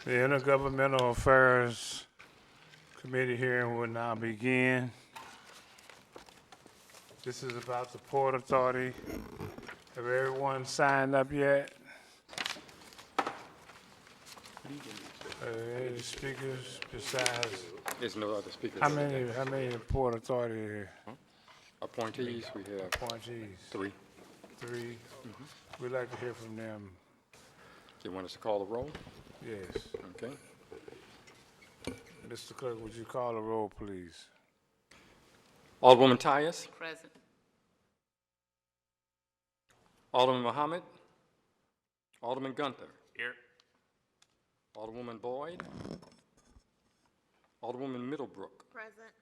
The Intergovernmental Affairs Committee hearing will now begin. This is about the Port Authority. Have everyone signed up yet? Any speakers besides? There's no other speakers. How many Port Authority here? Appointees, we have Appointees? three. Three? We'd like to hear from them. You want us to call the roll? Yes. Okay. Mr. Clerk, would you call the roll, please? Alderwoman Tyus, Present. Alderman Muhammad, Alderman Gunther, Here. Alderwoman Boyd, Alderwoman Middlebrook, Present.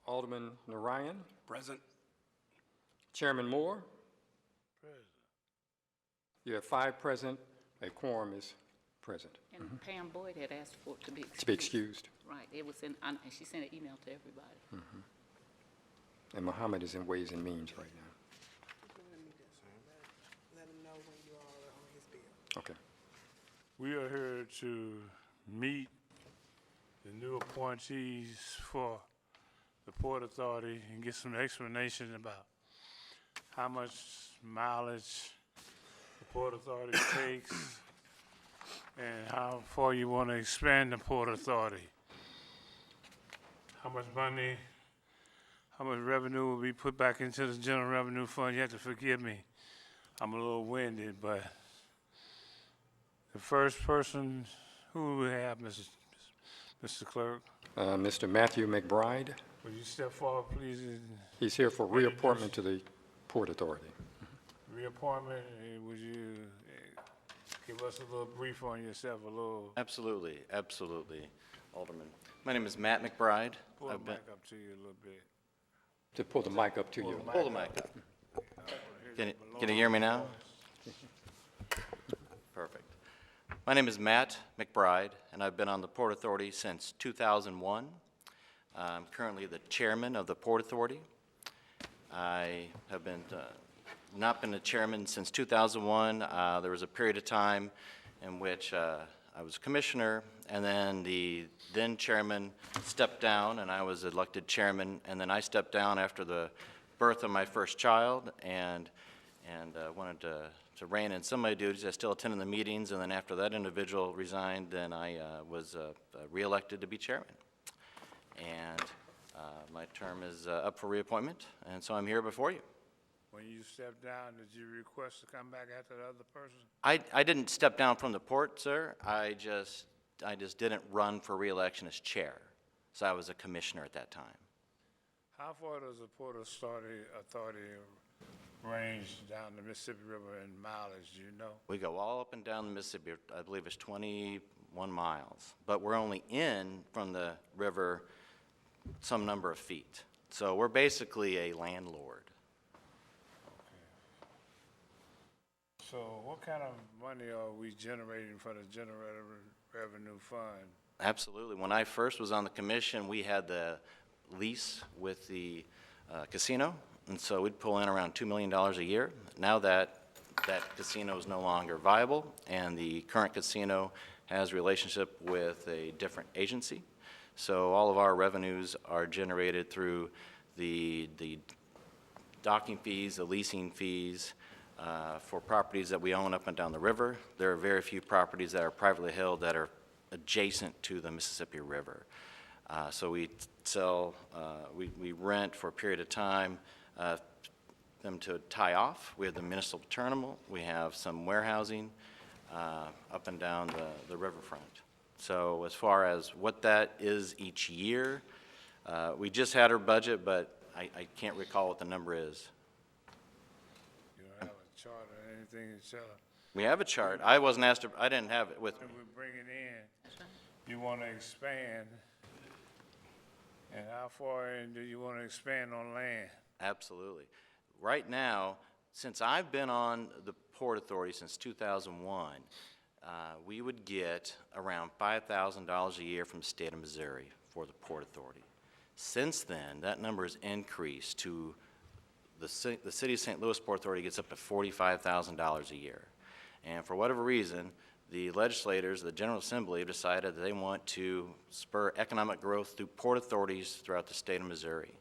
Alderman Narayan, Present. Chairman Moore. Present. You have 5 present. A quorum is present. And Pam Boyd had asked for it to be excused. To be excused. Right, it was in, and she sent an email to everybody. And Muhammad is in Ways and Means right now. Let him know when you all are on his bill. Okay. We are here to meet the new appointees for the Port Authority and get some explanation about how much mileage the Port Authority takes and how far you want to expand the Port Authority. How much money, how much revenue will be put back into the general revenue fund? You have to forgive me. I'm a little winded, but the first person, who we have, Mr. Clerk? Mr. Matthew McBride, Would you step forward, please? he's here for reappointment to the Port Authority. Reappointment, would you give us a little brief on yourself, a little, Absolutely, absolutely, Alderman. My name is Matt McBride. pull the I've been- mic up to you a little bit. To pull the mic up to you. Pull the mic up. Can you hear me now? Perfect. My name is Matt McBride, and I've been on the Port Authority since 2001. I'm currently the chairman of the Port Authority. I have been not been a chairman since 2001. There was a period of time in which I was commissioner, and then the then chairman stepped down, and I was elected chairman, and then I stepped down after the birth of my first child, and wanted to rein in some of my duties. I still attended the meetings, and then after that individual resigned, then I was reelected to be chairman. And my term is up for reappointment, and so I'm here before you. When you stepped down, did you request to come back after the other person? I didn't step down from the port, sir. I just didn't run for reelection as chair, so I was a commissioner at that time. How far does the Port Authority range down the Mississippi River in mileage, do you know? We go all up and down the Mississippi. I believe it's 21 miles, but we're only in from the river some number of feet. So we're basically a landlord. So what kind of money are we generating for the general revenue fund? Absolutely. When I first was on the commission, we had the lease with the casino, and so we'd pull in around $2 million a year. Now that casino is no longer viable, and the current casino has a relationship with a different agency, so all of our revenues are generated through the docking fees, the leasing fees, for properties that we own up and down the river. There are very few properties that are privately held that are adjacent to the Mississippi River. So we sell, we rent for a period of time them to tie off. We have the municipal terminal. We have some warehousing up and down the riverfront. So as far as what that is each year, we just had our budget, but I can't recall what the number is. You don't have a chart or anything to tell us? We have a chart. I wasn't asked to, I didn't have it with me. When we bring it in, you want to expand, and how far in do you want to expand on land? Absolutely. Right now, since I've been on the Port Authority since 2001, we would get around $5,000 a year from the state of Missouri for the Port Authority. Since then, that number has increased to the City of St. Louis Port Authority gets up to $45,000 a year. And for whatever reason, the legislators, the General Assembly, have decided that they want to spur economic growth through port authorities throughout the state of Missouri.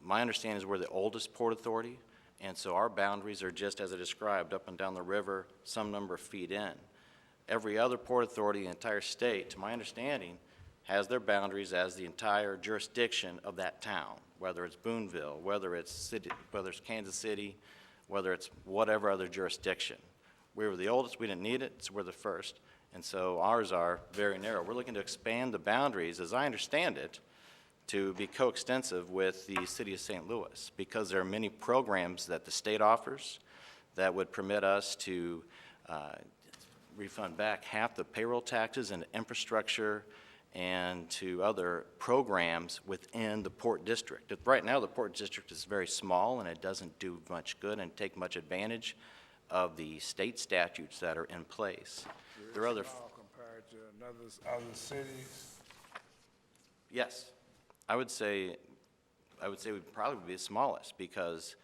My understanding is we're the oldest port authority, and so our boundaries are just as I described, up and down the river, some number of feet in. Every other port authority in the entire state, to my understanding, has their boundaries as the entire jurisdiction of that town, whether it's Boonville, whether it's Kansas City, whether it's whatever other jurisdiction. We were the oldest, we didn't need it, so we're the first. And so ours are very narrow. We're looking to expand the boundaries, as I understand it, to be coextensive with the city of St. Louis, because there are many programs that the state offers that would permit us to refund back half the payroll taxes and infrastructure and to other programs within the Port District. Right now, the Port District is very small, and it doesn't do much good and take much advantage of the state statutes that are in place. There are other... Small compared to other cities. Yes. I would say we'd probably be the smallest because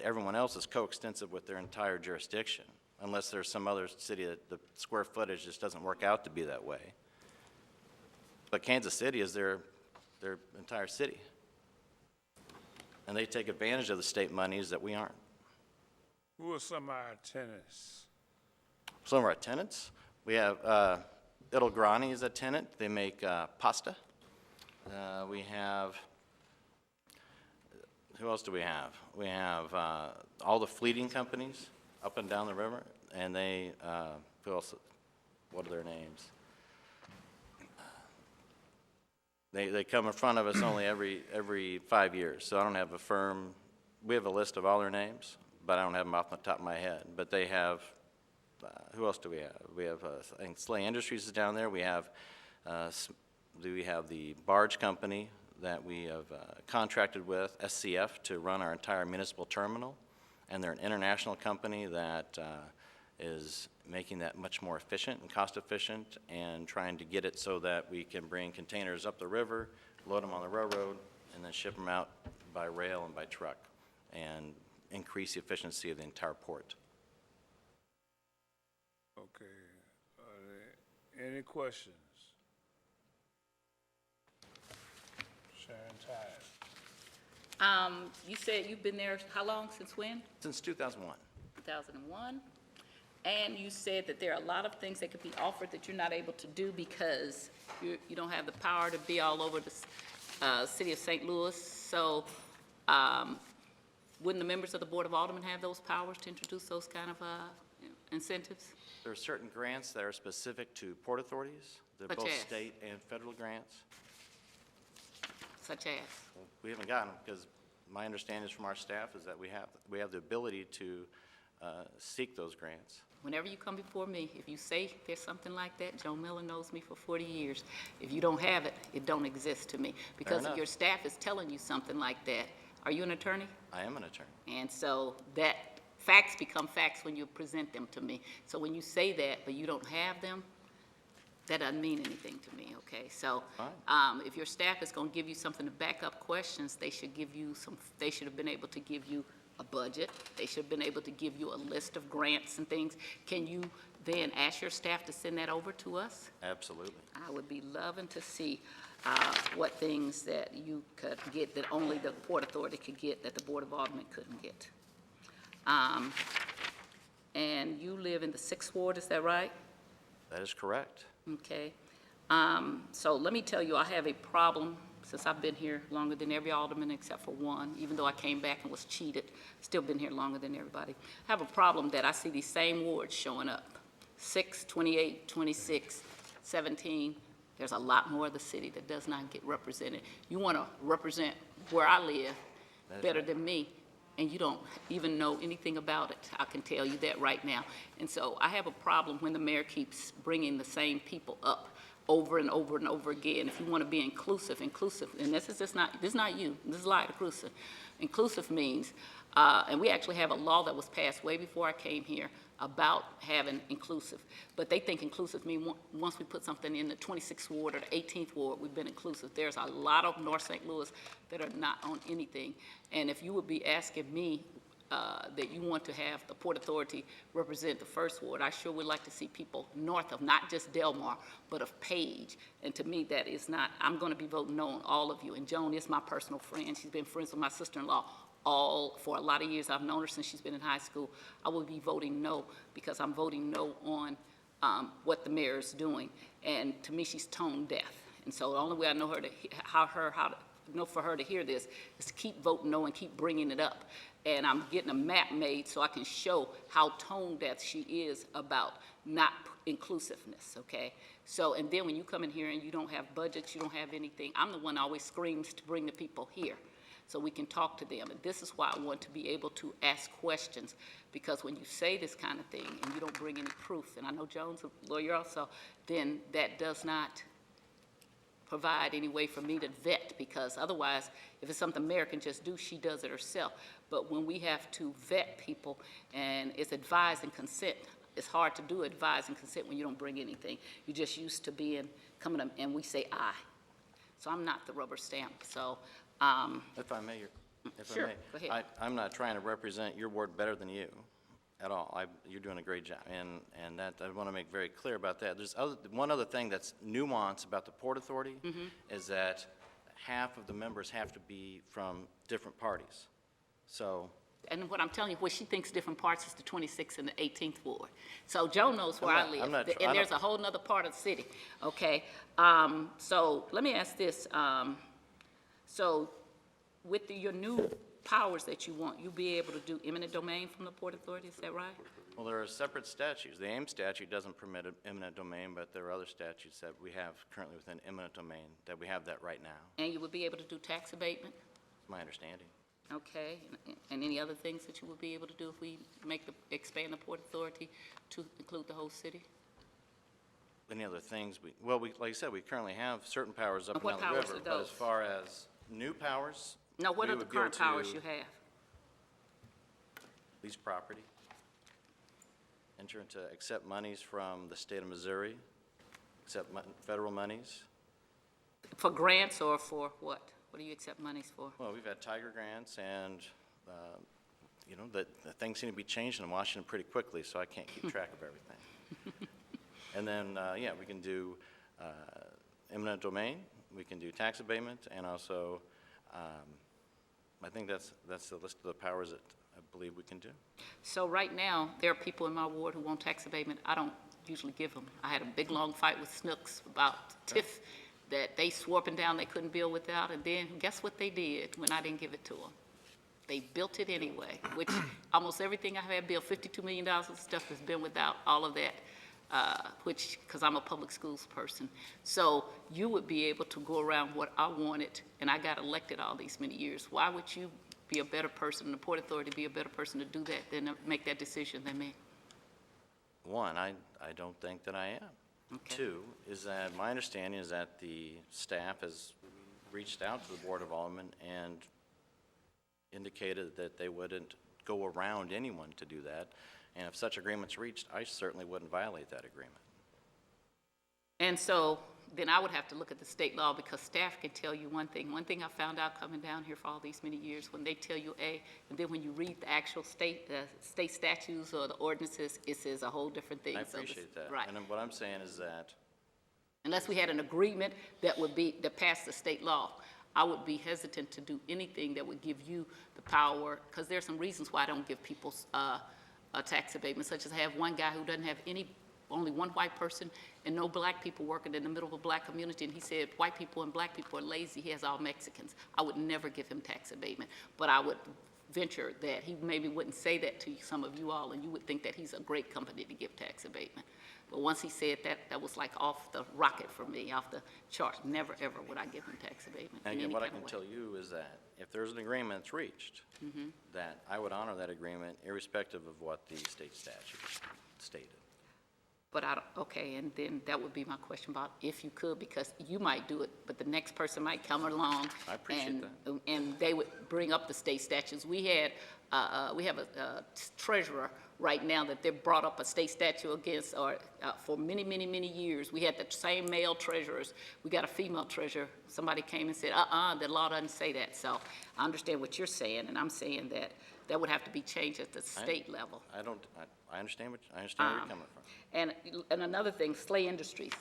everyone else is coextensive with their entire jurisdiction, unless there's some other city that the square footage just doesn't work out to be that way. But Kansas City is their entire city. And they take advantage of the state monies that we aren't. Who are some of our tenants? Some of our tenants, we have Il Grani is a tenant. They make pasta. We have, who else do we have? We have all the fleeting companies up and down the river, and they, who else, what are their names? They come in front of us only every 5 years, so I don't have a firm, we have a list of all their names, but I don't have them off the top of my head. But they have, who else do we have? We have, I think Slay Industries is down there. We have the barge company that we have contracted with, SCF, to run our entire municipal terminal. And they're an international company that is making that much more efficient and cost efficient and trying to get it so that we can bring containers up the river, load them on the railroad, and then ship them out by rail and by truck and increase the efficiency of the entire port. Okay. Are there any questions? Sharon Tide. You said you've been there how long, since when? Since 2001. 2001. And you said that there are a lot of things that could be offered that you're not able to do because you don't have the power to be all over the city of St. Louis. So wouldn't the members of the Board of Aldermen have those powers to introduce those kind of incentives? There are certain grants that are specific to port authorities. They're Such both as? state and federal grants. Such as? We haven't gotten them because my understanding is from our staff is that we have the ability to seek those grants. Whenever you come before me, if you say there's something like that, Joan Miller knows me for 40 years. If you don't have it, it don't exist to me. Because if enough. your staff is telling you something like that, are you an attorney? I am an attorney. And so that facts become facts when you present them to me. So when you say that, but you don't have them, that doesn't mean anything to me, okay? So if your staff is going to give you something to back up questions, they should give you they should have been able to give you a budget. They should have been able to give you a list of grants and things. Can you then ask your staff to send that over to us? Absolutely. I would be loving to see what things that you could get that only the Port Authority could get that the Board of Aldermen couldn't get. And you live in the 6th Ward, is that right? That is correct. Okay. So let me tell you, I have a problem since I've been here longer than every alderman except for one, even though I came back and was cheated, still been here longer than everybody. I have a problem that I see these same wards showing up, 6, 28, 26, 17. There's a lot more of the city that does not get represented. You want to represent where I live better than me, and you don't even know anything about it. I can tell you that right now. And so I have a problem when the mayor keeps bringing the same people up over and over and over again. If you want to be inclusive, and this is not you, this is Lyda Cruza. Inclusive means, and we actually have a law that was passed way before I came here about having inclusive. But they think inclusive means once we put something in the 26th Ward or the 18th Ward, we've been inclusive. There's a lot of North St. Louis that are not on anything. And if you would be asking me that you want to have the Port Authority represent the First Ward. I sure would like to see people north of, not just Delmar, but of Page. And to me, that is not, I'm going to be voting no on all of you. And Joan is my personal friend. She's been friends with my sister-in-law for a lot of years. I've known her since she's been in high school. I will be voting no because I'm voting no on what the mayor is doing. And to me, she's tone deaf. And so the only way I know her for her to hear this is to keep voting no and keep bringing it up. And I'm getting a map made so I can show how tone deaf she is about not inclusiveness, okay? So, and then when you come in here and you don't have budgets, you don't have anything, I'm the one that always screams to bring the people here so we can talk to them. And this is why I want to be able to ask questions, because when you say this kind of thing and you don't bring any proof, and I know Joan's a lawyer also, then that does not provide any way for me to vet, because otherwise, if it's something Mayor can just do, she does it herself. But when we have to vet people and it's advise and consent, it's hard to do advise and consent when you don't bring anything. You're just used to coming up and we say aye. So I'm not the rubber stamp, so. If I may, Sure, go ahead. I'm not trying to represent your ward better than you at all. You're doing a great job, and that I want to make very clear about that. There's one other thing that's nuanced about the Port Authority is that half of the members have to be from different parties. So. And what I'm telling you, where she thinks different parts is the 26th and the 18th ward. So Joe knows where I live, and there's a whole nother part of the city, okay? So let me ask this. So with your new powers that you want, you'll be able to do eminent domain from the Port Authority, is that right? Well, there are separate statutes. The AIM statute doesn't permit eminent domain, but there are other statutes that we have currently within eminent domain that we have that right now. And you would be able to do tax abatement? That's my understanding. Okay, and any other things that you would be able to do if we expand the Port Authority to include the whole city? Any other things? Like I said, we currently have certain powers up and What down the powers river. are But as those? far as new powers, No, what we are the would be able current powers to you have? lease property, enter into accept monies from the state of Missouri, accept federal monies. For grants or for what? What do you accept monies for? Well, we've had Tiger grants, and you know, the things seem to be changing in Washington pretty quickly, so I can't keep track of everything. And then, yeah, we can do eminent domain, we can do tax abatement, and also, I think that's the list of the powers that I believe we can do. So right now, there are people in my ward who want tax abatement. I don't usually give them. I had a big, long fight with Snooks about TIF that they swore up and down they couldn't build without, and then guess what they did when I didn't give it to them? They built it anyway, which almost everything I have built, $52 million of stuff has been without all of that, because I'm a public schools person. So you would be able to go around what I wanted, and I got elected all these many years. Why would you be a better person, and the Port Authority be a better person to do that than to make that decision than me? One, I don't think that I am. Okay. Two, is that my understanding is that the staff has reached out to the Board of Aldermen and indicated that they wouldn't go around anyone to do that. And if such agreement's reached, I certainly wouldn't violate that agreement. And so then I would have to look at the state law, because staff can tell you one thing. One thing I found out coming down here for all these many years, when they tell you A, and then when you read the actual state statutes or the ordinances, it says a whole different thing. I So appreciate that. Right. And then what I'm saying is that Unless we had an agreement that passed the state law, I would be hesitant to do anything that would give you the power, because there's some reasons why I don't give people a tax abatement, such as I have one guy who doesn't have only one white person and no black people working in the middle of a black community, and he said white people and black people are lazy, he has all Mexicans. I would never give him tax abatement, but I would venture that he maybe wouldn't say that to some of you all, and you would think that he's a great company to give tax abatement. But once he said that, that was like off the rocket for me, off the chart. Never, ever would I give him tax abatement. And in again, any what I kind can of tell way. you is that if there's an agreement that's reached, that I would honor that agreement irrespective of what the state statute stated. But I don't, okay, and then that would be my question about if you could, because you might do it, but the next person might come along. I appreciate that. And they would bring up the state statutes. We have a treasurer right now that they brought up a state statute against, or for many, many, many years. We had the same male treasurers. We got a female treasurer. Somebody came and said, the law doesn't say that. So I understand what you're saying, and I'm saying that that would have to be changed at the state level. I understand where you're coming from. And another thing, Slay Industries.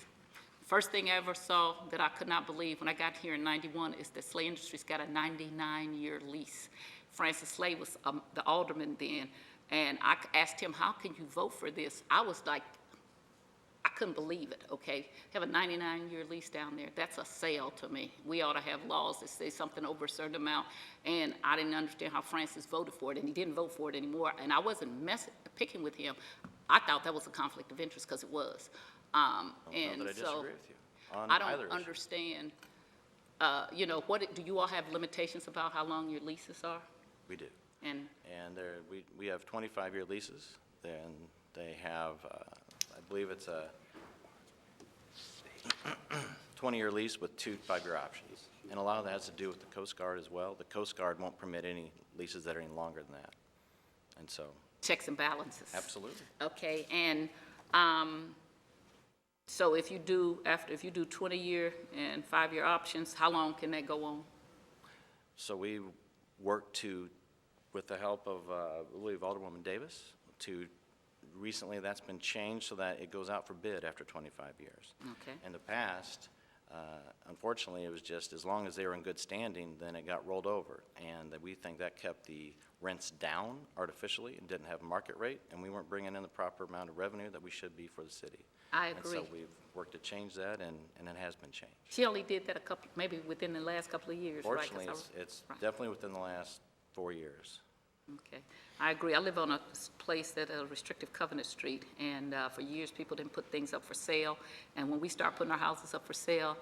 First thing I ever saw that I could not believe when I got here in '91 is that Slay Industries got a 99-year lease. Francis Slay was the alderman then, and I asked him, how can you vote for this? I was like, I couldn't believe it, okay? Have a 99-year lease down there, that's a sale to me. We ought to have laws that say something over a certain amount, and I didn't understand how Francis voted for it, and he didn't vote for it anymore, and I wasn't picking with him. I thought that was a conflict of interest, because it was. I And disagree so, with you on I either don't issue. understand, you know, do you all have limitations about how long your leases are? We do. And, And we have 25-year leases, and they have, I believe it's a 20-year lease with 2 5-year options. And a lot of that has to do with the Coast Guard as well. The Coast Guard won't permit any leases that are any longer than that. And so, checks and balances. absolutely. Okay, and, so if you do 20-year and 5-year options, how long can that go on? So we worked with the help of, I believe, Alderwoman Davis, recently that's been changed so that it goes out for bid after 25 years. Okay. In the past, unfortunately, it was just as long as they were in good standing, then it got rolled over. And we think that kept the rents down artificially and didn't have market rate, and we weren't bringing in the proper amount of revenue that we should be for the city. I And agree. so we've worked to change that, and it has been changed. She only did that maybe within the last couple of years, right? 'Cause Fortunately, I- it's right. definitely within the last 4 years. Okay, I agree. I live on a place that restrictive covenant street, and for years, people didn't put things up for sale. And when we start putting our houses up for sale,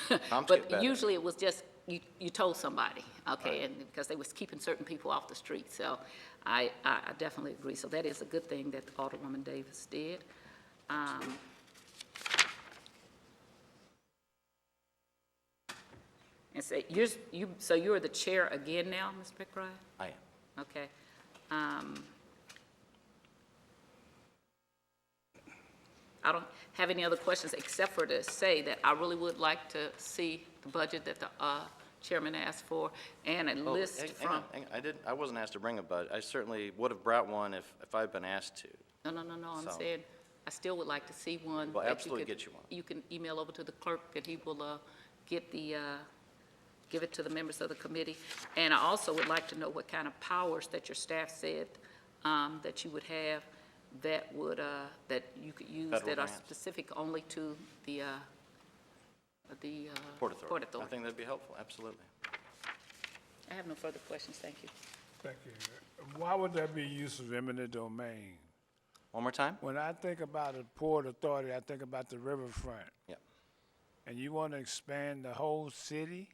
Comps get but better. usually it was just, you told somebody, okay? And because they was keeping certain people off the street. So I definitely agree. So that is a good thing that Alderwoman Davis did. And so you're the chair again now, Mr. McBride? I am. Okay. I don't have any other questions except for to say that I really would like to see the budget that the chairman asked for and a list Hang from. on, hang on. I wasn't asked to bring a budget. I certainly would have brought one if I'd been asked to. No, I'm So- saying I still would like to see one. Well, that absolutely could- get you one. You can email over to the clerk and he will give it to the members of the committee. And I also would like to know what kind of powers that your staff said that you would have that you could use Federal that are grants. specific only to the Port Authority. Port I Authority. think that'd be helpful, absolutely. I have no further questions, thank you. Thank you. Why would that be use of eminent domain? One more time? When I think about a Port Authority, I think about the riverfront. Yep. And you want to expand the whole city?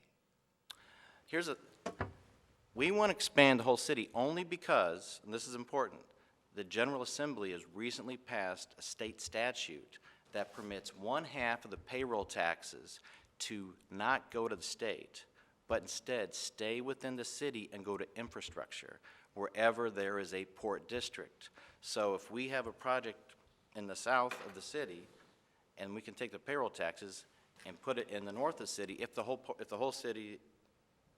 We want to expand the whole city only because, and this is important, the General Assembly has recently passed a state statute that permits 1/2 of the payroll taxes to not go to the state, but instead stay within the city and go to infrastructure wherever there is a port district. So if we have a project in the south of the city, and we can take the payroll taxes and put it in the north of the city, if the whole city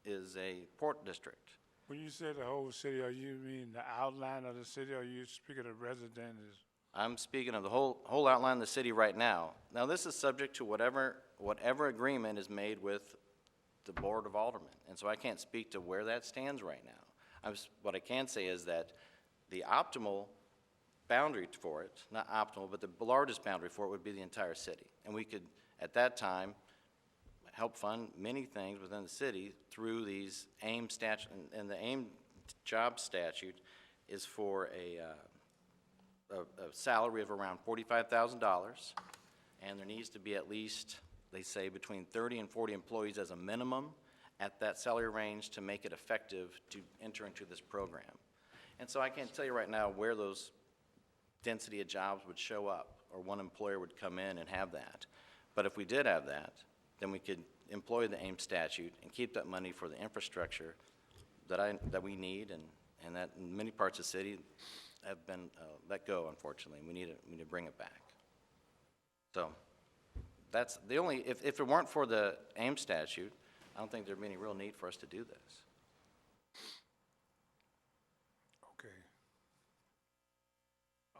is a port district. When you say the whole city, are you mean the outline of the city, or are you speaking of residents? I'm speaking of the whole outline of the city right now. Now, this is subject to whatever agreement is made with the Board of Aldermen, and so I can't speak to where that stands right now. What I can say is that the optimal boundary for it, not optimal, but the largest boundary for it would be the entire city. And we could, at that time, help fund many things within the city through these AIM statute, and the AIM job statute is for a salary of around $45,000, and there needs to be at least, they say, between 30 and 40 employees as a minimum at that salary range to make it effective to enter into this program. And so I can't tell you right now where those density of jobs would show up, or one employer would come in and have that. But if we did have that, then we could employ the AIM statute and keep that money for the infrastructure that we need, and that in many parts of the city have been let go, unfortunately. We need to bring it back. So that's the only, if it weren't for the AIM statute, I don't think there'd be any real need for us to do this.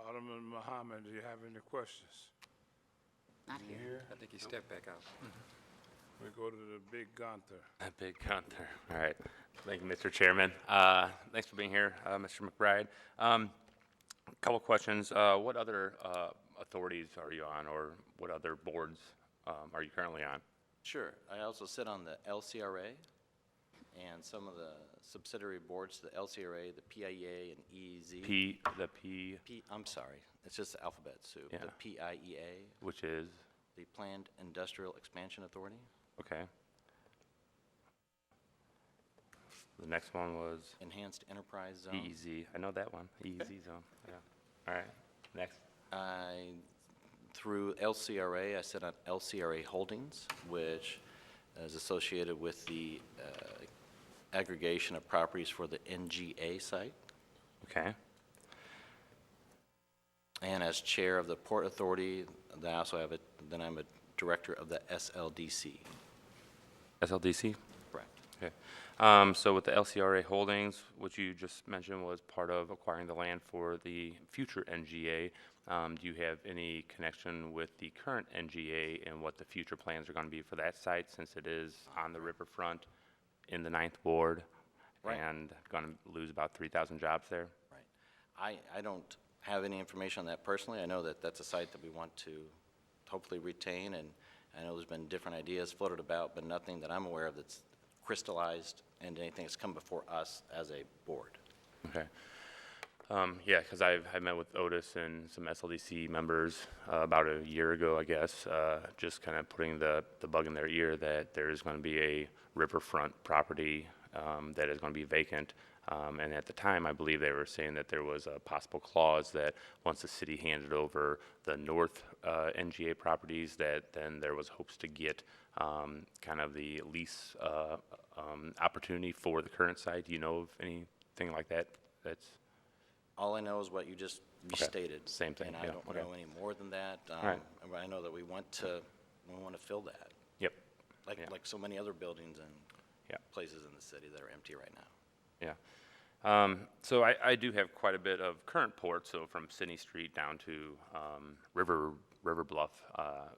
Alderman Muhammad, do you have any questions? Not here. I think he stepped back out. We go to the big Gunther. Big Gunther. All right. Thank you, Mr. Chairman. Thanks for being here, Mr. McBride. Couple questions. What other authorities are you on, or what other boards are you currently on? Sure. I also sit on the LCRA and some of the subsidiary boards, the LCRA, the PIEA, and EEZ. I'm sorry. It's just the alphabet soup. Yeah. The PIEA, Which is, the Planned Industrial Expansion Authority. okay. The next one was Enhanced Enterprise Zone. EEZ. I know that one, EEZ zone. Yeah. All right. Next. Through LCRA, I sit on LCRA Holdings, which is associated with the aggregation of properties for the NGA site. Okay. And as chair of the Port Authority, then I also have then I'm a director of the SLDC. SLDC? Correct. Okay. So with the LCRA Holdings, which you just mentioned was part of acquiring the land for the future NGA, do you have any connection with the current NGA and what the future plans are going to be for that site, since it is on the riverfront in the 9th Ward, Right. and going to lose about 3,000 jobs there? Right. I don't have any information on that personally. I know that that's a site that we want to hopefully retain, and I know there's been different ideas floated about, but nothing that I'm aware of that's crystallized and anything that's come before us as a board. Okay. Yeah, because I met with Otis and some SLDC members about a year ago, I guess, just kind of putting the bug in their ear that there is going to be a riverfront property that is going to be vacant. And at the time, I believe they were saying that there was a possible clause that once the city handed over the north NGA properties, that then there was hopes to get kind of the lease opportunity for the current site. Do you know of anything like that? All I know is what you just stated. Same thing, And I yeah, don't okay. know any more than that. Right. I know that we want to fill that, Yep. like Yeah. like so many other buildings and Yeah. places in the city that are empty right now. Yeah. So I do have quite a bit of current port, so from Sydney Street down to River Bluff,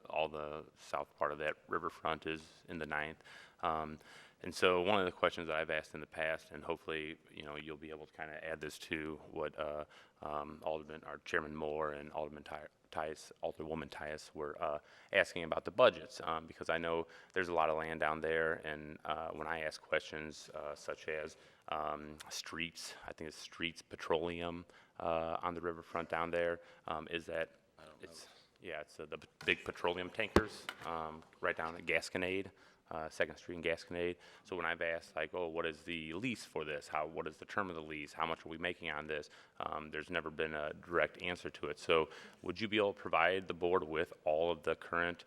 all the south part of that riverfront is in the 9th. And so one of the questions that I've asked in the past, and hopefully, you'll be able to kind of add this to what Chairman Moore and Alderwoman Tias were asking about the budgets, because I know there's a lot of land down there, and when I ask questions such as streets, I think it's Streets Petroleum on the riverfront down there, is that it's the big petroleum tankers right down at Gasconade. 2nd Street and Gasconade. So when I've asked, like, oh, what is the lease for this? What is the term of the lease? How much are we making on this? There's never been a direct answer to it. So would you be able to provide the board with all of the current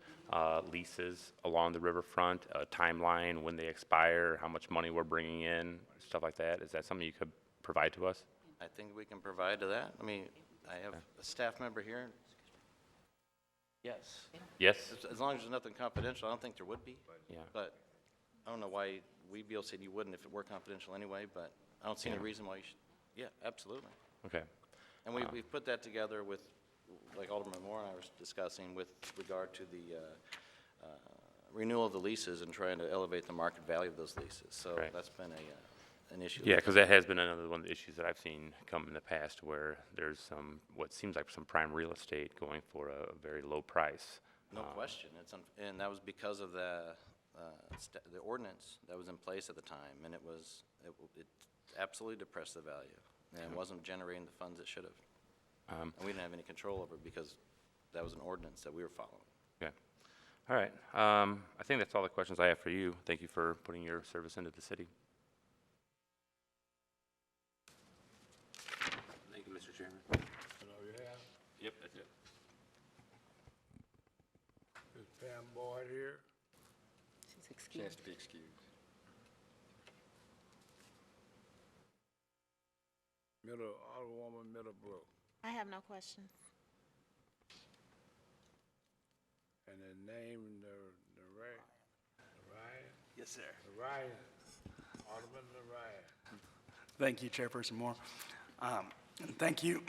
leases along the riverfront, a timeline, when they expire, how much money we're bringing in, stuff like that? Is that something you could provide to us? I think we can provide to that. I mean, I have a staff member here. Yes. Yes? As long as there's nothing confidential, I don't think there would be. Yeah. But I don't know why WeBeal said you wouldn't if it were confidential anyway, but I don't see any reason why you should. Yeah, absolutely. Okay. And we've put that together with, like Alderman Moore and I were discussing, with regard to the renewal of the leases and trying to elevate the market value of those leases. So Right. that's been an issue. Yeah, because that has been another one of the issues that I've seen come in the past, where there's what seems like some prime real estate going for a very low price. No question. And that was because of the ordinance that was in place at the time, and it absolutely depressed the value, and it wasn't generating the funds it should have. And we didn't have any control over it because that was an ordinance that we were following. Okay. All right. I think that's all the questions I have for you. Thank you for putting your service into the city. Thank you, Mr. Chairman. That's all you have? Yep, that's it. Is Pam Boyd here? She's She excused. has to be excused. Alderwoman Middlebrook. I have no questions. And the name, Ryan? Yes, sir. Ryan. Alderman Ryan. Thank you, Chairperson Moore. And thank you,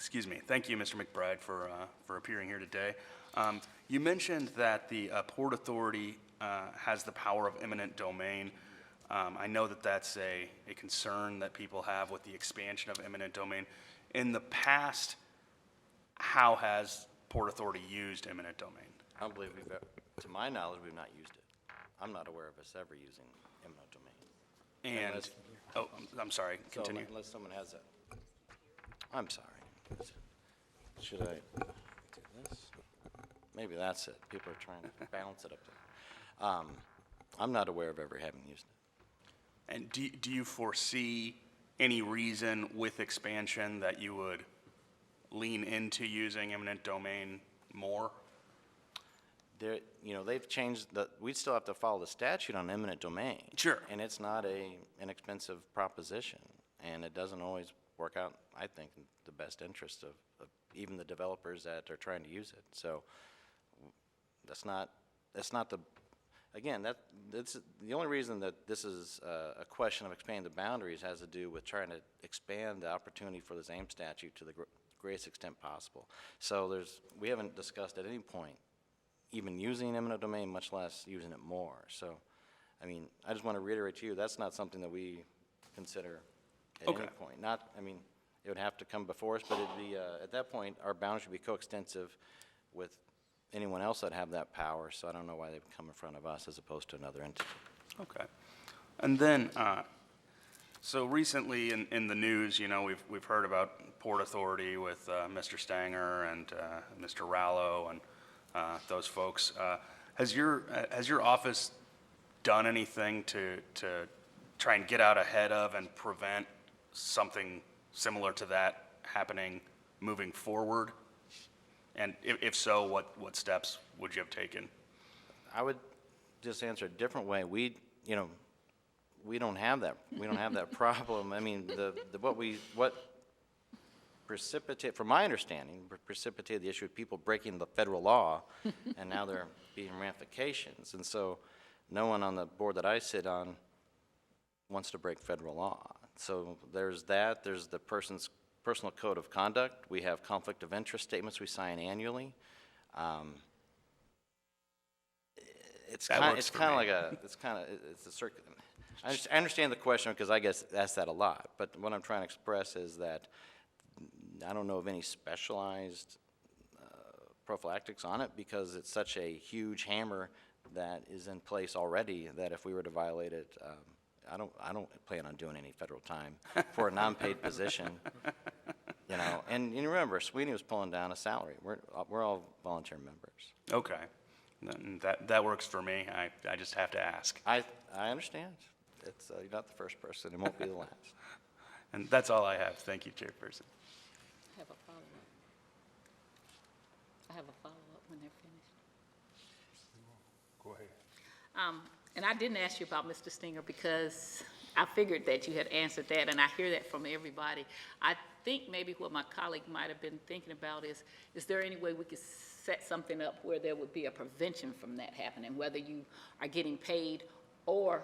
Excuse me. Thank you, Mr. McBride, for appearing here today. You mentioned that the Port Authority has the power of eminent domain. I know that that's a concern that people have with the expansion of eminent domain. In the past, how has Port Authority used eminent domain? I don't believe to my knowledge, we've not used it. I'm not aware of us ever using eminent domain. And, Unless- oh, I'm sorry, So continue. unless someone has that. I'm sorry. Should I do this? Maybe that's it. People are trying to balance it up there. I'm not aware of ever having used it. And do you foresee any reason with expansion that you would lean into using eminent domain more? There, they've changed we'd still have to follow the statute on eminent domain. Sure. And it's not an inexpensive proposition, and it doesn't always work out, I think, in the best interest of even the developers that are trying to use it. So that's not the only reason that this is a question of expanding the boundaries has to do with trying to expand the opportunity for the same statute to the greatest extent possible. So we haven't discussed at any point even using eminent domain, much less using it more. So, I mean, I just want to reiterate to you, that's not something that we consider at any point. It would have to come before us, but it'd be, at that point, our boundaries would be coextensive with anyone else that have that power, so I don't know why they would come in front of us as opposed to another entity. Okay. And then, so recently in the news, we've heard about Port Authority with Mr. Stanger and Mr. Rallo and those folks. Has your office done anything to try and get out ahead of and prevent something similar to that happening moving forward? And if so, what steps would you have taken? I would just answer a different way. We don't have that. We don't have that problem. I mean, what from my understanding, precipitated the issue of people breaking the federal law, and now there are being ramifications. And so, no one on the board that I sit on wants to break federal law. So there's that. There's the person's personal code of conduct. We have conflict of interest statements we sign annually. It's kind of a circuit. I understand the question because I guess asked that a lot. But what I'm trying to express is that I don't know of any specialized prophylactics on it because it's such a huge hammer that is in place already that if we were to violate it, I don't plan on doing any federal time for a non-paid position. And you remember, Sweeney was pulling down a salary. We're all volunteer members. Okay, that works for me. I just have to ask. I understand. It's you're not the first person. It won't be the last. And that's all I have. Thank you, Chairperson. I have a follow-up. When they're finished. Go ahead. And I didn't ask you about Mr. Stinger because I figured that you had answered that, and I hear that from everybody. I think maybe what my colleague might have been thinking about is there any way we could set something up where there would be a prevention from that happening, whether you are getting paid or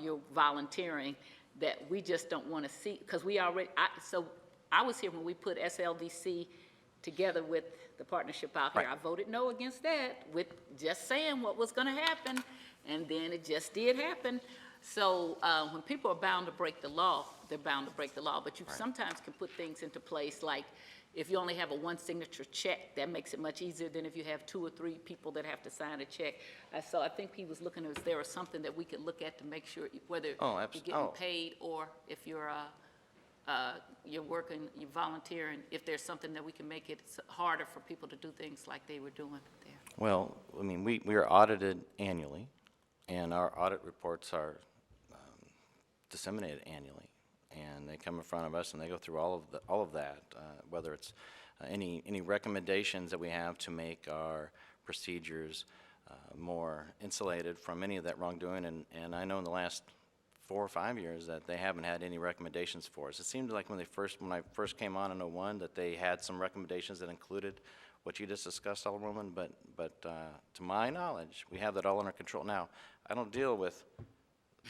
you're volunteering, that we just don't want to see, because we already, so I was here when we put SLDC together with the partnership out here. Right. I voted no against that with just saying what was going to happen, and then it just did happen. So when people are bound to break the law, they're bound to break the law, but you sometimes can put things into place, like if you only have a one signature check, that makes it much easier than if you have 2 or 3 people that have to sign a check. So I think he was looking at, is there something that we could look at to make sure whether you're getting paid or if you're working, you're volunteering, if there's something that we can make it harder for people to do things like they were doing there. Well, I mean, we are audited annually, and our audit reports are disseminated annually, and they come in front of us and they go through all of that, whether it's any recommendations that we have to make our procedures more insulated from any of that wrongdoing, and I know in the last 4 or 5 years that they haven't had any recommendations for us. It seemed like when I first came on in 2001 that they had some recommendations that included what you just discussed, Alderwoman, but to my knowledge, we have that all under control. Now, I don't deal with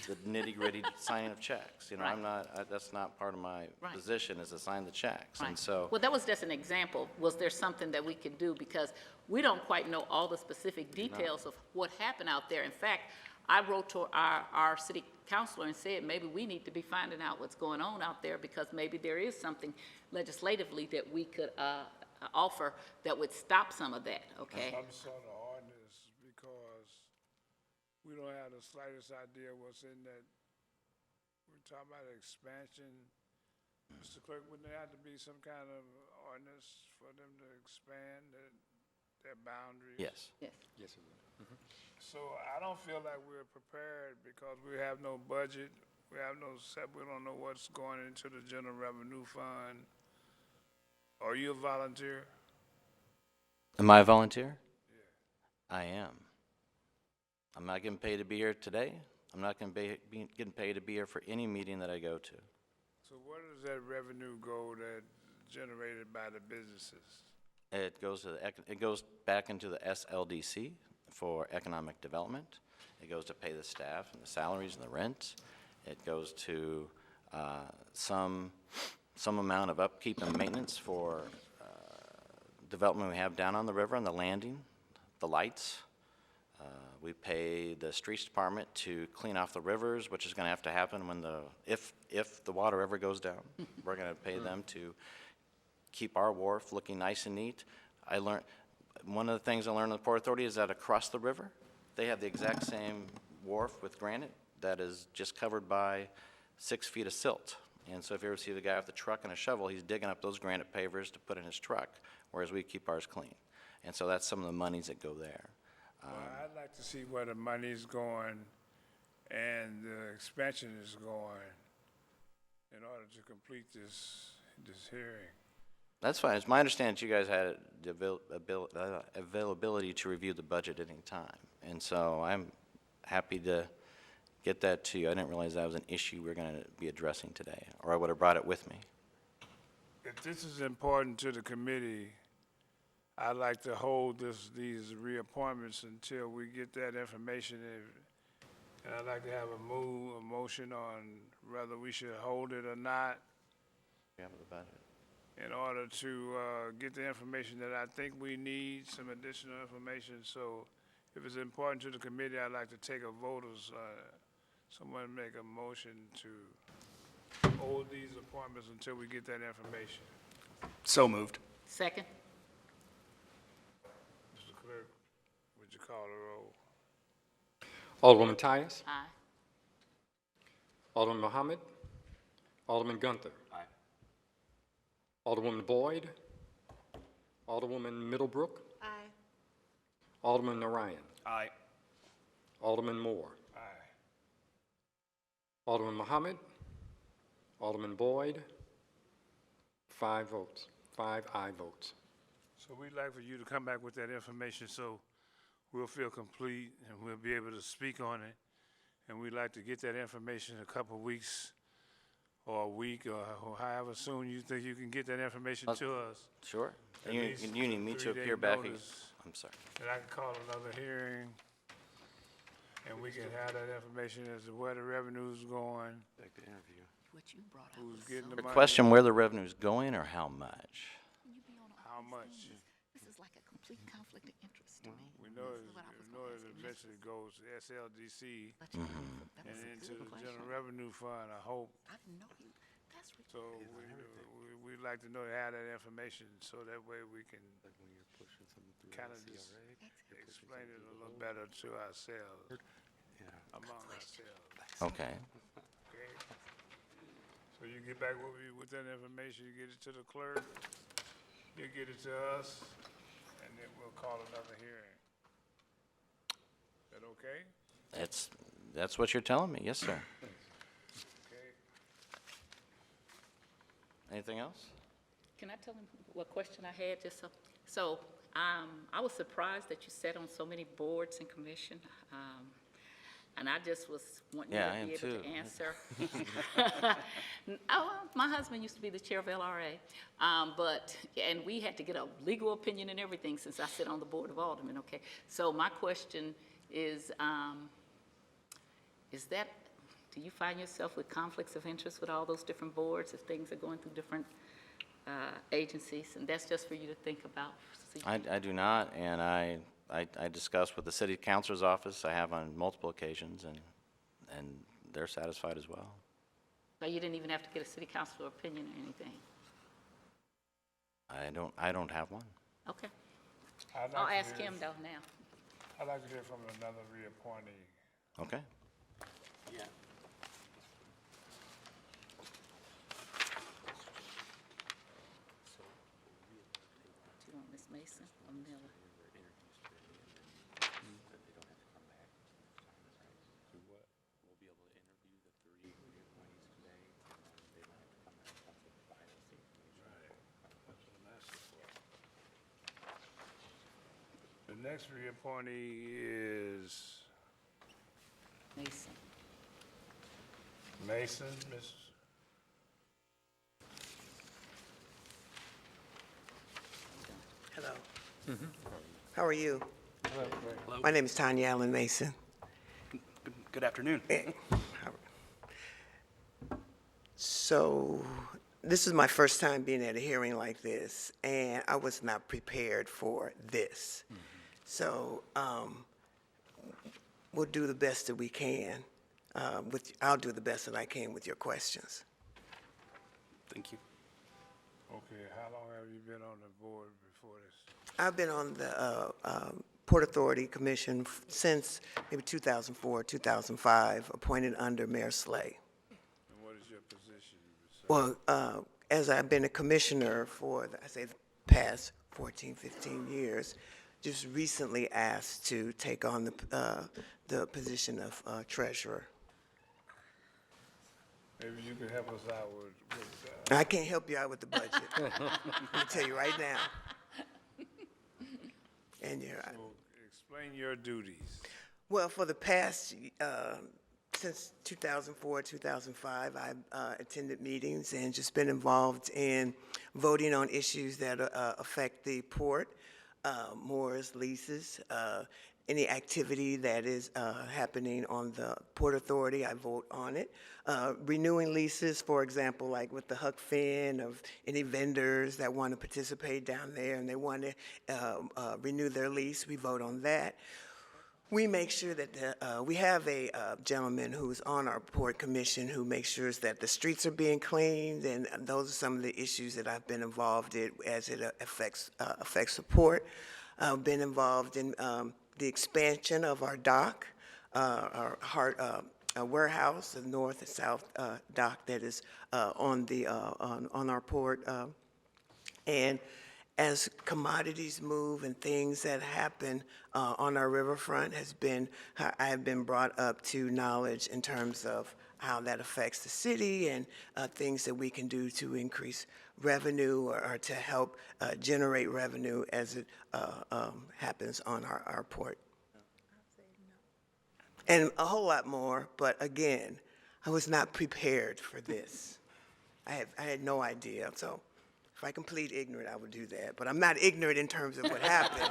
the nitty-gritty signing of checks. You know, Right. I'm not, that's not part of my Right. position, is to sign the checks. Right. And so, Well, that was just an example. Was there something that we could do? Because we don't quite know all the specific details of what happened out there. In fact, I wrote to our city councilor and said, maybe we need to be finding out what's going on out there, because maybe there is something legislatively that we could offer that would stop some of that, okay? Some sort of ordinance, because we don't have the slightest idea what's in that. We're talking about expansion. Mr. Clerk, wouldn't there have to be some kind of ordinance for them to expand their boundaries? yes. Yes. Yes, it would. So I don't feel like we're prepared because we have no budget, we have no we don't know what's going into the general revenue fund. Are you a volunteer? Am I a volunteer? I am. I'm not getting paid to be here today. I'm not going to be getting paid to be here for any meeting that I go to. So where does that revenue go that generated by the businesses? It goes to it goes back into the SLDC for economic development. It goes to pay the staff and the salaries and the rent. It goes to some amount of upkeep and maintenance for development we have down on the river, on the landing, the lights. We pay the streets department to clean off the rivers, which is going to have to happen when if the water ever goes down. We're going to pay them to keep our wharf looking nice and neat. One of the things I learned in the Port Authority is that across the river, they have the exact same wharf with granite that is just covered by 6 feet of silt. And so if you ever see the guy with the truck and a shovel, he's digging up those granite pavers to put in his truck, whereas we keep ours clean. And so that's some of the monies that go there. Well, I'd like to see where the money's going and the expansion is going in order to complete this hearing. That's fine. It's my understanding that you guys had the availability to review the budget at any time. And so I'm happy to get that to you. I didn't realize that was an issue we're going to be addressing today, or I would have brought it with me. If this is important to the committee, I'd like to hold these reappointments until we get that information. And I'd like to have a motion on whether we should hold it or not, Yeah, with the budget. in order to get the information that I think we need, some additional information. So if it's important to the committee, I'd like to take a vote as someone make a motion to hold these appointments until we get that information. So moved. Second? Mr. Clerk, would you call the roll? Alderwoman Tyus, Aye. Alderman Mohammed, Alderman Gunther. Aye. Alderwoman Boyd, Alderwoman Middlebrook, Aye. Alderman Narayan, Aye. Alderman Moore, Aye. Alderman Mohammed, Alderman Boyd, 5 votes, 5 aye votes. So we'd like for you to come back with that information so we'll feel complete and we'll be able to speak on it. And we'd like to get that information in a couple of weeks or a week or however soon you think you can get that information to us. Sure. At And least you need me to 3-day appear back again? notice. I'm sorry. And I can call another hearing and we can have that information as to where the revenue's going, Like the interview. What you brought up who's was getting so- the The money, question where the revenue's going or how much? You be on all how these much. things. This is like a complete conflict of interest to me. We know This is what I was gonna ask it you next. eventually goes to SLDC But you know, that and was a into good the general question. revenue fund, I hope. I didn't know you, that's So we'd like to know, have that information, so that way we can Like when you're pushing something through kind of the just CRA. explain it a little better to ourselves, Yeah. among ourselves, Okay. okay? So you get back with that information, you get it to the clerk, you get it to us, and then we'll call another hearing. Is that okay? That's what you're telling me. Yes, sir. Okay. Anything else? Can I tell him what question I had, just so, I was surprised that you sat on so many boards and commission, and I just was wanting you Yeah, to I am be able to too. answer. Oh, my husband used to be the chair of LRA, and we had to get a legal opinion and everything since I sit on the board of aldermen, okay? So my question is that, Do you find yourself with conflicts of interest with all those different boards if things are going through different agencies? And that's just for you to think about. I do not, and I discussed with the city councilor's office, I have on multiple occasions, and they're satisfied as well. So you didn't even have to get a city councilor opinion or anything? I don't have one. Okay. I'd I'll like to ask hear- him though now. I'd like to hear from another reappointee. Okay. Do you want Ms. Mason or Miller? The next reappointee is Mason. Mason, Ms. Hello. How are you? Hello. My name is Tanya Allen Mason. Good afternoon. So, this is my first time being at a hearing like this, and I was not prepared for this. So, we'll do the best that we can. I'll do the best that I can with your questions. Thank you. Okay, how long have you been on the board before this? I've been on the Port Authority Commission since maybe 2004, 2005, appointed under Mayor Slay. And what is your position? Well, as I've been a commissioner for, I say, the past 14, 15 years, just recently asked to take on the position of treasurer. Maybe you could help us out with I can't help you out with the budget. Let me tell you right now. And so explain your duties. well, for the past, since 2004, 2005, I've attended meetings and just been involved in voting on issues that affect the port, moors, leases, any activity that is happening on the Port Authority, I vote on it. Renewing leases, for example, like with the Huck Finn, of any vendors that want to participate down there and they want to renew their lease, we vote on that. We make sure that we have a gentleman who's on our port commission who makes sure that the streets are being cleaned, and those are some of the issues that I've been involved in as it affects the port. I've been involved in the expansion of our dock, our warehouse, the north and south dock that is on our port, and as commodities move and things that happen on our riverfront I have been brought up to knowledge in terms of how that affects the city and things that we can do to increase revenue or to help generate revenue as it happens on our port. And a whole lot more, but again, I was not prepared for this. I had no idea, so if I can plead ignorant, I would do that. But I'm not ignorant in terms of what happens.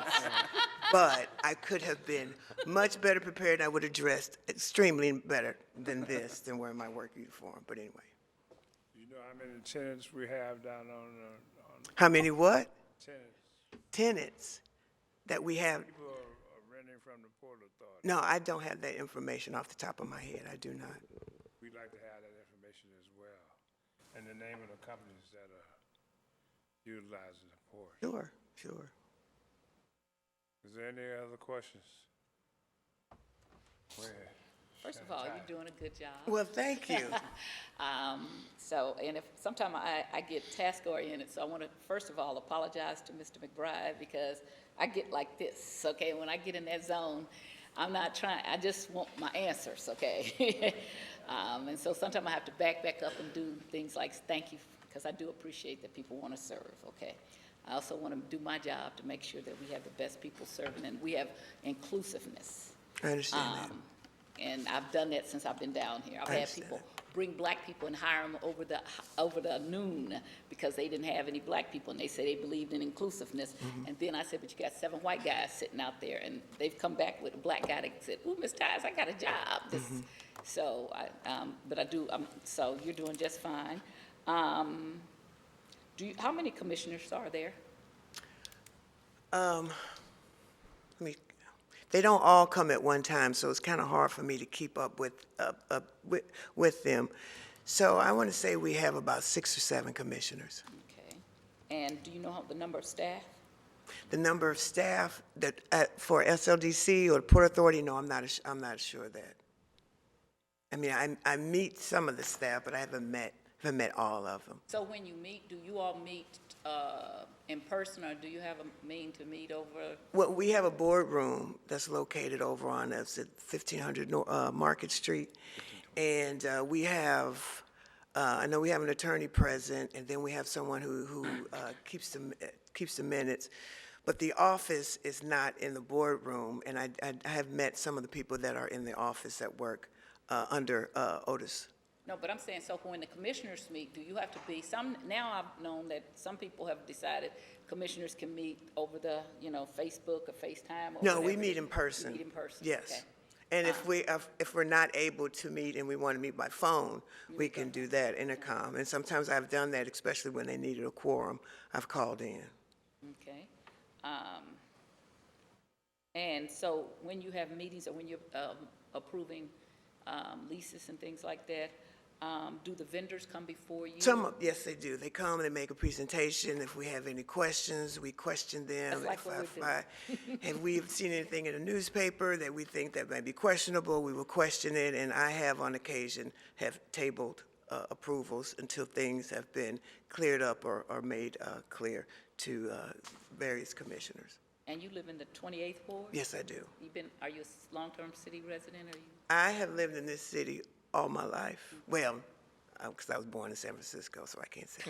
But I could have been much better prepared. I would have dressed extremely better than this, than wearing my work uniform. But anyway. You know how many tenants we have down on How many what? tenants? Tenants that we have. People are renting from the Port Authority. No, I don't have that information off the top of my head. I do not. We'd like to have that information as well, and the name of the companies that are utilizing the port. Sure, sure. Is there any other questions? Go ahead. First of all, you're doing a good job. Well, thank you. So, and if sometime I get task oriented, so I want to first of all apologize to Mr. McBride because I get like this, okay? When I get in that zone, I'm not trying, I just want my answers, okay? And so sometimes I have to back up and do things like thank you, because I do appreciate that people want to serve, okay? I also want to do my job to make sure that we have the best people serving and we have inclusiveness. I understand that. And I've done that since I've been down here. I've I had understand people that. bring black people and hire them over the noon because they didn't have any black people, and they said they believed in inclusiveness. And then I said, but you got 7 white guys sitting out there, and they've come back with a black guy that said, ooh, Ms. Tyus, I got a job. So but I do, so you're doing just fine. How many commissioners are there? They don't all come at one time, so it's kind of hard for me to keep up with them. So I want to say we have about 6 or 7 commissioners. Okay. And do you know the number of staff? The number of staff that for SLDC or the Port Authority, no, I'm not sure of that. I mean, I meet some of the staff, but I haven't met all of them. So when you meet, do you all meet in person, or do you have a meeting to meet over? Well, we have a boardroom that's located over on 1500 Market Street, and we have, I know we have an attorney present, and then we have someone who keeps the minutes. But the office is not in the boardroom, and I have met some of the people that are in the office that work under Otis. No, but I'm saying, so when the commissioners meet, do you have to be, now I've known that some people have decided commissioners can meet over the, Facebook or FaceTime or No, whatever. we meet in person. You meet in person? Yes. Okay. And if we're not able to meet and we want to meet by phone, we can do that, intercom. And sometimes I've done that, especially when they needed a quorum. I've called in. Okay. And so when you have meetings or when you're approving leases and things like that, do the vendors come before you? Yes, they do. They come and they make a presentation. If we have any questions, we question them. That's like what we're doing. If we've seen anything in the newspaper that we think that might be questionable, we will question it. And I have on occasion have tabled approvals until things have been cleared up or made clear to various commissioners. And you live in the 28th ward? Yes, I do. Are you a long-term city resident, or you? I have lived in this city all my life. Well, because I was born in San Francisco, so I can't say.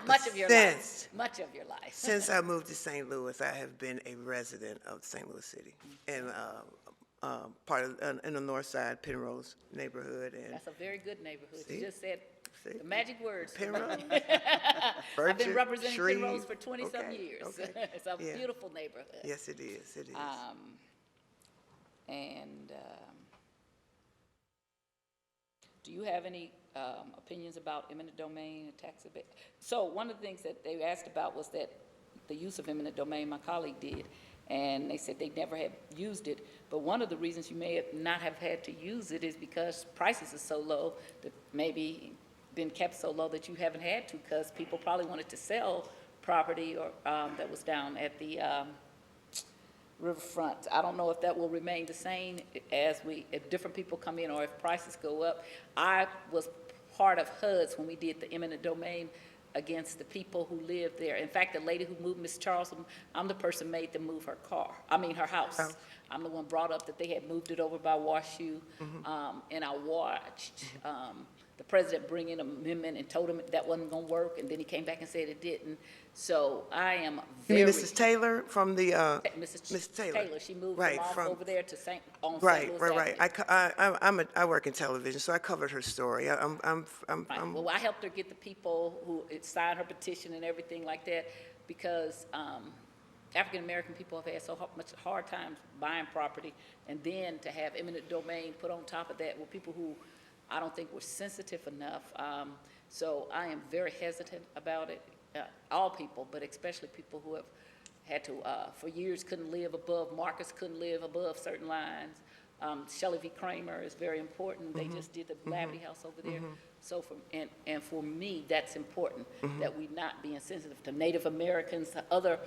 Much of your life. Much of your life. Since I moved to St. Louis, I have been a resident of St. Louis City, and in the north side, Penrose neighborhood. And That's a very good neighborhood. See? You just said See? the magic words. Penrose. I've been representing Shreve. Penrose for 20-some Okay, years. okay. It's a Yeah. beautiful neighborhood. Yes, it is. It is. Do you have any opinions about eminent domain and tax abatement? So one of the things that they asked about was that the use of eminent domain, my colleague did, and they said they never had used it. But one of the reasons you may not have had to use it is because prices are so low that maybe been kept so low that you haven't had to, because people probably wanted to sell property or that was down at the riverfront. I don't know if that will remain the same if different people come in or if prices go up. I was part of HUD's when we did the eminent domain against the people who lived there. In fact, the lady who moved, Miss Charleston, I'm the person made them move her house. Oh. I'm the one brought up that they had moved it over by WashU, and I watched the president bring in an amendment and told him that wasn't gonna work, and then he came back and said it didn't. So I am You very. mean Mrs. Taylor from the, Mrs. Taylor. She moved Right, them off from- over there to St. Louis right. Avenue. I work in television, so I covered her story. Right. Well, I helped her get the people who signed her petition and everything like that, because African-American people have had so much hard times buying property, and then to have eminent domain put on top of that with people who I don't think were sensitive enough. So I am very hesitant about it. All people, but especially people who have had to, for years, couldn't live above, Marcus couldn't live above certain lines. Shelley V. Kramer is very important. They just did the Blavity House over there. So and for me, that's important, that we not be insensitive to Native Americans, to other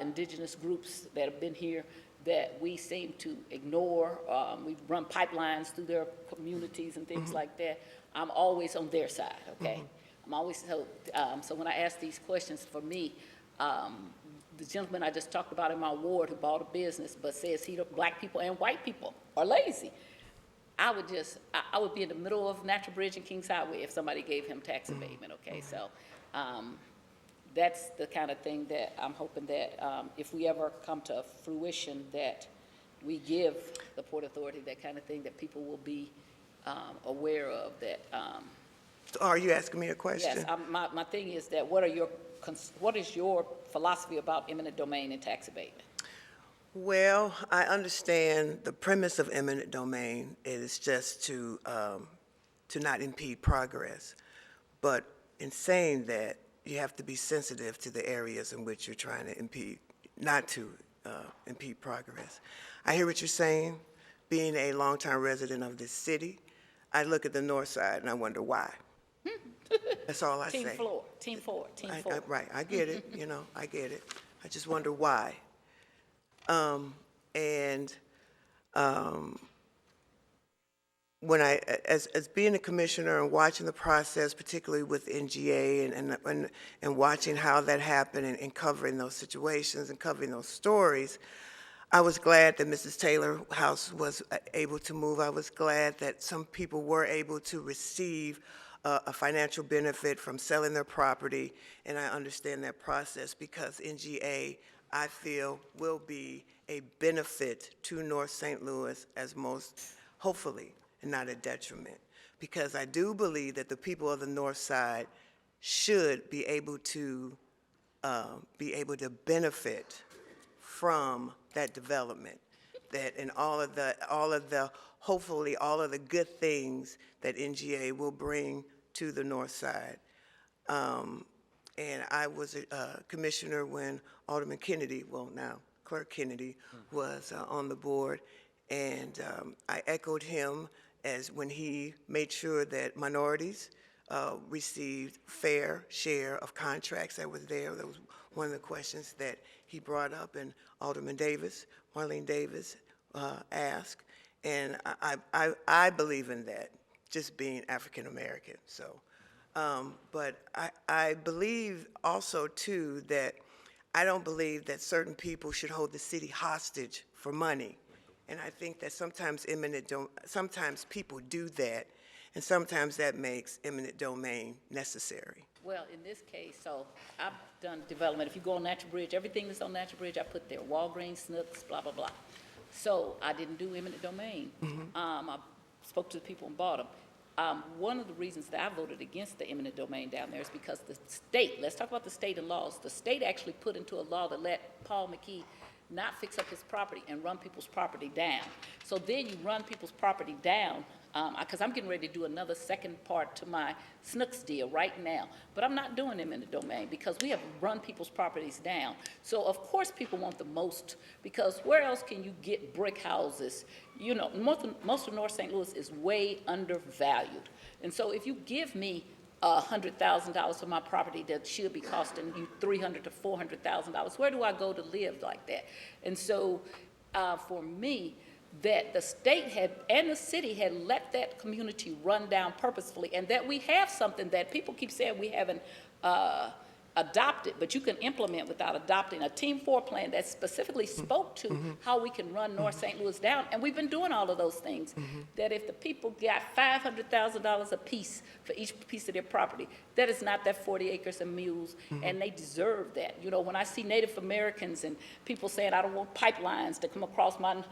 indigenous groups that have been here that we seem to ignore. We run pipelines through their communities and things like that. I'm always on their side, okay? I'm always, so when I ask these questions, for me, the gentleman I just talked about in my ward who bought a business but says black people and white people are lazy. I would be in the middle of Natural Bridge and Kings Highway if somebody gave him tax abatement, okay? So that's the kind of thing that I'm hoping that if we ever come to fruition, that we give the Port Authority that kind of thing, that people will be aware of that. Are you asking me a question? Yes, my thing is that what is your philosophy about eminent domain and tax abatement? Well, I understand the premise of eminent domain is just to not impede progress. But in saying that, you have to be sensitive to the areas in which you're trying to impede, not to impede progress. I hear what you're saying. Being a longtime resident of this city, I look at the north side and I wonder why. That's all I say. Team floor, team forward, team forward. Right, I get it, I get it. I just wonder why. When as being a commissioner and watching the process, particularly with NGA and watching how that happened and covering those situations and covering those stories, I was glad that Mrs. Taylor House was able to move. I was glad that some people were able to receive a financial benefit from selling their property, and I understand that process because NGA, I feel, will be a benefit to North St. Louis as most, hopefully, and not a detriment. Because I do believe that the people of the north side should be able to benefit from that development, that and all of the hopefully all of the good things that NGA will bring to the north side. And I was a commissioner when Alderman Kennedy, well now Clerk Kennedy, was on the board, and I echoed him as when he made sure that minorities received fair share of contracts that was there. That was one of the questions that he brought up, and Alderman Davis, Marlene Davis, asked. And I believe in that, just being African American. So, but I believe also too that I don't believe that certain people should hold the city hostage for money. And I think that sometimes sometimes people do that, and sometimes that makes eminent domain necessary. Well, in this case, so I've done development. If you go on Natural Bridge, everything that's on Natural Bridge, I put there, Walgreens, Snooks, blah, blah, blah. So I didn't do eminent domain. I spoke to the people and bought them. One of the reasons that I voted against the eminent domain down there is because the state, let's talk about the state and laws, the state actually put into a law that let Paul McKee not fix up his property and run people's property down. So then you run people's property down, because I'm getting ready to do another second part to my Snooks deal right now, but I'm not doing them in the domain because we have run people's properties down. So of course people want the most, because where else can you get brick houses? You know, most of North St. Louis is way undervalued. And so if you give me $100,000 for my property that should be costing you $300,000 to $400,000, where do I go to live like that? And so for me, that the state had and the city had let that community run down purposefully, and that we have something that people keep saying we haven't adopted, but you can implement without adopting a Team 4 plan that specifically spoke to how we can run North St. Louis down, and we've been doing all of those things. That if the people got $500,000 a piece for each piece of their property, that is not that 40 acres and mules, and they deserve that. You know, when I see Native Americans and people saying, I don't want pipelines to come across my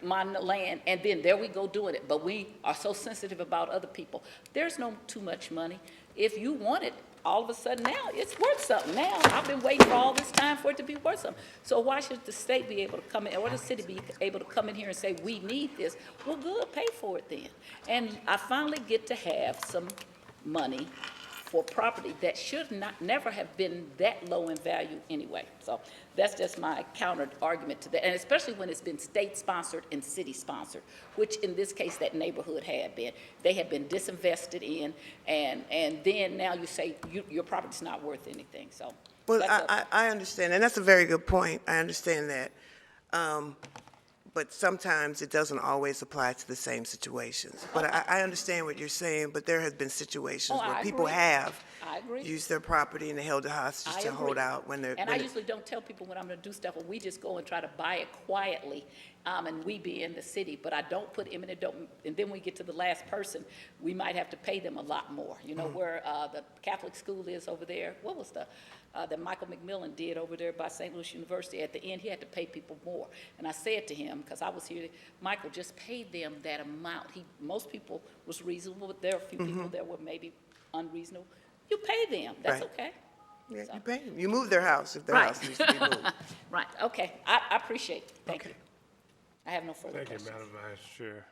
land, and then there we go doing it, but we are so sensitive about other people. There's no too much money. If you want it, all of a sudden now it's worth something. Now I've been waiting for all this time for it to be worth something. So why should the state be able to come in, or the city be able to come in here and say, we need this? Well, good, pay for it then. And I finally get to have some money for property that should never have been that low in value anyway. So that's just my counter argument to that, and especially when it's been state-sponsored and city-sponsored, which in this case that neighborhood had been. They had been disinvested in, and then now you say your property's not worth anything. So well, I understand, and that's a very good point. I understand that. But sometimes it doesn't always apply to the same situations. But I understand what you're saying, but there have been situations where people have used their property and they held it hostage to hold out when they're... And I usually don't tell people when I'm gonna do stuff, well, we just go and try to buy it quietly, and we be in the city, but I don't put eminent domain, and then we get to the last person, we might have to pay them a lot more. You know, where the Catholic school is over there, what was that Michael McMillan did over there by St. Louis University? At the end, he had to pay people more. And I said to him, because I was here, Michael, just pay them that amount. Most people was reasonable, but there are a few people that were maybe unreasonable. You pay them, that's okay. Yeah, you pay them. You move their house if their Right. house needs to be moved. Right, okay, I appreciate it, thank you. I have no further Thank you, questions. Madam Vice Chair.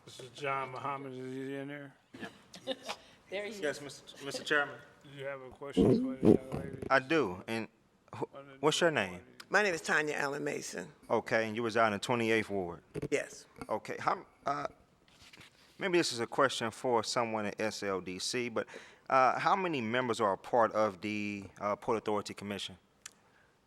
This is John Muhammad, is he in there? There he is. Yes, Mr. Chairman. Do you have a question for the young lady? I do, and what's your name? My name is Tanya Allen Mason. Okay, and you reside in 28th Ward. Yes. Okay, maybe this is a question for someone at SLDC, but how many members are a part of the Port Authority Commission?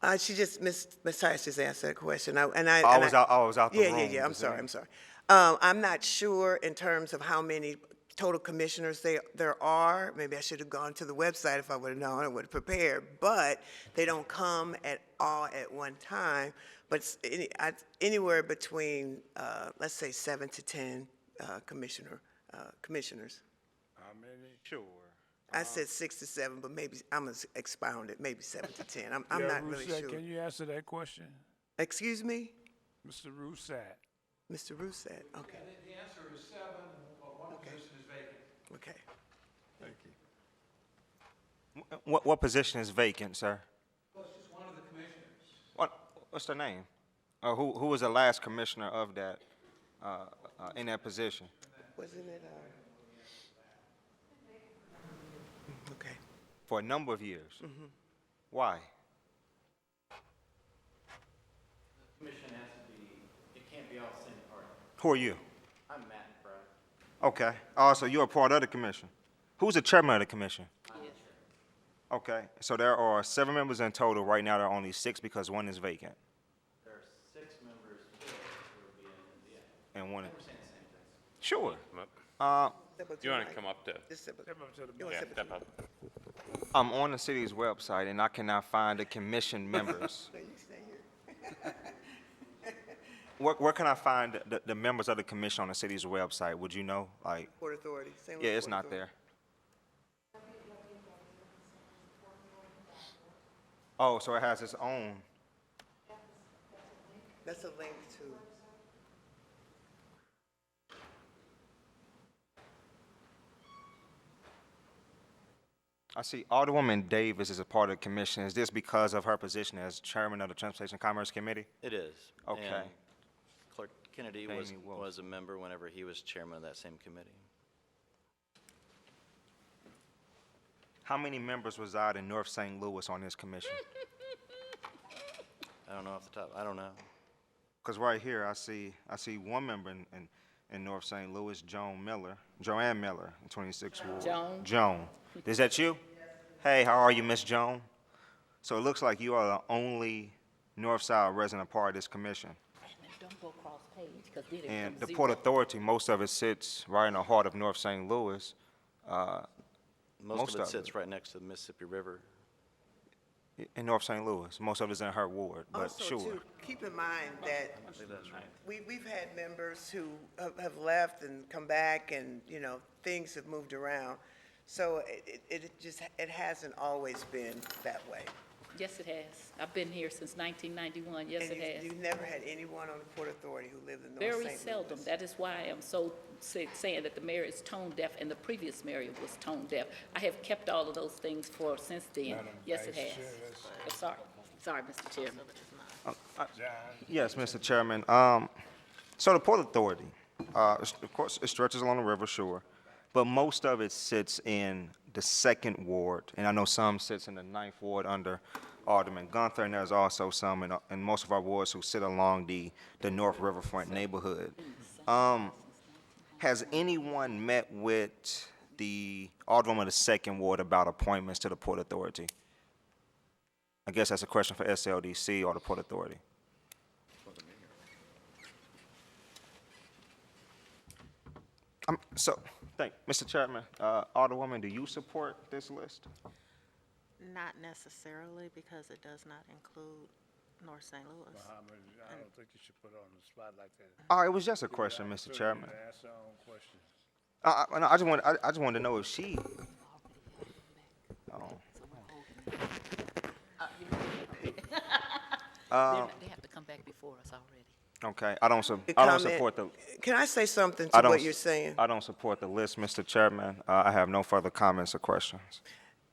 Ms. Tice just answered that question. I was out the room. Yeah, I'm Does that sorry. mean- I'm not sure in terms of how many total commissioners there are. Maybe I should have gone to the website if I would have known, I would have prepared. But they don't come at all at one time. But it's anywhere between, let's say, 7 to 10 commissioners. How many? Sure. I said 6 to 7, but maybe I'm going to expound it, maybe 7 to 10. I'm Yeah, not really Rousset, sure. can you answer that question? Excuse me? Mr. Rousset? Mr. Rousset, okay. The answer is 7, but one position is vacant. Okay. Thank you. What position is vacant, sir? Well, it's just one of the commissioners. What's the name? Who was the last commissioner of that, in that position? Wasn't it, okay. For a number of years? Why? Commission has to be, it can't be all the same party. Who are you? I'm Matt Pratt. Okay. Oh, so you're a part of the commission. Who's the chairman of the commission? Okay. So there are 7 members in total. Right now, there are only 6 because 1 is vacant. There are 6 members here who will be in the, And 1 is... we're saying the same things. Sure. Step up You want the to come up to, mic. Just step up. Step up to the You wanna yeah, step up? step up. I'm on the city's website, and I cannot find the commission members. No, you stay here. Where can I find the members of the commission on the city's website? Would you know? Like, Port Authority. St. Louis yeah, it's Port not Authority. there. Oh, so it has its own. That's a link to, I see Alderwoman Davis is a part of the commission. Is this because of her position as chairman of the Transportation and Commerce Committee? It is. Okay. And Clerk Kennedy Jamie was Wilson. a member whenever he was chairman of that same committee. How many members reside in North St. Louis on this commission? I don't know off the top, I don't know. Because right here, I see 1 member in North St. Louis, Joanne Miller, 26 Ward. Joan. Joan. Is that you? Hey, how are you, Miss Joan? So it looks like you are the only North Side resident part of this commission. Don't go cross page, because then it And becomes the zero. Port Authority, most of it sits right in the heart of North St. Louis. Most of of it sits it. right next to the Mississippi River. In North St. Louis. Most of it's in her ward, but also sure. too, keep in mind that I think that's right. we've had members who have left and come back and, things have moved around. So it hasn't always been that way. Yes, it has. I've been here since 1991, yes, And it has. you've never had anyone on the Port Authority who lived in North St. Louis. Very seldom. That is why I am so saying that the mayor is tone deaf and the previous mayor was tone deaf. I have kept all of those things since then. Madam Yes, it Vice has. Chair, Sorry, Mr. Chairman. John? Yes, Mr. Chairman. So the Port Authority, of course, it stretches along the river, sure, but most of it sits in the 2nd Ward, and I know some sits in the 9th Ward under Alderman Gunther, and there's also some in most of our wards who sit along the North Riverfront neighborhood. Has anyone met with the Alderman of the 2nd Ward about appointments to the Port Authority? I guess that's a question for SLDC or the Port Authority. Mr. Chairman, Alderwoman, do you support this list? Not necessarily, because it does not include North St. Louis. Muhammad, I don't think you should put her on the spot like that. Oh, it was just a question, Mr. So you Chairman. can Ask her own question. No, I just wanted to know if she. Oh. They have to come back before us already. Okay, I don't Comment. support the. Can I say something I to don't what s- you're saying? I don't support the list, Mr. Chairman. I have no further comments or questions.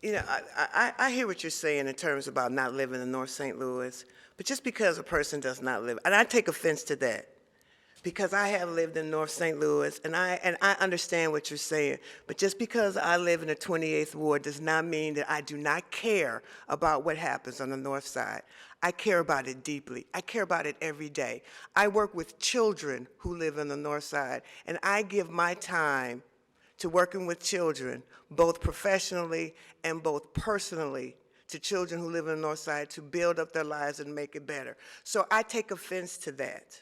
You know, I hear what you're saying in terms about not living in North St. Louis, but just because a person does not live, and I take offense to that, because I have lived in North St. Louis, and I understand what you're saying, but just because I live in the 28th Ward does not mean that I do not care about what happens on the north side. I care about it deeply. I care about it every day. I work with children who live on the north side, and I give my time to working with children, both professionally and both personally, to children who live in the north side to build up their lives and make it better. So I take offense to that.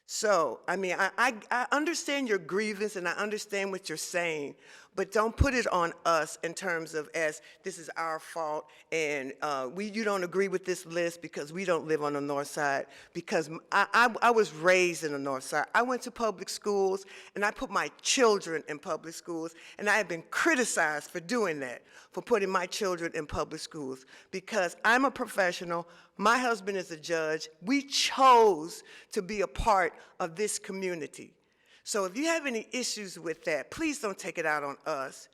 So, I mean, I understand your grievance and I understand what you're saying, but don't put it on us in terms of as this is our fault and you don't agree with this list because we don't live on the north side, because I was raised in the north side. I went to public schools and I put my children in public schools, and I have been criticized for doing that, for putting my children in public schools, because I'm a professional. My husband is a judge. We chose to be a part of this community. So if you have any issues with that, please don't take it out on us.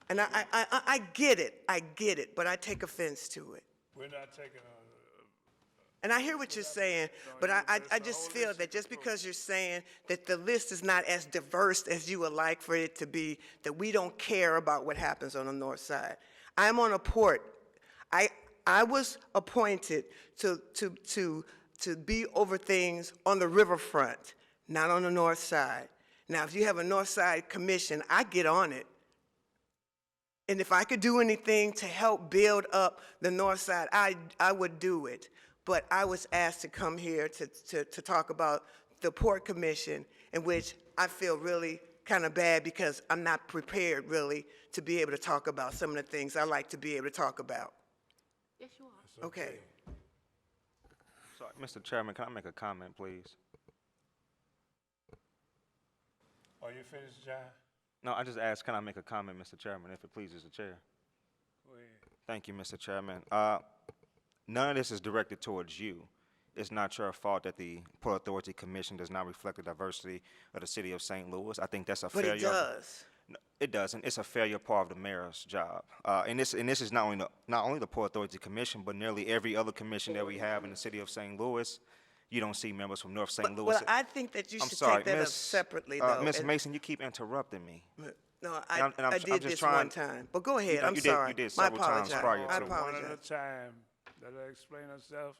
And I get it, but I take offense to it. We're not taking on, And I hear what you're saying, but I just feel that just because you're saying that the list is not as diverse as you would like for it to be, that we don't care about what happens on the north side. I'm on a port. I was appointed to be over things on the riverfront, not on the north side. Now, if you have a north side commission, I get on it. And if I could do anything to help build up the north side, I would do it. But I was asked to come here to talk about the Port Commission, in which I feel really kind of bad because I'm not prepared really to be able to talk about some of the things I like to be able to talk about. Yes, you are. Okay. Sorry, Mr. Chairman, can I make a comment, please? are you finished, John? No, I just asked, can I make a comment, Mr. Chairman, if it pleases the chair? Go ahead. Thank you, Mr. Chairman. None of this is directed towards you. It's not your fault that the Port Authority Commission does not reflect the diversity of the city of St. Louis. I think that's a But failure. it does. No, it doesn't. It's a failure part of the mayor's job. And this is not only the Port Authority Commission, but nearly every other commission that we have in the city of St. Louis. You don't see members from North St. Louis. Well, I think that you I'm should sorry, take that up Miss- separately, though. Miss and- Mason, you keep interrupting me. No, I'm I just did this trying- one time. But go ahead, I'm you sorry. did My several times apologize. prior I to. One at a apologize. time. Let her explain herself.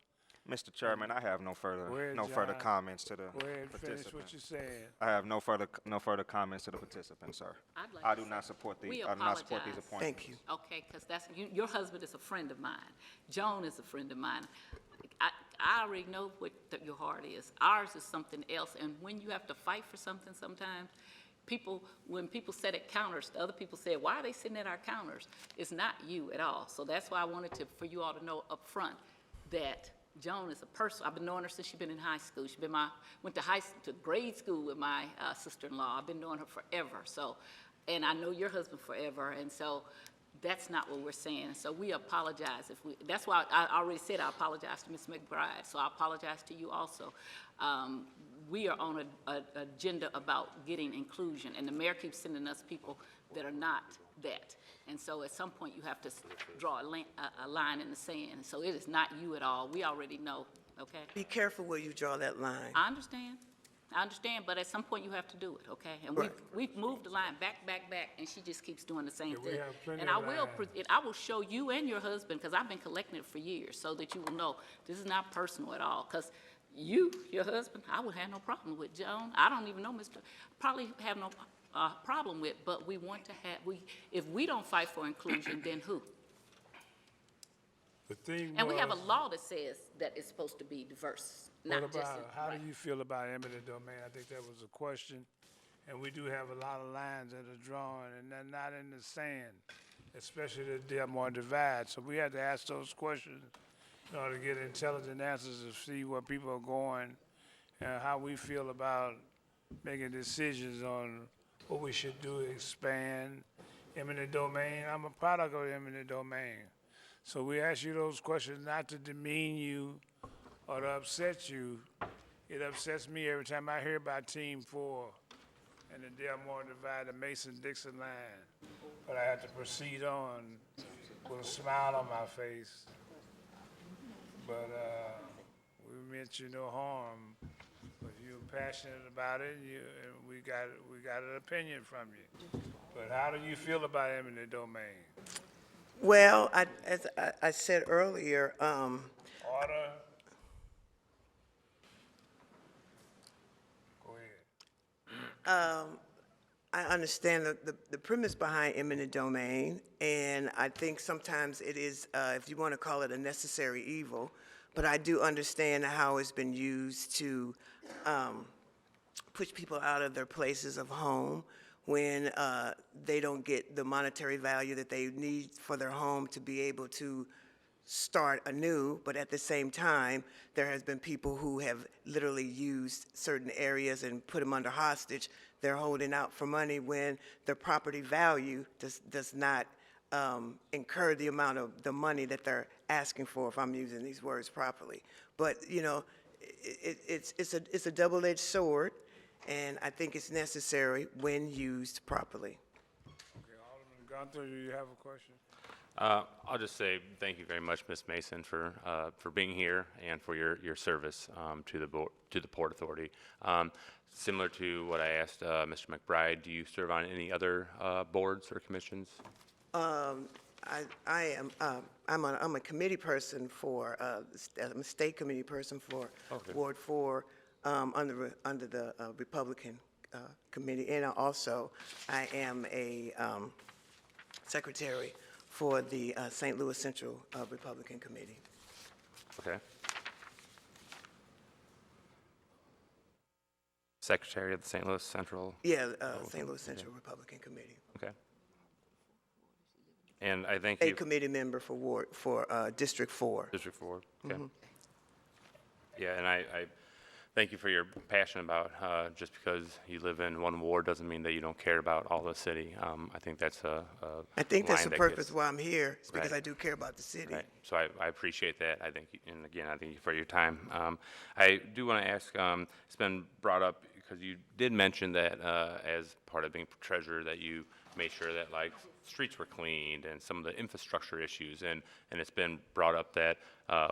Mr. Chairman, I have no further Go ahead, further John. comments to the Go ahead and finish what participant. you're saying. I have no further comments to the participant, sir. I'd like I to do not say support we I do not support these apologize. appointments. Thank you. Okay, because your husband is a friend of mine. Joan is a friend of mine. I already know what your heart is. Ours is something else, and when you have to fight for something sometimes, when people sit at counters, the other people say, why are they sitting at our counters? It's not you at all. So that's why I wanted for you all to know up front that Joan is a person. I've been knowing her since she's been in high school. Went to grade school with my sister-in-law. I've been knowing her forever. So, and I know your husband forever. And so that's not what we're saying. So we apologize that's why I already said I apologize to Ms. McBride. So I apologize to you also. We are on an agenda about getting inclusion, and the mayor keeps sending us people that are not that. And so at some point you have to draw a line in the sand. So it is not you at all. We already know, okay? Be careful where you draw that line. I understand, but at some point you have to do it, okay? And Right. we've moved the line back, and she just keeps doing the same Yeah, we thing. have plenty And of I will show you and your husband, because I've been collecting it for years, so that you will know this is not personal at all. Because your husband, I would have no problem with. Joan, I don't even know probably have no problem with, but we want to if we don't fight for inclusion, then who? The thing And we have a was, law that says that it's supposed to be diverse, what not just. about, how right. do you feel about eminent domain? I think that was a question. And we do have a lot of lines that are drawn, and they're not in the sand, especially the Del Mar Divide. So we had to ask those questions in order to get intelligent answers to see where people are going and how we feel about making decisions on what we should do to expand eminent domain. I'm a product of eminent domain. So we ask you those questions not to demean you or to upset you. It upsets me every time I hear about Team 4 and the Del Mar Divide, the Mason-Dixon line. but I had to proceed on with a smile on my face. But we meant you no harm. But you're passionate about it, and we got an opinion from you. But how do you feel about eminent domain? Well, as I said earlier, Order. Go ahead. I understand the premise behind eminent domain, and I think sometimes it is, if you want to call it a necessary evil, but I do understand how it's been used to push people out of their places of home when they don't get the monetary value that they need for their home to be able to start anew, but at the same time, there has been people who have literally used certain areas and put them under hostage. They're holding out for money when their property value does not incur the amount of the money that they're asking for, if I'm using these words properly. But, you know, it's a double-edged sword, and I think it's necessary when used properly. Okay, Alderman Gunther, do you have a question? I'll just say thank you very much, Ms. Mason, for being here and for your service to the Port Authority. Similar to what I asked Mr. McBride, do you serve on any other boards or commissions? I'm a committee person for, I'm a state committee person for Okay. Ward 4 under the Republican committee, and also I am a secretary for the St. Louis Central Republican Committee. Okay. Secretary of the St. Louis Central. Yeah, St. Louis Central Republican Committee. Okay. And I thank A you. committee member for District 4. District 4. Okay. Yeah, and I thank you for your passion about just because you live in one ward doesn't mean that you don't care about all the city. I think that's I think that's line the that purpose gets- why I'm here, is because Right. I do care about the city. Right. So I appreciate that. I think, and again, I thank you for your time. I do want to ask, it's been brought up because you did mention that as part of being treasurer that you made sure that like streets were cleaned and some of the infrastructure issues, and it's been brought up that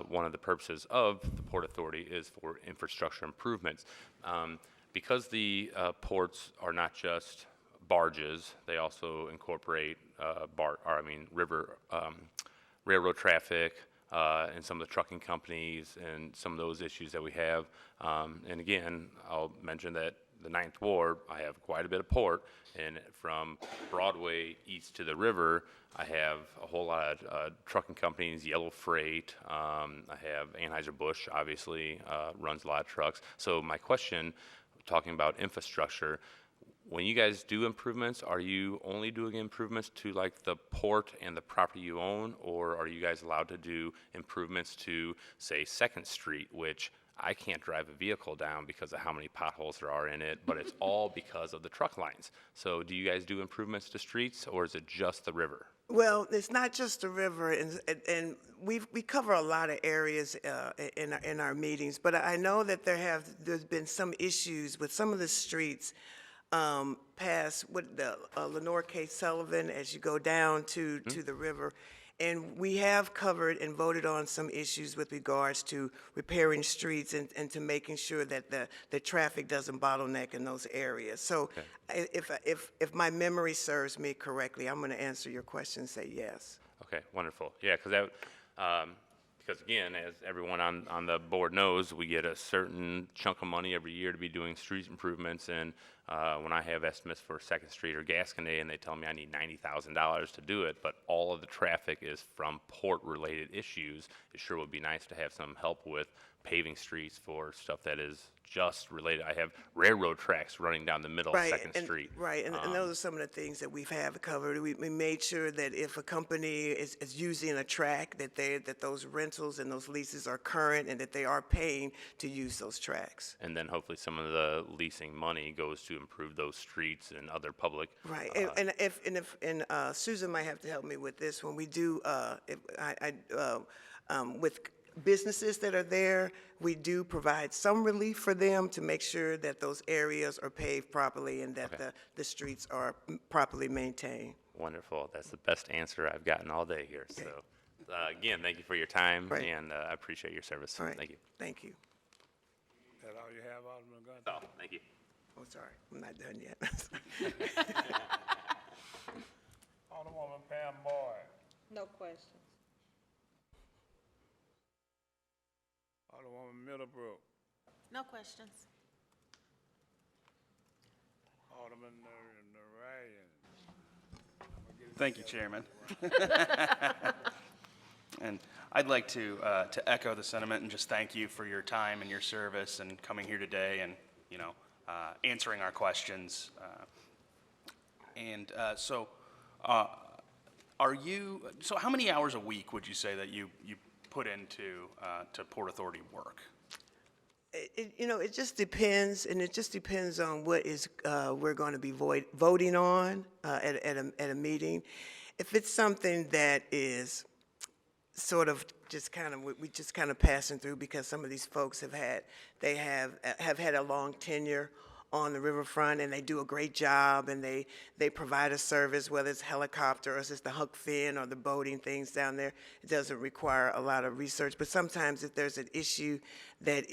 one of the purposes of the Port Authority is for infrastructure improvements. Because the ports are not just barges, they also incorporate river railroad traffic, and some of the trucking companies and some of those issues that we have. And again, I'll mention that the 9th Ward, I have quite a bit of port, and from Broadway east to the river, I have a whole lot of trucking companies, Yellow Freight, I have Anheuser-Busch, obviously, runs a lot of trucks. So my question, talking about infrastructure, when you guys do improvements, are you only doing improvements to like the port and the property you own, or are you guys allowed to do improvements to, say, 2nd Street, which I can't drive a vehicle down because of how many potholes there are in it, but it's all because of the truck lines. So do you guys do improvements to streets, or is it just the river? Well, it's not just the river, and we cover a lot of areas in our meetings, but I know that there's been some issues with some of the streets past with the Lenore K. Sullivan as you go down to the river. And we have covered and voted on some issues with regards to repairing streets and to making sure that the traffic doesn't bottleneck in those areas. So if my memory serves me correctly, I'm going to answer your question and say yes. Okay, wonderful. Yeah, because again, as everyone on the board knows, we get a certain chunk of money every year to be doing street improvements, and when I have estimates for 2nd Street or Gasconade, and they tell me I need $90,000 to do it, but all of the traffic is from port-related issues, it sure would be nice to have some help with paving streets for stuff that is just related. I have railroad tracks running down the middle of 2nd Street. Right, and those are some of the things that we have covered. We made sure that if a company is using a track, that those rentals and those leases are current and that they are paying to use those tracks. And then hopefully some of the leasing money goes to improve those streets and other public. Right, and Susan might have to help me with this. When we do, with businesses that are there, we do provide some relief for them to make sure that those areas are paved properly and that the streets are properly maintained. Wonderful. That's the best answer I've gotten all day here. Okay. So, again, thank you for your time, Right. and I appreciate your service. All right. Thank you. Thank you. That all you have, Alderman Gunn? Oh, thank you. Oh, sorry, I'm not done yet. Alderwoman Pam Boyd. No questions. Alderwoman Middlebrook. No questions. Alderman Narayan. Thank you, Chairman. And I'd like to echo the sentiment and just thank you for your time and your service and coming here today and, you know, answering our questions. So how many hours a week would you say that you put into to Port Authority work? It just depends, and it just depends on what is we're going to be voting on at a meeting. If it's something that is sort of just kind of we just kind of passing through because some of these folks have had a long tenure on the riverfront, and they do a great job, and they provide a service, whether it's helicopter or it's the hook fin or the boating things down there. It doesn't require a lot of research, but sometimes if there's an issue that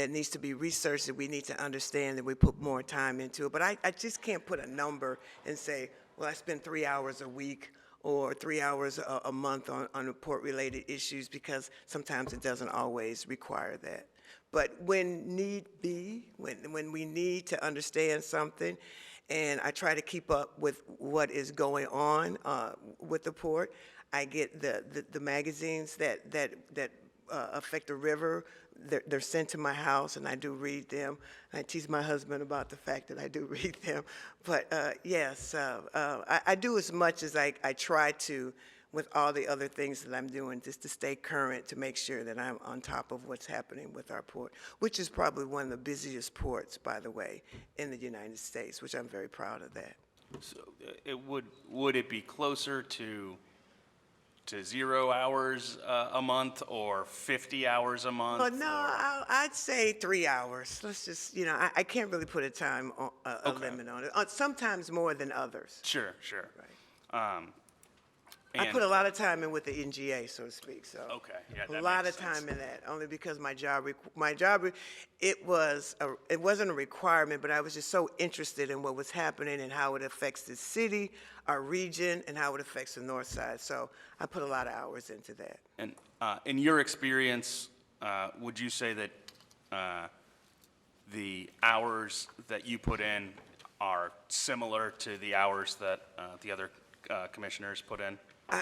needs to be researched, that we need to understand, that we put more time into it. But I just can't put a number and say, well, I spend 3 hours a week or 3 hours a month on port-related issues, because sometimes it doesn't always require that. But when need be, when we need to understand something, and I try to keep up with what is going on with the port, I get the magazines that affect the river. They're sent to my house, and I do read them. I tease my husband about the fact that I do read them. But yes, I do as much as I try to, with all the other things that I'm doing, just to stay current, to make sure that I'm on top of what's happening with our port, which is probably one of the busiest ports, by the way, in the United States, which I'm very proud of that. So would it be closer to 0 hours a month or 50 hours a month? But no, I'd say 3 hours. Let's just, I can't really put a time, a limit on it. Sometimes more than others. Sure. Right. I put a lot of time in with the NGA, so to speak. So Okay, yeah, that a lot makes of sense. time in that, only because my job, it wasn't a requirement, but I was just so interested in what was happening and how it affects the city, our region, and how it affects the north side. So I put a lot of hours into that. And in your experience, would you say that the hours that you put in are similar to the hours that the other commissioners put in?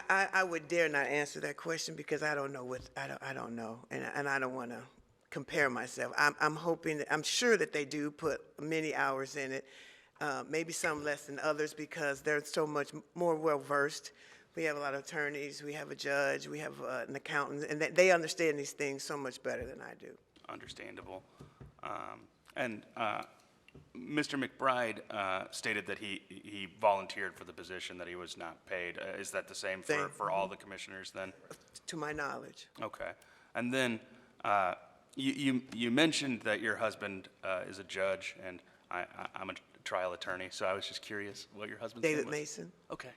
I would dare not answer that question because I don't know I don't know, and I don't want to compare myself. I'm sure that they do put many hours in it, maybe some less than others because they're so much more well-versed. We have a lot of attorneys, we have a judge, we have an accountant, and they understand these things so much better than I do. Understandable. And Mr. McBride stated that he volunteered for the position, that he was not paid. Is that the same for all the commissioners then? To my knowledge. Okay. And then you mentioned that your husband is a judge, and I'm a trial attorney, so I was just curious what your husband's name was. David Mason. Okay,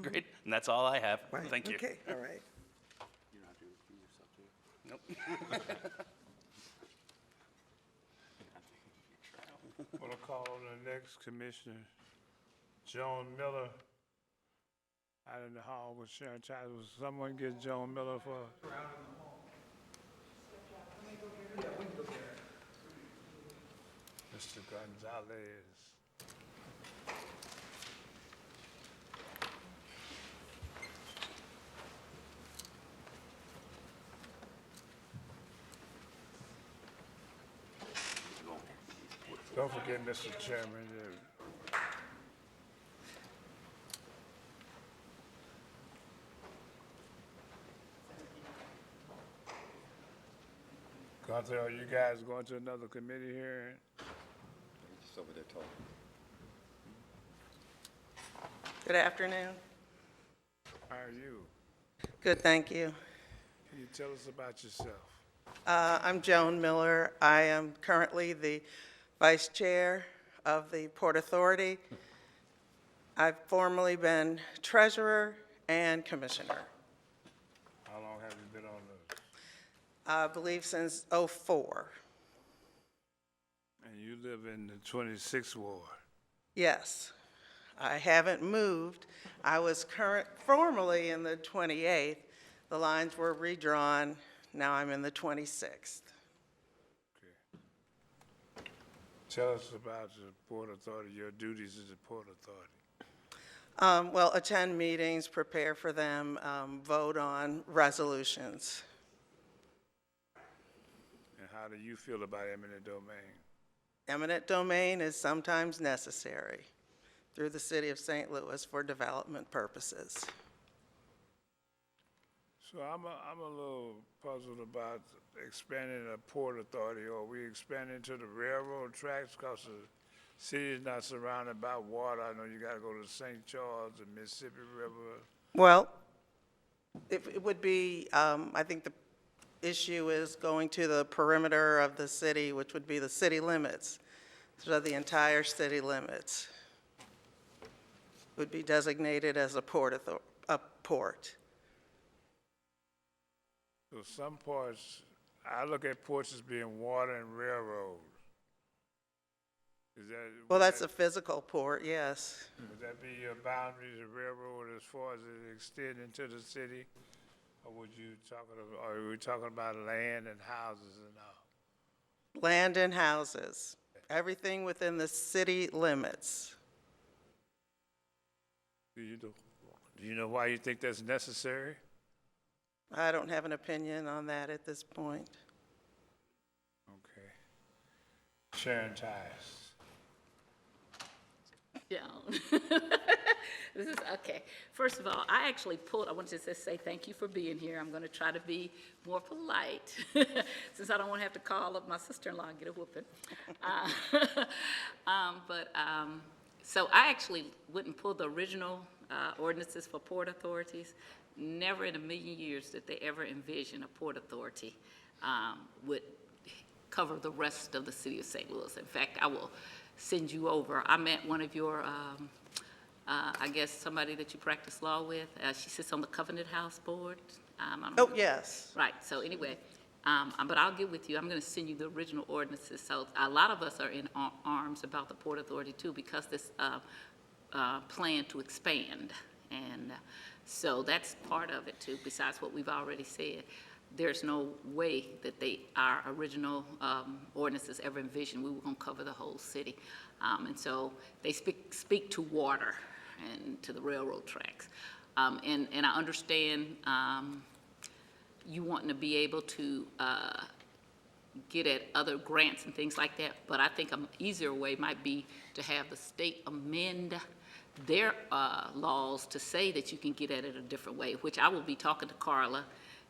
great. And that's all I have. Right. Thank you. Okay, all right. Nope. We'll call on the next commissioner, Joan Miller. Out in the hall with Sharon Child. Will someone get Joan Miller for? Mr. Gonzalez. Don't forget, Mr. Chairman, Gunther, are you guys going to another committee hearing? Just over there talking. Good afternoon. How are you? Good, thank you. Can you tell us about yourself? I'm Joan Miller. I am currently the Vice Chair of the Port Authority. I've formerly been treasurer and commissioner, How long have you been on those? I believe since '04. And you live in the 26th ward. Yes, I haven't moved. I was formerly in the 28th. The lines were redrawn. Now I'm in the 26th. Tell us about the Port Authority, your duties as a Port Authority. Well, attend meetings, prepare for them, vote on resolutions. And how do you feel about eminent domain? Eminent domain is sometimes necessary through the city of St. Louis for development purposes. So I'm a little puzzled about expanding a Port Authority. Are we expanding to the railroad tracks because the city is not surrounded by water? I know you gotta go to St. Charles, the Mississippi River. Well, it would be, I think the issue is going to the perimeter of the city, which would be the city limits. So the entire city limits would be designated as a port. So some parts, I look at ports as being water and railroads. Is that? Well, that's a physical port, yes. Would that be your boundary, the railroad, as far as it extends into the city? Or are we talking about land and houses and all? Land and houses, everything within the city limits. Do you know why you think that's necessary? I don't have an opinion on that at this point. Okay. Sharon Tice. Yeah. This is, okay. First of all, I actually I wanted to just say thank you for being here. I'm going to try to be more polite since I don't want to have to call up my sister-in-law and get a whooping. So I actually wouldn't pull the original ordinances for port authorities. Never in a million years did they ever envision a port authority would cover the rest of the city of St. Louis. In fact, I will send you over. I met one of your, I guess somebody that you practice law with. She sits on the Covenant House board. I don't know. Oh, yes. Right, so anyway, but I'll get with you. I'm gonna send you the original ordinances. So a lot of us are in arms about the Port Authority too, because this plan to expand. And so that's part of it too, besides what we've already said. There's no way that our original ordinances ever envisioned we were gonna cover the whole city. And so they speak to water and to the railroad tracks. And I understand you wanting to be able to get at other grants and things like that, but I think an easier way might be to have the state amend their laws to say that you can get at it a different way, which I will be talking to Carla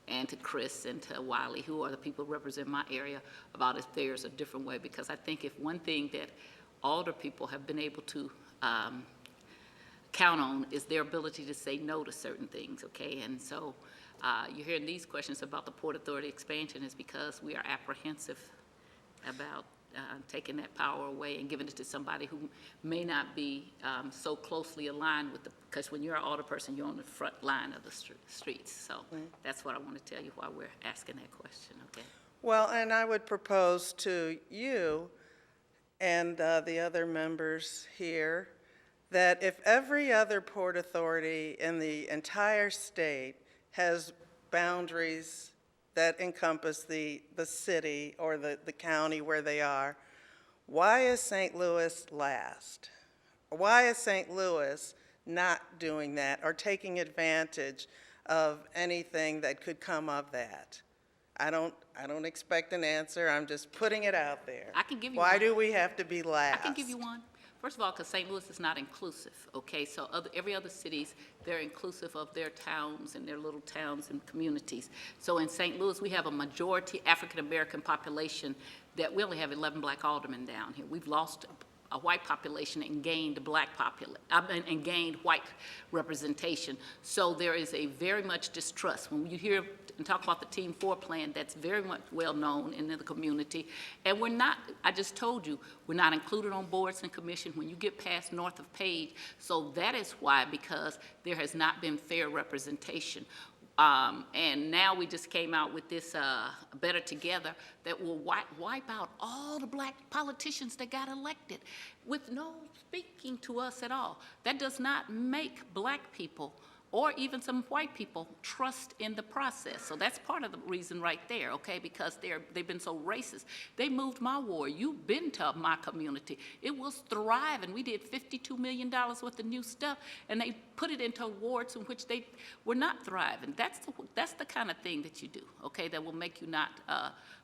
and to Chris and to Wiley, who are the people who represent my area, about if there's a different way. Because I think if one thing that alder people have been able to count on is their ability to say no to certain things, okay? And so you're hearing these questions about the Port Authority expansion is because we are apprehensive about taking that power away and giving it to somebody who may not be so closely aligned with because when you're an alder person, you're on the front line of the streets. So that's what I want to tell you why we're asking that question, okay? Well, and I would propose to you and the other members here that if every other port authority in the entire state has boundaries that encompass the city or the county where they are, why is St. Louis last? Why is St. Louis not doing that or taking advantage of anything that could come of that? I don't expect an answer. I'm just putting it out there. I can give you Why one. do we have to be last? I can give you one. First of all, because St. Louis is not inclusive, okay? So every other cities, they're inclusive of their towns and their little towns and communities. So in St. Louis, we have a majority African-American population that we only have 11 black aldermen down here. We've lost a white population and gained and gained white representation. So there is a very much distrust. When you hear and talk about the Team 4 plan that's very much well-known in the community. And we're not, I just told you, we're not included on boards and commission when you get past north of Page. So that is why, because there has not been fair representation. And now we just came out with this Better Together that will wipe out all the black politicians that got elected with no speaking to us at all. That does not make black people or even some white people trust in the process. So that's part of the reason right there, okay, because they've been so racist. They moved my ward. You've been to my community. It was thriving. We did $52 million worth of new stuff, and they put it into wards in which they were not thriving. That's the kind of thing that you do, okay, that will make you not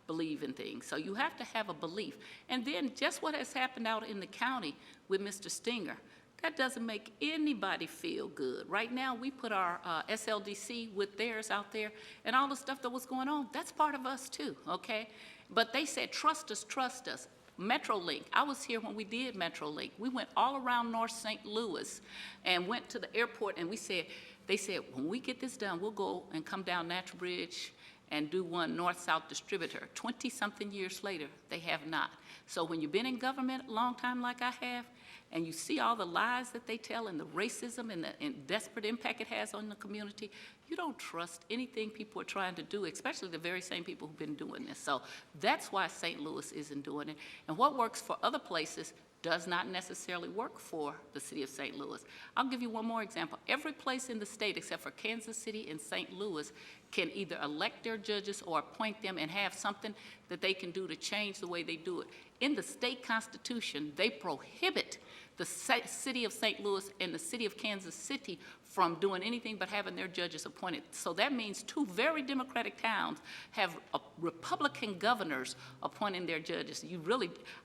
believe in things. So you have to have a belief. And then just what has happened out in the county with Mr. Stinger, that doesn't make anybody feel good. Right now, we put our SLDC with theirs out there, and all the stuff that was going on, that's part of us too, okay? But they said, trust us, trust us. Metrolink, I was here when we did Metrolink. We went all around North St. Louis and went to the airport, and they said, when we get this done, we'll go and come down Natural Bridge and do one north-south distributor. 20-something years later, they have not. So when you've been in government a long time like I have, and you see all the lies that they tell and the racism and the desperate impact it has on the community, you don't trust anything people are trying to do, especially the very same people who've been doing this. So that's why St. Louis isn't doing it. And what works for other places does not necessarily work for the city of St. Louis. I'll give you one more example. Every place in the state except for Kansas City and St. Louis can either elect their judges or appoint them and have something that they can do to change the way they do it. In the state constitution, they prohibit the city of St. Louis and the city of Kansas City from doing anything but having their judges appointed. So that means two very democratic towns have Republican governors appointing their judges.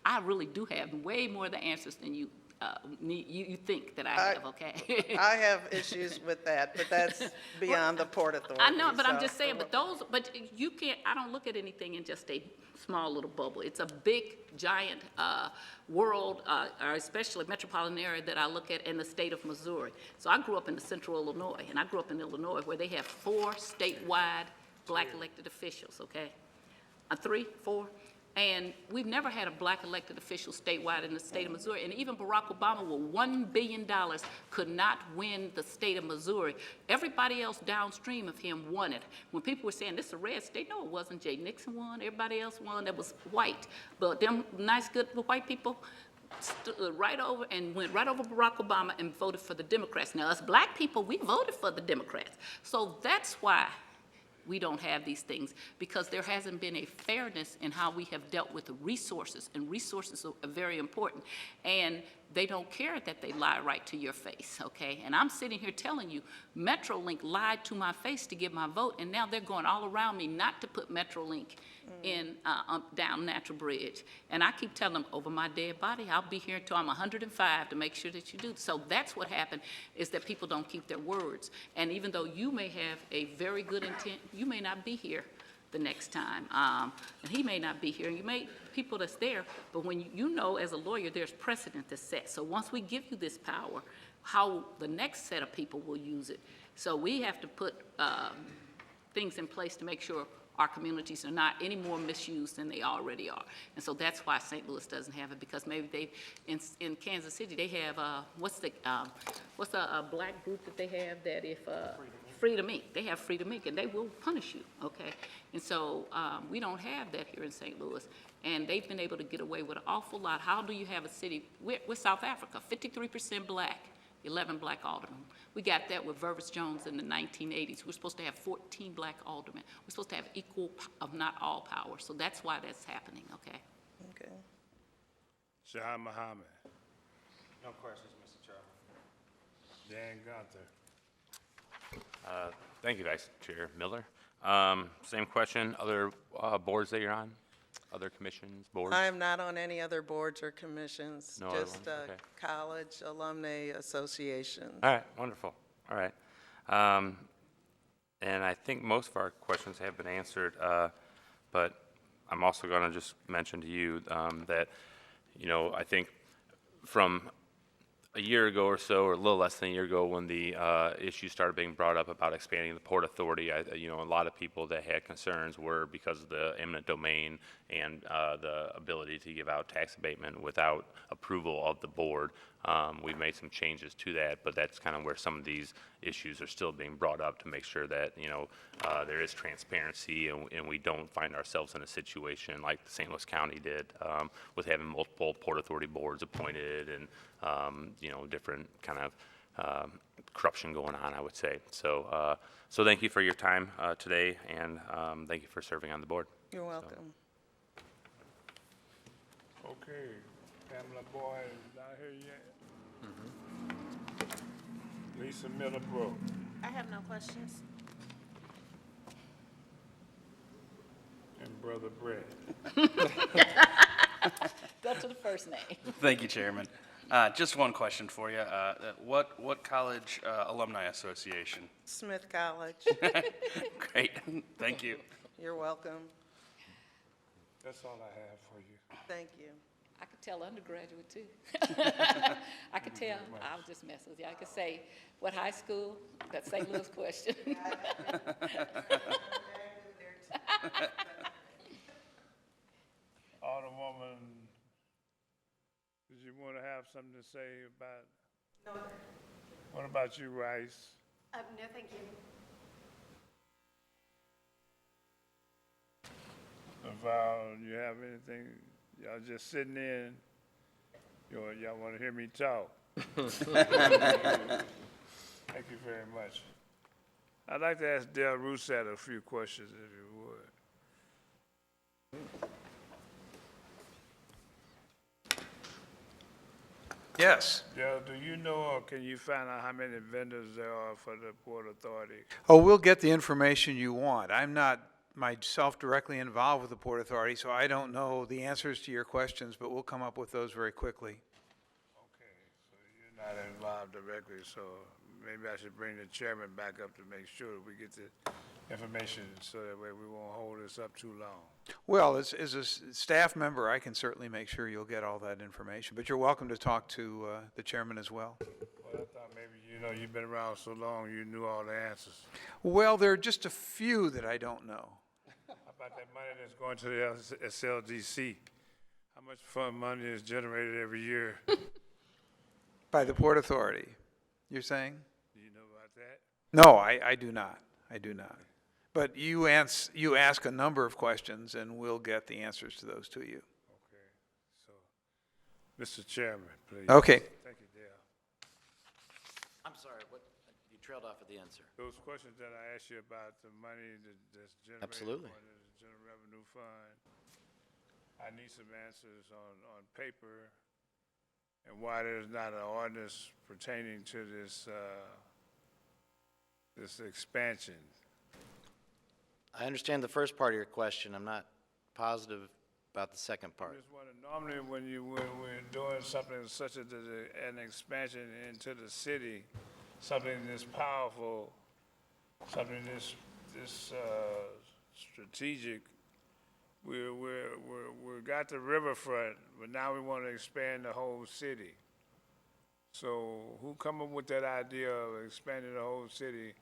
I really do have way more of the answers than you think that I have, okay? I have issues with that, but that's beyond the Port Authority. I know, but I'm so- just saying, but you can't, I don't look at anything in just a small little bubble. It's a big, giant world, or especially metropolitan area that I look at in the state of Missouri. So I grew up in the central Illinois, and I grew up in Illinois where they have 4 statewide black elected officials, okay? 3, 4? And we've never had a black elected official statewide in the state of Missouri. And even Barack Obama, with $1 billion, could not win the state of Missouri. Everybody else downstream of him won it. When people were saying, this is a red state, no, it wasn't. Jay Nixon won, everybody else won that was white. But them nice, good white people stood right over and went right over Barack Obama and voted for the Democrats. Now, us black people, we voted for the Democrats. So that's why we don't have these things, because there hasn't been a fairness in how we have dealt with the resources, and resources are very important. And they don't care that they lie right to your face, okay? And I'm sitting here telling you, Metrolink lied to my face to get my vote, and now they're going all around me not to put Metrolink in down Natural Bridge. And I keep telling them, over my dead body, I'll be here until I'm 105 to make sure that you do. So that's what happened, is that people don't keep their words. And even though you may have a very good intent, you may not be here the next time. And he may not be here, and you may, people that's there, but when you know as a lawyer, there's precedent that's set. So once we give you this power, how the next set of people will use it. So we have to put things in place to make sure our communities are not any more misused than they already are. And so that's why St. Louis doesn't have it, because maybe they, in Kansas City, they have, what's a black group that they have that if, Freedom Inc. They have Freedom Inc. and they will punish you, okay? And so we don't have that here in St. Louis. And they've been able to get away with an awful lot. How do you have a city, we're South Africa, 53% black, 11 black aldermen. We got that with Vervis Jones in the 1980s. We're supposed to have 14 black aldermen. We're supposed to have equal, of not all power. So that's why that's happening, okay? Okay. Shah Muhammad, No questions, Mr. Chairman. Dan Gunther. Thank you, Vice Chair Miller. Same question, other boards that you're on? Other commissions, boards? I am not on any other boards or commissions, No other just ones? Okay. college alumni associations. All right, wonderful. All right. And I think most of our questions have been answered, but I'm also going to just mention to you that, you know, I think from a year ago or so, or a little less than a year ago, when the issue started being brought up about expanding the Port Authority, a lot of people that had concerns were because of the eminent domain and the ability to give out tax abatement without approval of the board. We've made some changes to that, but that's kind of where some of these issues are still being brought up to make sure that, there is transparency and we don't find ourselves in a situation like the St. Louis County did with having multiple Port Authority boards appointed and, different kind of corruption going on, I would say. So thank you for your time today, and thank you for serving on the board. You're welcome. Okay, Pamela Boyd is not here yet. Lisa Miller-Bro. I have no questions. And Brother Brett. Go to the first name. Thank you, Chairman. Just one question for you. What college alumni association? Smith College. Great, thank you. You're welcome. That's all I have for you. Thank you. I could tell undergraduate too. I could tell, I was just messing with you. I could say, what high school? That's St. Louis question. Alderwoman, did you want to have something to say about? No. What about you, Rice? No, thank you. Val, you have anything? Y'all just sitting in. Y'all want to hear me talk? Thank you very much. I'd like to ask Dale Rousset a few questions, if you would. Yes. Dale, do you know or can you find out how many vendors there are for the Port Authority? Oh, we'll get the information you want. I'm not myself directly involved with the Port Authority, so I don't know the answers to your questions, but we'll come up with those very quickly. Okay, so you're not involved directly, so maybe I should bring the chairman back up to make sure we get the information so that way we won't hold this up too long. Well, as a staff member, I can certainly make sure you'll get all that information, but you're welcome to talk to the chairman as well. Well, I thought maybe, you've been around so long, you knew all the answers. Well, there are just a few that I don't know. How about that money that's going to the SLDC? How much fund money is generated every year? By the Port Authority, you're saying? Do you know about that? No, I do not. I do not. But you ask a number of questions, and we'll get the answers to those to you. Okay, so, Mr. Chairman, please. Okay. Thank you, Dale. I'm sorry, you trailed off at the end, sir. Those questions that I asked you about the money that's generated Absolutely. from the General Revenue Fund, I need some answers on paper and why there's not an ordinance pertaining to this this expansion. I understand the first part of your question. I'm not positive about the second I part. just wonder, normally when we're doing something such as an expansion into the city, something this powerful, something this strategic, we're got the riverfront, but now we want to expand the whole city. So who come up with that idea of expanding the whole city?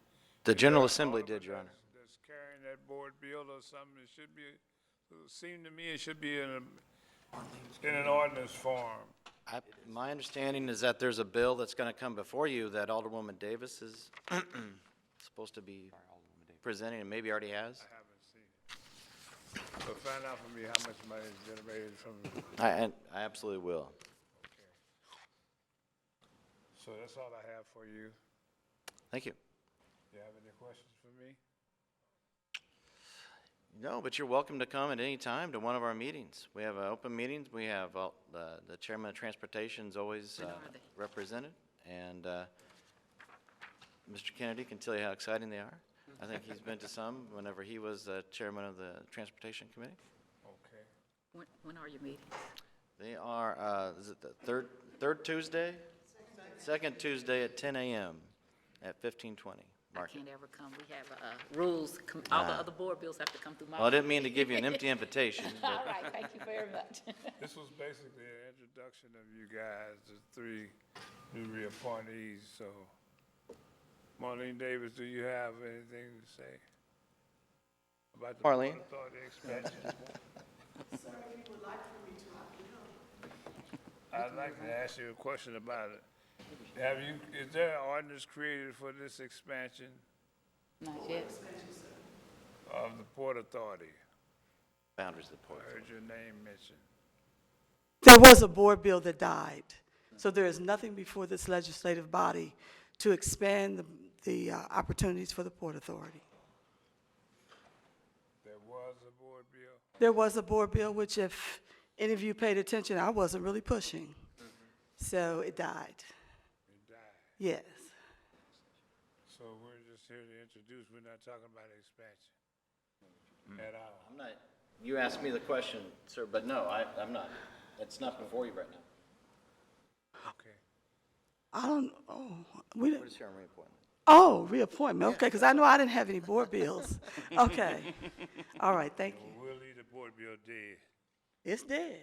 The General Assembly did, Your Honor. That's carrying that board bill or something. It should be, it seemed to me it should be in an ordinance form. My understanding is that there's a bill that's going to come before you that Alderwoman Davis is supposed to be presenting, and maybe already has. I haven't seen it. So find out for me how much money is generated from. I absolutely will. So that's all I have for you. Thank you. Do you have any questions for me? No, but you're welcome to come at any time to one of our meetings. We have open meetings. We have the chairman of transportation is always represented, and Mr. Kennedy can tell you how exciting they are. I think he's been to some whenever he was chairman of the transportation committee. Okay. When are your meetings? They are, is it the third Tuesday? Second Tuesday at 10 a.m. at 1520. I Mark it. can't ever come. We have rules. All the other board bills have to come through my. Well, I didn't mean to give you an empty invitation. All right, thank you very much. This was basically an introduction of you guys, the three new reappointees, so. Marlene Davis, do you have anything to say about the Port Marlene? Authority expansion? Sir, if you would like for me to, I'd like to ask you a question about it. Is there an ordinance created for this expansion Not yet. of the Port Authority? Boundaries of the I port. heard your name mentioned. There was a board bill that died, so there is nothing before this legislative body to expand the opportunities for the Port Authority. There was a board bill? There was a board bill, which if any of you paid attention, I wasn't really pushing. So it died, It died. yes. So we're just here to introduce, we're not talking about expansion at all. I'm not, you asked me the question, sir, but no, I'm not. It's not before you right now. Okay. I don't, oh, we We're didn't, just here on reappointment. oh, reappointment, okay, because I know I didn't have any board bills. Okay, all right, thank you. Well, we'll leave the board bill dead. It's dead,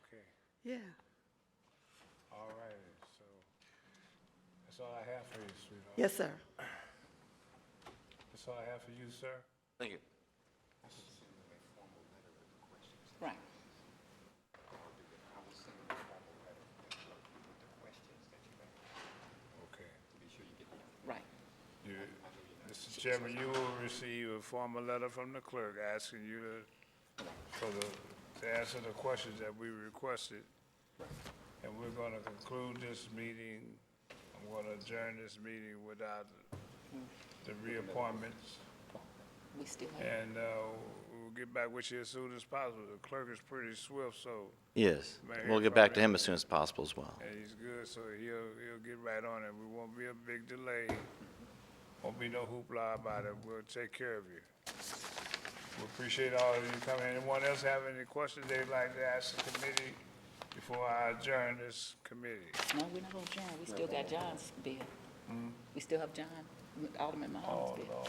Okay. yeah. All right, so that's all I have for you, sweetheart. Yes, sir. That's all I have for you, sir. Thank you. Right. Okay. Right. Mr. Chairman, you will receive a formal letter from the clerk asking you to answer the questions that we requested. And we're gonna conclude this meeting, I'm gonna adjourn this meeting without the reappointments. We still have. And, we'll get back with you as soon as possible. The clerk is pretty swift, so, Yes, May I we'll hear get back from to you? him as soon as possible as well. and he's good, so he'll get right on it. We won't be a big delay. Won't be no hoopla about it. We'll take care of you. We appreciate all of you coming. Anyone else have any questions they'd like to ask the committee before I adjourn this committee? No, we're not gonna adjourn. We still got John's bill. We still have John, Alderman Mahomes' Oh, bill.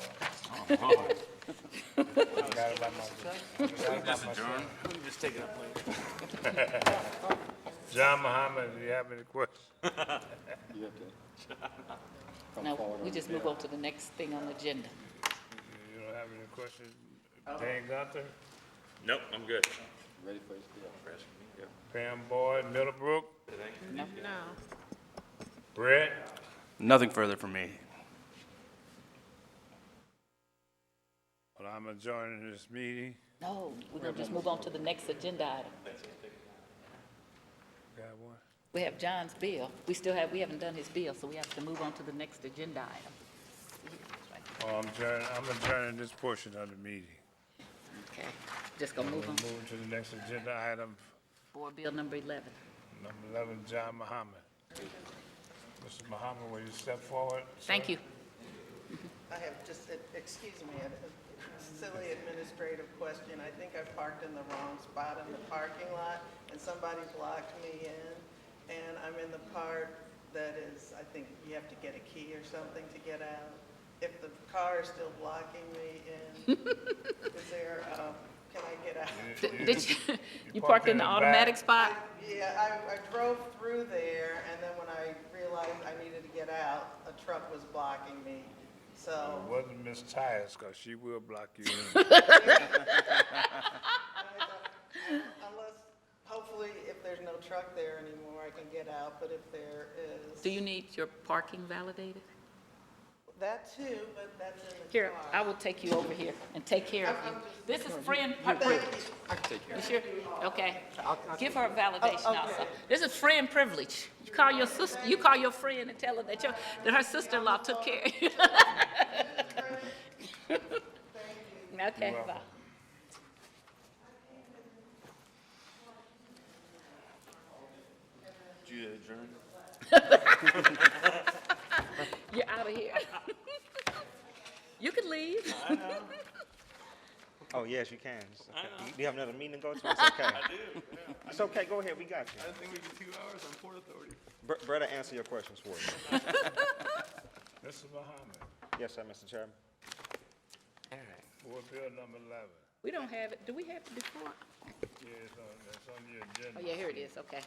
Lord. Forgot about my. Just take it up later. John Muhammad, do you have any questions? You have to come No, forward we on just the move bill. on to the next thing on the agenda. You don't have any questions? Dan Gunther, Nope, I'm good. Ready for his bill? Pam Boyd, Middlebrook, No. Brett? Nothing further from me. Well, I'm adjourning this meeting. No, we're gonna just move on to the next agenda item. Got one? We have John's bill. We haven't done his bill, so we have to move on to the next agenda item. Oh, I'm adjourning this portion of the meeting. Okay, just gonna move on. Moving to the next agenda item, Board Bill number 11. number 11, John Muhammad. Mr. Muhammad, will you step forward? Thank you. I have just, excuse me, a silly administrative question. I think I parked in the wrong spot in the parking lot, and somebody blocked me in, and I'm in the part that is, I think you have to get a key or something to get out. If the car is still blocking me in, is there, can I get out? Did you parked in the automatic spot? Yeah, I drove through there, and then when I realized I needed to get out, a truck was blocking me, so. It wasn't Ms. Tyus, because she will block you in. Unless, hopefully, if there's no truck there anymore, I can get out, but if there is. Do you need your parking validated? That too, but that's in the Here, car. I will take you over here and take care of you. This is friend Thank privilege. you. I can take care You of sure? Okay. Give her a validation Oh, okay. also. This is friend privilege. You call your sister, you call your friend and tell her that that her sister-in-law took care of you. Okay, bye. Did you adjourn? You're out of here. You can leave. Oh, yes, you can. It's okay. Do you have another meeting to go to? It's okay. I do. It's okay, go ahead, we got you. I think we get 2 hours on Port Authority. Brother, answer your questions for you. Mr. Muhammad, Yes, sir, Mr. Chairman. Board Bill number 11. We don't have it. Do we have it before? Yeah, it's on your agenda. Oh, yeah, here it is, okay.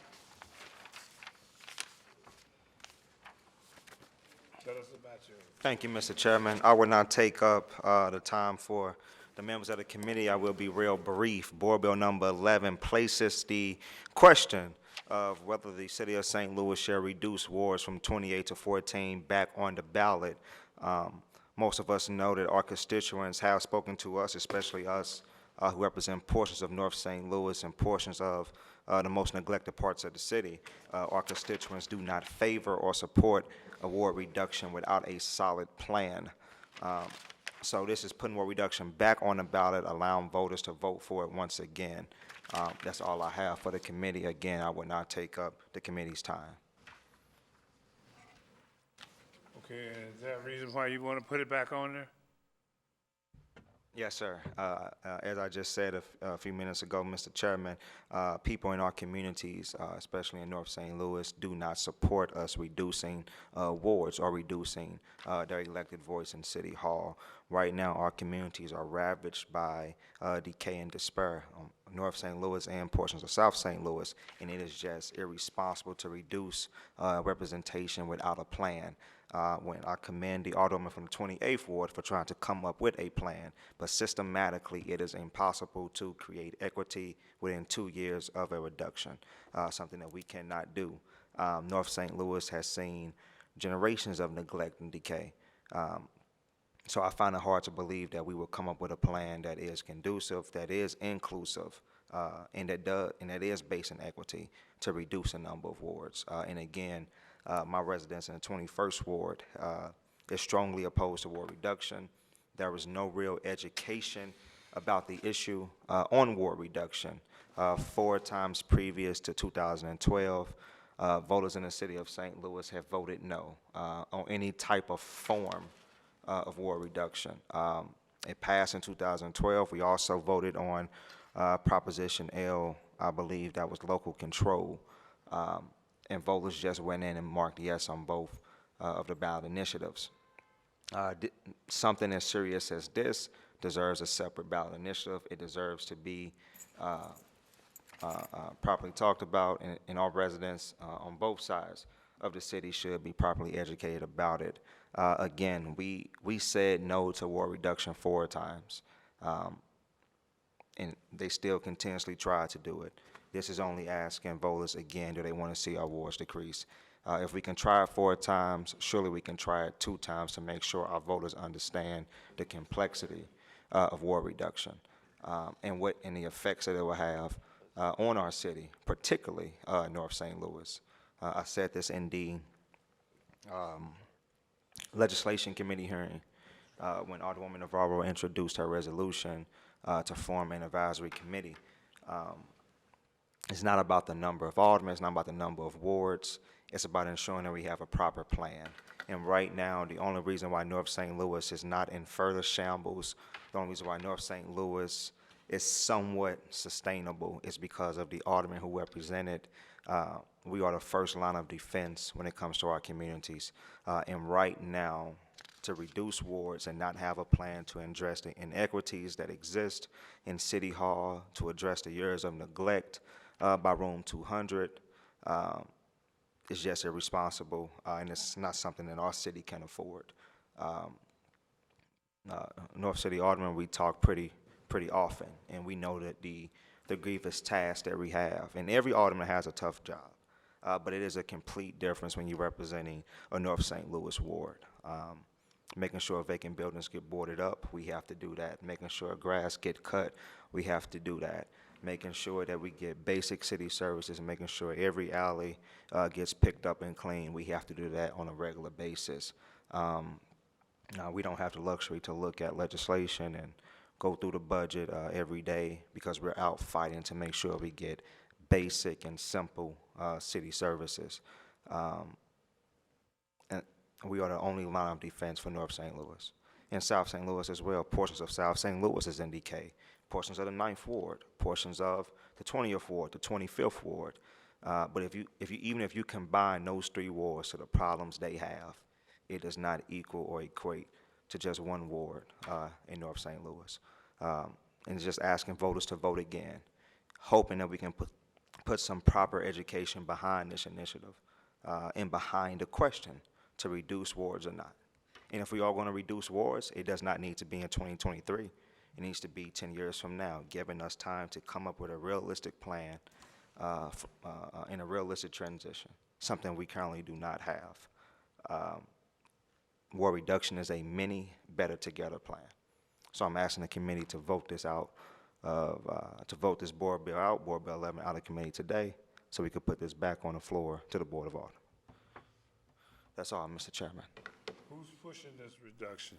Tell us about your. Thank you, Mr. Chairman. I will not take up the time for the members of the committee. I will be real brief. Board Bill number 11 places the question of whether the city of St. Louis shall reduce wards from 28 to 14 back on the ballot. Most of us know that our constituents have spoken to us, especially us who represent portions of North St. Louis and portions of the most neglected parts of the city. Our constituents do not favor or support a ward reduction without a solid plan. So this is putting ward reduction back on the ballot, allowing voters to vote for it once again. That's all I have for the committee. Again, I will not take up the committee's time. Okay, is there a reason why you want to put it back on there? Yes, sir. As I just said a few minutes ago, Mr. Chairman, people in our communities, especially in North St. Louis, do not support us reducing wards or reducing their elected voice in City Hall. Right now, our communities are ravaged by decay and despair. North St. Louis and portions of South St. Louis, and it is just irresponsible to reduce representation without a plan. When I commend the Alderman from the 28th Ward for trying to come up with a plan, but systematically it is impossible to create equity within 2 years of a reduction, something that we cannot do. North St. Louis has seen generations of neglect and decay. So I find it hard to believe that we will come up with a plan that is conducive, that is inclusive, and that is based in equity to reduce the number of wards. And again, my residents in the 21st Ward is strongly opposed to ward reduction. There was no real education about the issue on ward reduction. 4 times previous to 2012, voters in the city of St. Louis have voted no on any type of form of ward reduction. It passed in 2012. We also voted on Proposition L, I believe that was local control. And voters just went in and marked yes on both of the ballot initiatives. Something as serious as this deserves a separate ballot initiative. It deserves to be properly talked about, and our residents on both sides of the city should be properly educated about it. Again, we said no to ward reduction 4 times, and they still continuously try to do it. This is only asking voters again, do they want to see our wards decrease? If we can try it 4 times, surely we can try it 2 times to make sure our voters understand the complexity of ward reduction and the effects that it will have on our city, particularly North St. Louis. I said this in the Legislation Committee hearing when Alderwoman Navarro introduced her resolution to form an advisory committee. It's not about the number of aldermen, it's not about the number of wards, it's about ensuring that we have a proper plan. And right now, the only reason why North St. Louis is not in further shambles, the only reason why North St. Louis is somewhat sustainable is because of the aldermen who represent it. We are the first line of defense when it comes to our communities. And right now, to reduce wards and not have a plan to address the inequities that exist in City Hall, to address the years of neglect by Room 200, is just irresponsible, and it's not something that our city can afford. North City Aldermen, we talk pretty often, and we know that the grievous task that we have, and every alderman has a tough job, but it is a complete difference when you're representing a North St. Louis ward. Making sure vacant buildings get boarded up, we have to do that. Making sure grass get cut, we have to do that. Making sure that we get basic city services, and making sure every alley gets picked up and cleaned, we have to do that on a regular basis. We don't have the luxury to look at legislation and go through the budget every day because we're out fighting to make sure we get basic and simple city services. And we are the only line of defense for North St. Louis. In South St. Louis as well, portions of South St. Louis is in decay. Portions of the 9th Ward, portions of the 20th Ward, the 25th Ward. But even if you combine those 3 wards to the problems they have, it does not equal or equate to just one ward in North St. Louis. And just asking voters to vote again, hoping that we can put some proper education behind this initiative and behind the question to reduce wards or not. And if we are going to reduce wards, it does not need to be in 2023. It needs to be 10 years from now, giving us time to come up with a realistic plan in a realistic transition, something we currently do not have. Ward reduction is a mini, better together plan. So I'm asking the committee to vote this out, to vote this board bill out, Board Bill 11 out of committee today, so we could put this back on the floor to the Board of Aldermen. That's all, Mr. Chairman. Who's pushing this reduction?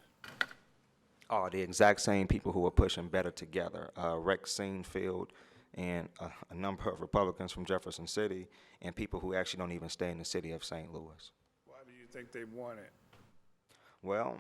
Are the exact same people who are pushing better together. Rex Seenfield and a number of Republicans from Jefferson City and people who actually don't even stay in the city of St. Louis. Why do you think they want it? Well,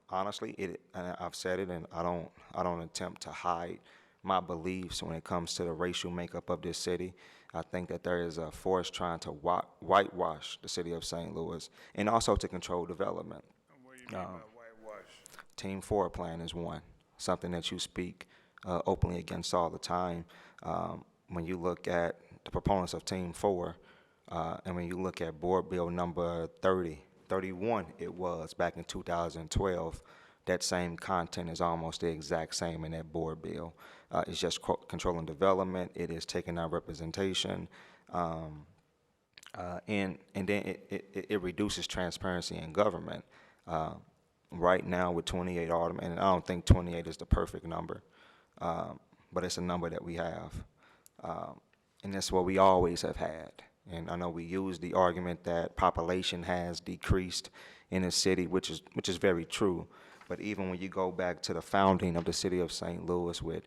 honestly, and I've said it, and I don't attempt to hide my beliefs when it comes to the racial makeup of this city. I think that there is a force trying to whitewash the city of St. Louis and also to control development. And what do you mean by whitewash? Team 4 plan is one, something that you speak openly against all the time. When you look at the proponents of Team 4, and when you look at Board Bill number 31 it was back in 2012, that same content is almost the exact same in that board bill. It's just controlling development. It is taking out representation, and then it reduces transparency in government. Right now with 28 aldermen, and I don't think 28 is the perfect number, but it's a number that we have, and that's what we always have had. And I know we use the argument that population has decreased in the city, which is very true. But even when you go back to the founding of the city of St. Louis with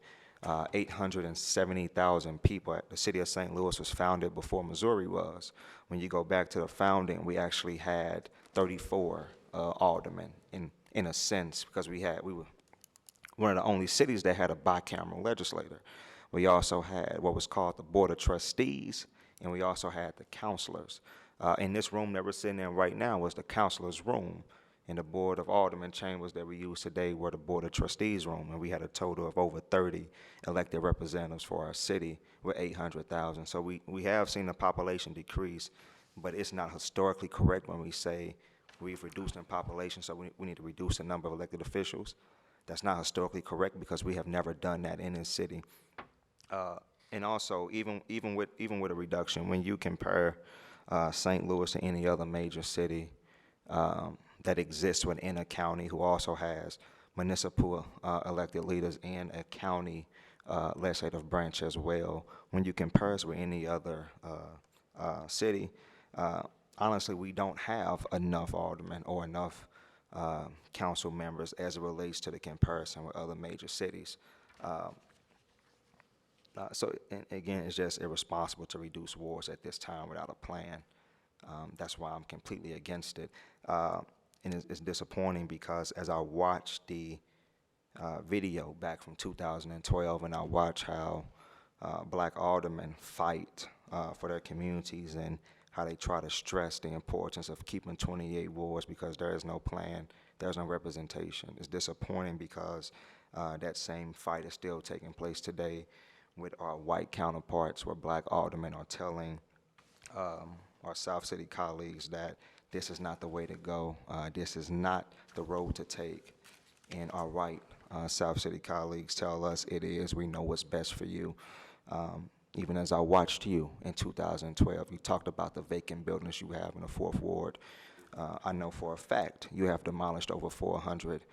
870,000 people, the city of St. Louis was founded before Missouri was. When you go back to the founding, we actually had 34 aldermen in a sense, because we were one of the only cities that had a bicameral legislature. We also had what was called the Board of Trustees, and we also had the councilors. In this room that we're sitting in right now was the councilors' room, and the Board of Aldermen chambers that we use today were the Board of Trustees room, and we had a total of over 30 elected representatives for our city with 800,000. So we have seen the population decrease, but it's not historically correct when we say we've reduced in population, so we need to reduce the number of elected officials. That's not historically correct because we have never done that in this city. And also, even with a reduction, when you compare St. Louis to any other major city that exists within a county who also has municipal elected leaders and a county legislative branch as well, when you compare us with any other city, honestly, we don't have enough aldermen or enough council members as it relates to the comparison with other major cities. So again, it's just irresponsible to reduce wards at this time without a plan. That's why I'm completely against it. And it's disappointing because as I watched the video back from 2012 and I watch how black aldermen fight for their communities and how they try to stress the importance of keeping 28 wards because there is no plan, there's no representation. It's disappointing because that same fight is still taking place today with our white counterparts, where black aldermen are telling our South City colleagues that this is not the way to go, this is not the road to take, and our white South City colleagues tell us it is, we know what's best for you. Even as I watched you in 2012, you talked about the vacant buildings you have in the 4th Ward. I know for a fact you have demolished over 400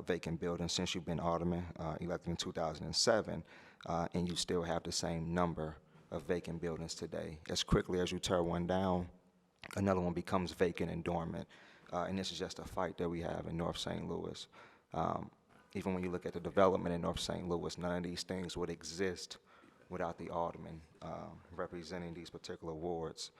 vacant buildings since you've been alderman, elected in 2007, and you still have the same number of vacant buildings today. As quickly as you tear one down, another one becomes vacant and dormant, and this is just a fight that we have in North St. Louis. Even when you look at the development in North St. Louis, none of these things would exist without the aldermen representing these particular wards,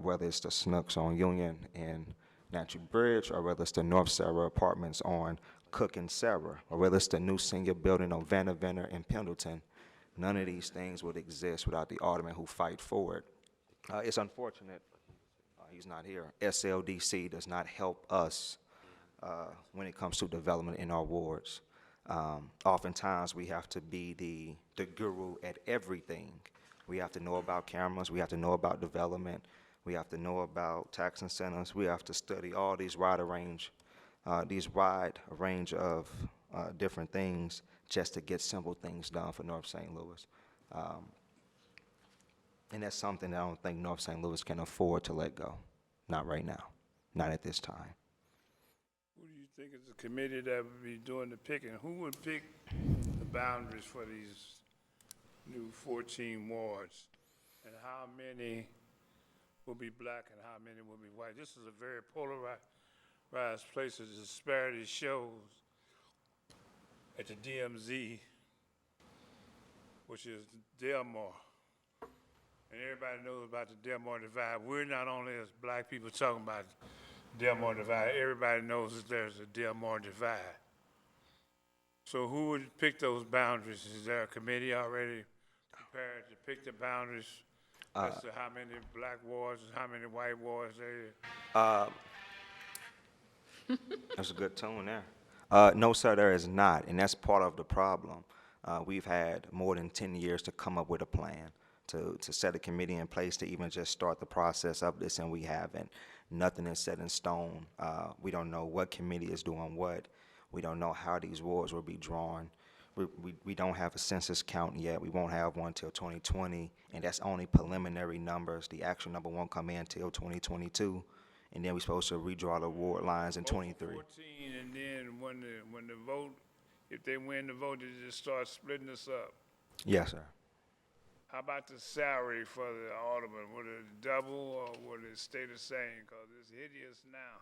whether it's the Snooks on Union and Natural Bridge, or whether it's the North Sarah Apartments on Cook and Sarah, or whether it's the new senior building on Vanderventer and Pendleton. None of these things would exist without the aldermen who fight for it. It's unfortunate he's not here. SLDC does not help us when it comes to development in our wards. Oftentimes, we have to be the guru at everything. We have to know about cameras, we have to know about development, we have to know about tax incentives, we have to study all these wide range of different things just to get simple things done for North St. Louis. And that's something that I don't think North St. Louis can afford to let go. Not right now, not at this time. Who do you think is the committee that would be doing the picking? Who would pick the boundaries for these new 14 wards? And how many will be black and how many will be white? This is a very polarized place. The disparity shows at the DMZ, which is Delmar. And everybody knows about the Delmar divide. We're not only as black people talking about Delmar divide, everybody knows that there's a Delmar divide. So who would pick those boundaries? Is there a committee already prepared to pick the boundaries as to how many black wards and how many white wards there is? That's a good tone there. No, sir, there is not, and that's part of the problem. We've had more than 10 years to come up with a plan, to set a committee in place to even just start the process of this, and we haven't. Nothing is set in stone. We don't know what committee is doing what. We don't know how these wards will be drawn. We don't have a census count yet. We won't have one till 2020, and that's only preliminary numbers. The actual number won't come in till 2022, and then we're supposed to redraw the ward lines in 23. 14, and then when the vote, if they win the vote, they just start splitting us up. Yes, sir. How about the salary for the alderman? Would it double or would it stay the same? Because it's hideous now.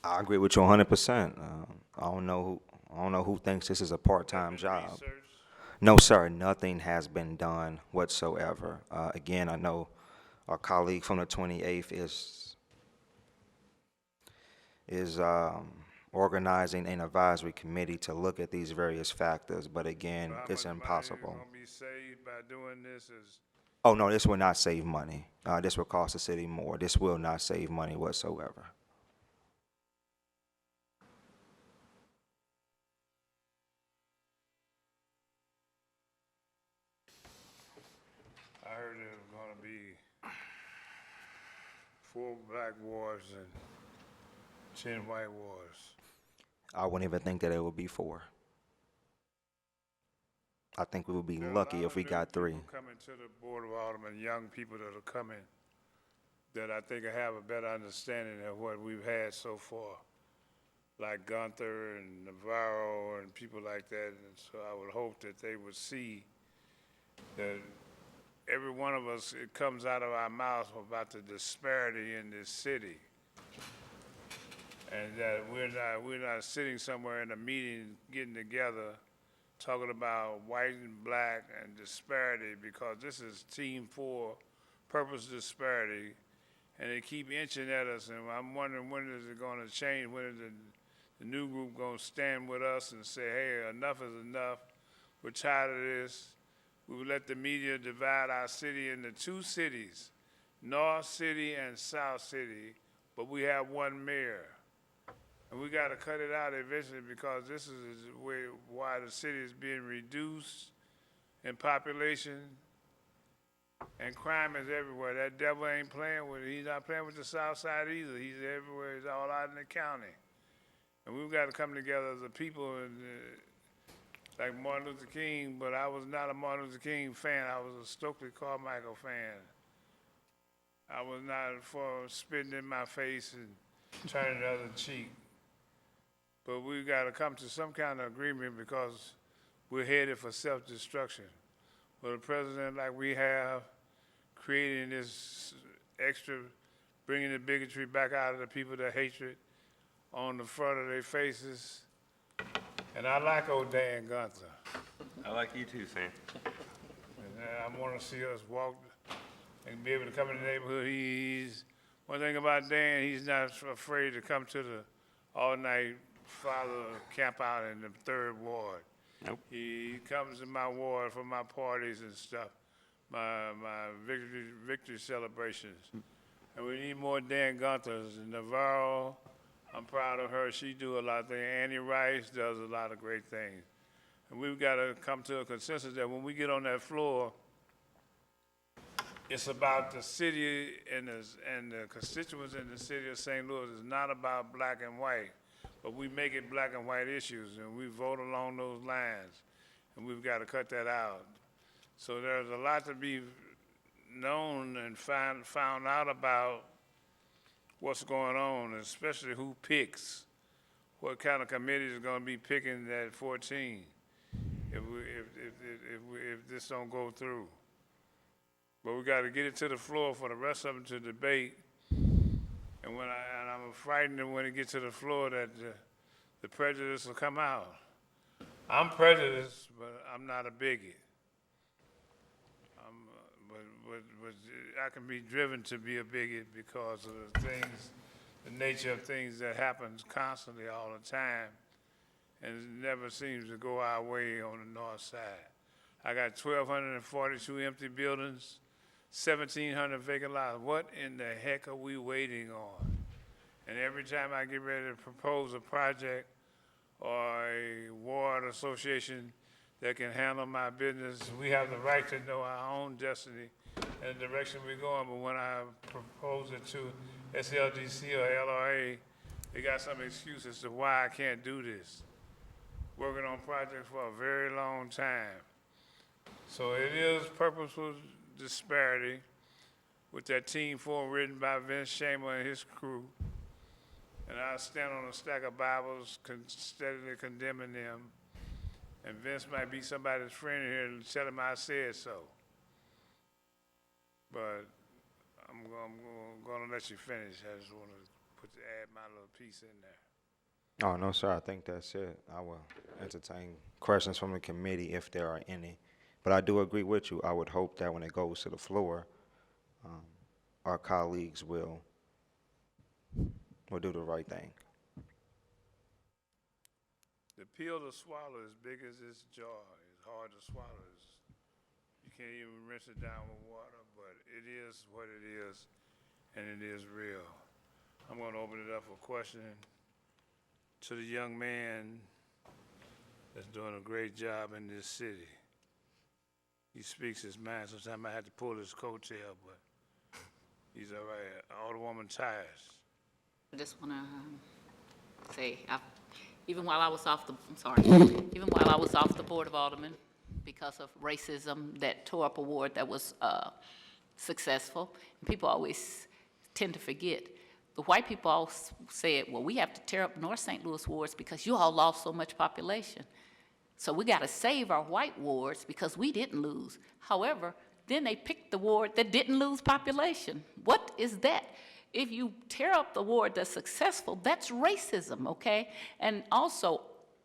I agree with you 100%. I don't know who thinks this is a part-time job. Research? No, sir, nothing has been done whatsoever. Again, I know our colleague from the 28th is organizing an advisory committee to look at these various factors, but again, So it's how much impossible. money is gonna be saved by doing this? Oh, no, this will not save money. This will cost the city more. This will not save money whatsoever. I heard there was gonna be 4 black wards and 10 white wards. I wouldn't even think that it would be 4. I think we would be There are a lucky lot if of we new got 3. people coming to the Board of Aldermen, young people that are coming, that I think have a better understanding of what we've had so far, like Gunther and Navarro and people like that. And so I would hope that they would see that every one of us, it comes out of our mouths about the disparity in this city. And that we're not sitting somewhere in a meeting, getting together, talking about white and black and disparity, because this is Team 4, purpose disparity, and they keep inching at us, and I'm wondering when is it gonna change, when is the new group gonna stand with us and say, hey, enough is enough, we're tired of this. We will let the media divide our city into 2 cities, North City and South City, but we have one mayor. And we gotta cut it out eventually, because this is why the city is being reduced in population, and crime is everywhere. That devil ain't playing with it. He's not playing with the South Side either. He's everywhere. He's all out in the county. And we've got to come together as a people, and like Martin Luther King, but I was not a Martin Luther King fan. I was a Stokely Carmichael fan. I was not for spitting in my face and turning the other cheek. But we've got to come to some kind of agreement, because we're headed for self-destruction. With a president like we have, creating this extra, bringing the bigotry back out of the people, the hatred on the front of their faces. And I like old Dan Gunther. I like you too, Sam. And I want to see us walk and be able to come in the neighborhood. One thing about Dan, he's not afraid to come to the all-night father camp out in the 3rd ward. Nope. He comes to my ward for my parties and stuff, my victory celebrations. And we need more Dan Gunthers. Navarro, I'm proud of her. She do a lot of things. Annie Rice does a lot of great things. And we've got to come to a consensus that when we get on that floor, it's about the city and the constituents in the city of St. Louis. It's not about black and white, but we make it black and white issues, and we vote along those lines, and we've got to cut that out. So there's a lot to be known and found out about what's going on, especially who picks, what kind of committee is going to be picking that 14 if this don't go through. But we got to get it to the floor for the rest of them to debate. And I'm frightened that when it gets to the floor that the prejudice will come out. I'm prejudiced, but I'm not a bigot. But I can be driven to be a bigot because of the things, the nature of things that happens constantly all the time, and it never seems to go our way on the north side. I got 1,242 empty buildings, 1,700 vacant lots. What in the heck are we waiting on? And every time I get ready to propose a project or a ward association that can handle my business, we have the right to know our own destiny and the direction we're going. But when I propose it to SLDC or LRA, they got some excuse as to why I can't do this. Working on projects for a very long time. So it is purposeful disparity with that team form written by Vince Shamer and his crew. And I stand on a stack of Bibles steadily condemning them. And Vince might be somebody's friend here and tell him I said so. But I'm going to let you finish. I just want to add my little piece in there. Oh, no, sir, I think that's it. I will entertain questions from the committee if there are any. But I do agree with you. I would hope that when it goes to the floor, our colleagues will do the right thing. The pill to swallow is big as its jaw. It's hard to swallow. You can't even rinse it down with water, but it is what it is, and it is real. I'm going to open it up for questioning to the young man that's doing a great job in this city. He speaks his mind. Sometimes I have to pull his coattail, but he's all right. Alderwoman Tyus. I just want to say, even while I was off the Board of Aldermen, because of racism that tore up a ward that was successful, and people always tend to forget. The white people all said, well, we have to tear up North St. Louis wards because you all lost so much population. So we got to save our white wards because we didn't lose. However, then they picked the ward that didn't lose population. What is that? If you tear up the ward that's successful, that's racism, okay? And also,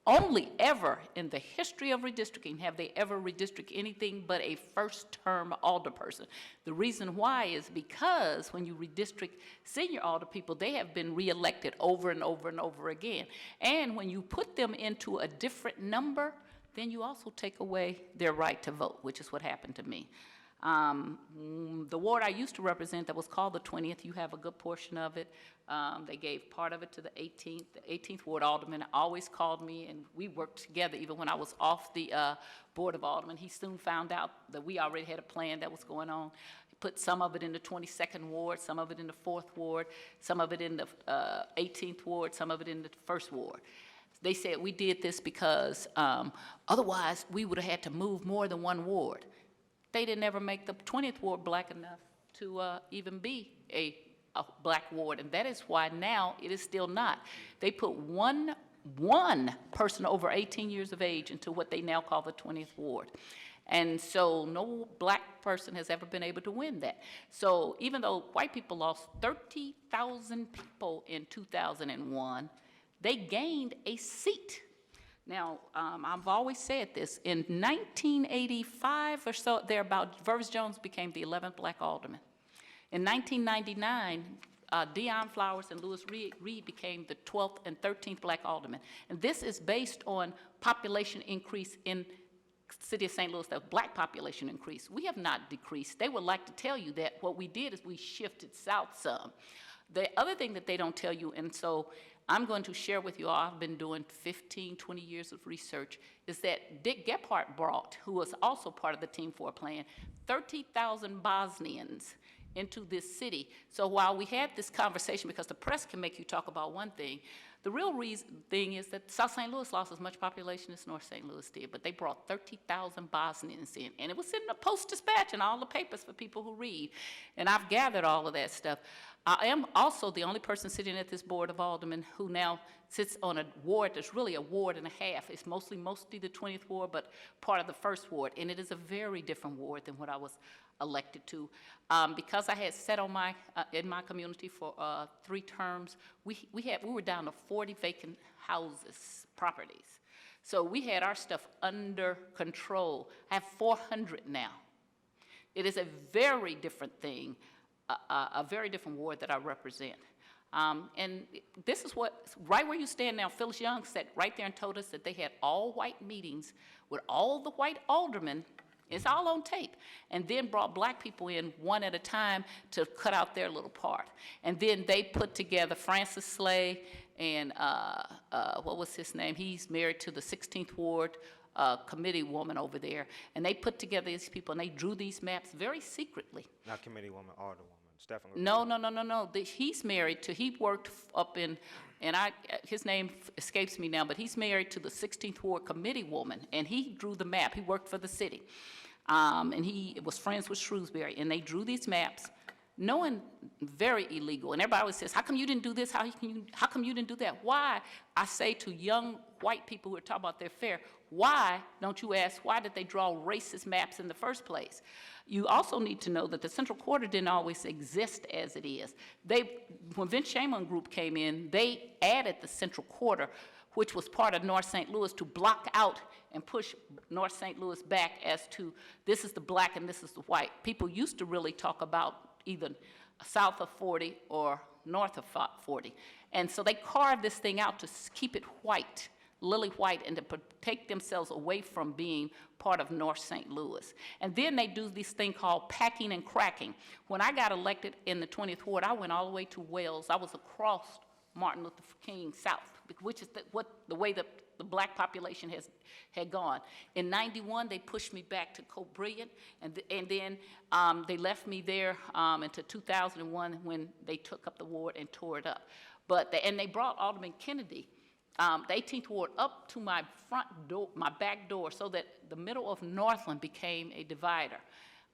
only ever in the history of redistricting have they ever redistricted anything but a first-term alderperson. The reason why is because when you redistrict senior alder people, they have been reelected over and over and over again. And when you put them into a different number, then you also take away their right to vote, which is what happened to me. The ward I used to represent that was called the 20th, you have a good portion of it. They gave part of it to the 18th. The 18th Ward Alderman always called me, and we worked together even when I was off the Board of Aldermen. He soon found out that we already had a plan that was going on. He put some of it in the 22nd Ward, some of it in the 4th Ward, some of it in the 18th Ward, some of it in the 1st Ward. They said we did this because otherwise we would have had to move more than one ward. They didn't ever make the 20th Ward black enough to even be a black ward, and that is why now it is still not. They put one person over 18 years of age into what they now call the 20th Ward. And so no black person has ever been able to win that. So even though white people lost 30,000 people in 2001, they gained a seat. Now, I've always said this, in 1985 or so, Vervis Jones became the 11th black alderman. In 1999, Deion Flowers and Louis Reed became the 12th and 13th black aldermen. And this is based on population increase in city of St. Louis, the black population increase. We have not decreased. They would like to tell you that what we did is we shifted south some. The other thing that they don't tell you, and so I'm going to share with you all, I've been doing 15, 20 years of research, is that Dick Gephardt brought, who was also part of the Team 4 plan, 30,000 Bosnians into this city. So while we had this conversation, because the press can make you talk about one thing, the real thing is that South St. Louis lost as much population as North St. Louis did, but they brought 30,000 Bosnians in, and it was in the Post-Dispatch and all the papers for people who read, and I've gathered all of that stuff. I am also the only person sitting at this Board of Aldermen who now sits on a ward that's really a ward and a half. It's mostly the 20th ward, but part of the 1st ward, and it is a very different ward than what I was elected to. Because I had sat on in my community for 3 terms, we were down to 40 vacant houses, properties. So we had our stuff under control. I have 400 now. It is a very different thing, a very different ward that I represent. And this is what, right where you stand now, Phyllis Young sat right there and told us that they had all white meetings with all the white aldermen. It's all on tape. And then brought black people in one at a time to cut out their little part. And then they put together Francis Slay and what was his name? He's married to the 16th Ward committee woman over there. And they put together these people and they drew these maps very secretly. Not committee woman, alderwoman, Stephen. No. He's married to, he worked up in, and his name escapes me now, but he's married to the 16th Ward committee woman, and he drew the map. He worked for the city. And he was friends with Shrewsbury, and they drew these maps, knowing very illegal. And everybody always says, how come you didn't do this? How come you didn't do that? Why? I say to young white people who are talking about their fair, why don't you ask, why did they draw racist maps in the first place? You also need to know that the Central Quarter didn't always exist as it is. When Vince Shaman Group came in, they added the Central Quarter, which was part of North St. Louis, to block out and push North St. Louis back as to this is the black and this is the white. People used to really talk about either south of 40 or north of 40. And so they carved this thing out to keep it white, lily white, and to take themselves away from being part of North St. Louis. And then they do this thing called packing and cracking. When I got elected in the 20th Ward, I went all the way to Wales. I was across Martin Luther King South, which is the way that the black population had gone. In '91, they pushed me back to Cope Brilliant, and then they left me there until 2001 when they took up the ward and tore it up. And they brought Alderman Kennedy, the 18th Ward, up to my front door, my back door, so that the middle of Northland became a divider.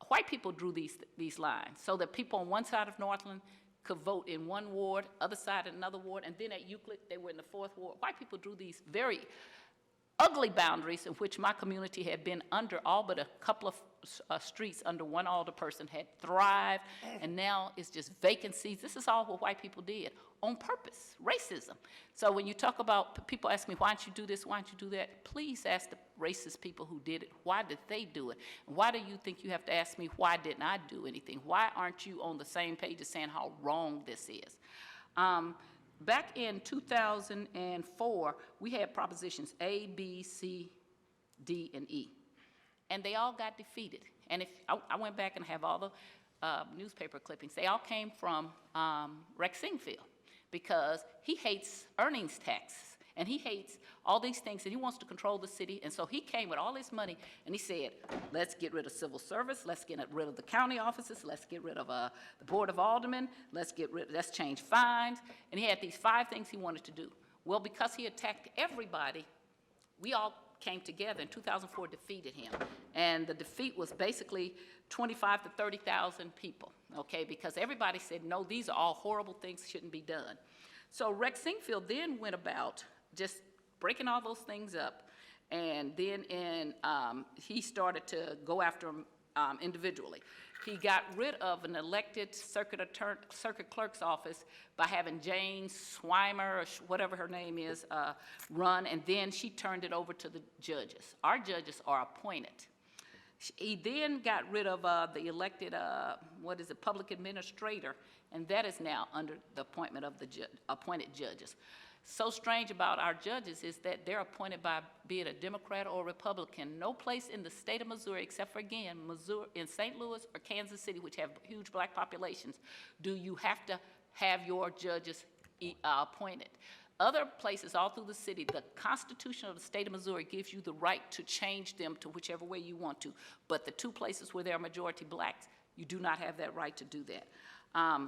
White people drew these lines so that people on one side of Northland could vote in one ward, other side in another ward, and then at Euclid, they were in the 4th Ward. White people drew these very ugly boundaries in which my community had been under all but a couple of streets under one alderperson, had thrived, and now it's just vacancies. This is all what white people did on purpose, racism. So when you talk about, people ask me, why don't you do this, why don't you do that? Please ask the racist people who did it, why did they do it? Why do you think you have to ask me, why didn't I do anything? Why aren't you on the same page as saying how wrong this is? Back in 2004, we had propositions A, B, C, D, and E, and they all got defeated. And if I went back and have all the newspaper clippings, they all came from Rex Singfield, because he hates earnings taxes, and he hates all these things, and he wants to control the city. And so he came with all this money, and he said, let's get rid of civil service, let's get rid of the county offices, let's get rid of the Board of Aldermen, let's change fines. And he had these 5 things he wanted to do. Well, because he attacked everybody, we all came together. In 2004, defeated him. And the defeat was basically 25 to 30,000 people, okay? Because everybody said, no, these are all horrible things, shouldn't be done. So Rex Singfield then went about just breaking all those things up, and then he started to go after them individually. He got rid of an elected circuit clerk's office by having Jane Swimer, or whatever her name is, run, and then she turned it over to the judges. Our judges are appointed. He then got rid of the elected, public administrator, and that is now under the appointment of the appointed judges. So strange about our judges is that they're appointed by, be it a Democrat or a Republican. No place in the state of Missouri, except for, again, Missouri, in St. Louis or Kansas City, which have huge black populations, do you have to have your judges appointed. Other places all through the city, the Constitution of the state of Missouri gives you the right to change them to whichever way you want to. But the two places where there are majority blacks, you do not have that right to do that.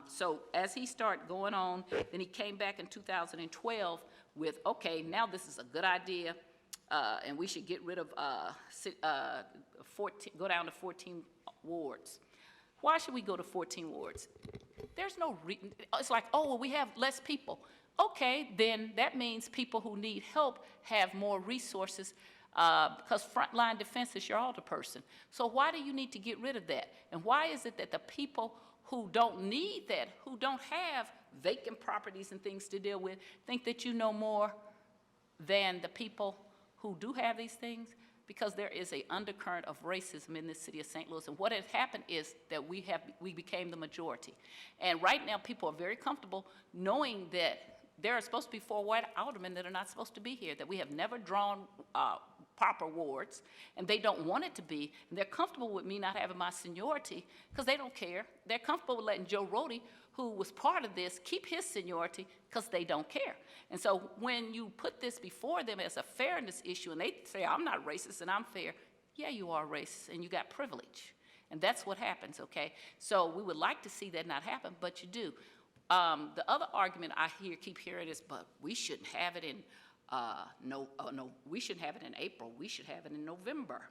So as he started going on, then he came back in 2012 with, okay, now this is a good idea, and we should get rid of, go down to 14 wards. Why should we go to 14 wards? There's no reason. It's like, oh, well, we have less people. Okay, then that means people who need help have more resources, because frontline defense is your alderperson. So why do you need to get rid of that? And why is it that the people who don't need that, who don't have vacant properties and things to deal with, think that you know more than the people who do have these things? Because there is an undercurrent of racism in this city of St. Louis. And what has happened is that we became the majority. And right now, people are very comfortable knowing that there are supposed to be 4 white aldermen that are not supposed to be here, that we have never drawn proper wards, and they don't want it to be. And they're comfortable with me not having my seniority because they don't care. They're comfortable with letting Joe Rody, who was part of this, keep his seniority because they don't care. And so when you put this before them as a fairness issue, and they say, I'm not racist and I'm fair, yeah, you are racist and you got privilege. And that's what happens, okay? So we would like to see that not happen, but you do. The other argument I keep hearing is, but we shouldn't have it in, we shouldn't have it in April, we should have it in November.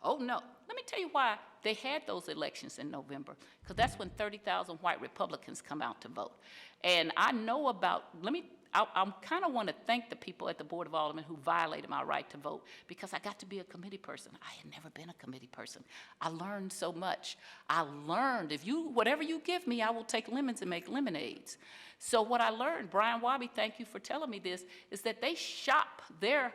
Oh no, let me tell you why they had those elections in November, because that's when 30,000 white Republicans come out to vote. And I know about, I kind of want to thank the people at the Board of Aldermen who violated my right to vote, because I got to be a committee person. I had never been a committee person. I learned so much. I learned, whatever you give me, I will take lemons and make lemonades. So what I learned, Brian Wabi, thank you for telling me this, is that they shop their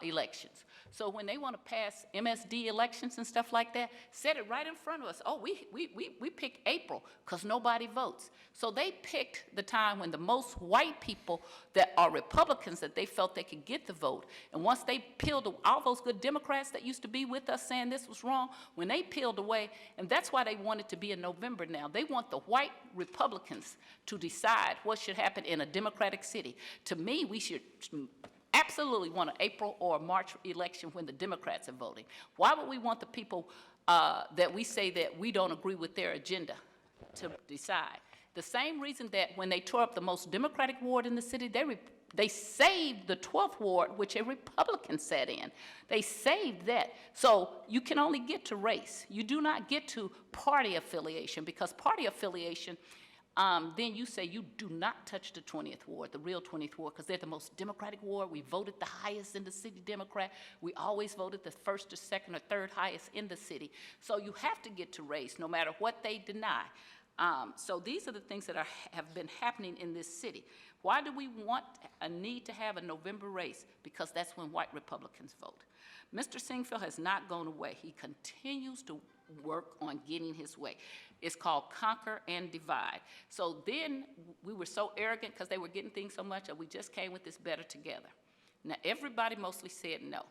elections. So when they want to pass MSD elections and stuff like that, set it right in front of us. Oh, we pick April because nobody votes. So they picked the time when the most white people that are Republicans that they felt they could get the vote. And once they peeled all those good Democrats that used to be with us saying this was wrong, when they peeled away, and that's why they want it to be in November now. They want the white Republicans to decide what should happen in a Democratic city. To me, we should absolutely want an April or March election when the Democrats are voting. Why would we want the people that we say that we don't agree with their agenda to decide? The same reason that when they tore up the most Democratic ward in the city, they saved the 12th ward, which a Republican sat in. They saved that. So you can only get to race. You do not get to party affiliation, because party affiliation, then you say you do not touch the 20th ward, the real 20th ward, because they're the most Democratic ward. We voted the highest in the city Democrat. We always voted the first or second or third highest in the city. So you have to get to race no matter what they deny. So these are the things that have been happening in this city. Why do we want a need to have a November race? Because that's when white Republicans vote. Mr. Singfield has not gone away. He continues to work on getting his way. It's called conquer and divide. So then we were so arrogant because they were getting things so much that we just came with this better together. Now everybody mostly said no.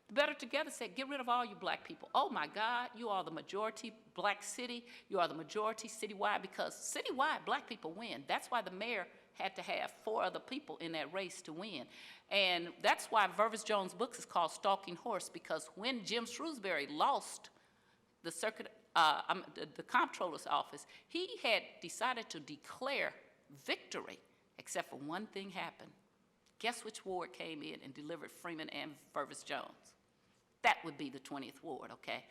The Better Together said, get rid of all you black people. Oh my God, you are the majority black city. You are the majority citywide, because citywide black people win. That's why the mayor had to have 4 other people in that race to win. And that's why Vervis Jones' book is called Stalking Horse, because when Jim Shrewsbury lost the the comptroller's office, he had decided to declare victory, except for one thing happened. Guess which ward came in and delivered Freeman and Vervis Jones? That would be the 20th ward, okay?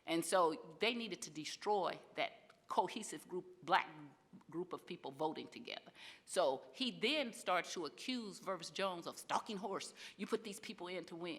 And so they needed to destroy that cohesive black group of people voting together. So he then started to accuse Vervis Jones of stalking horse. You put these people in to win.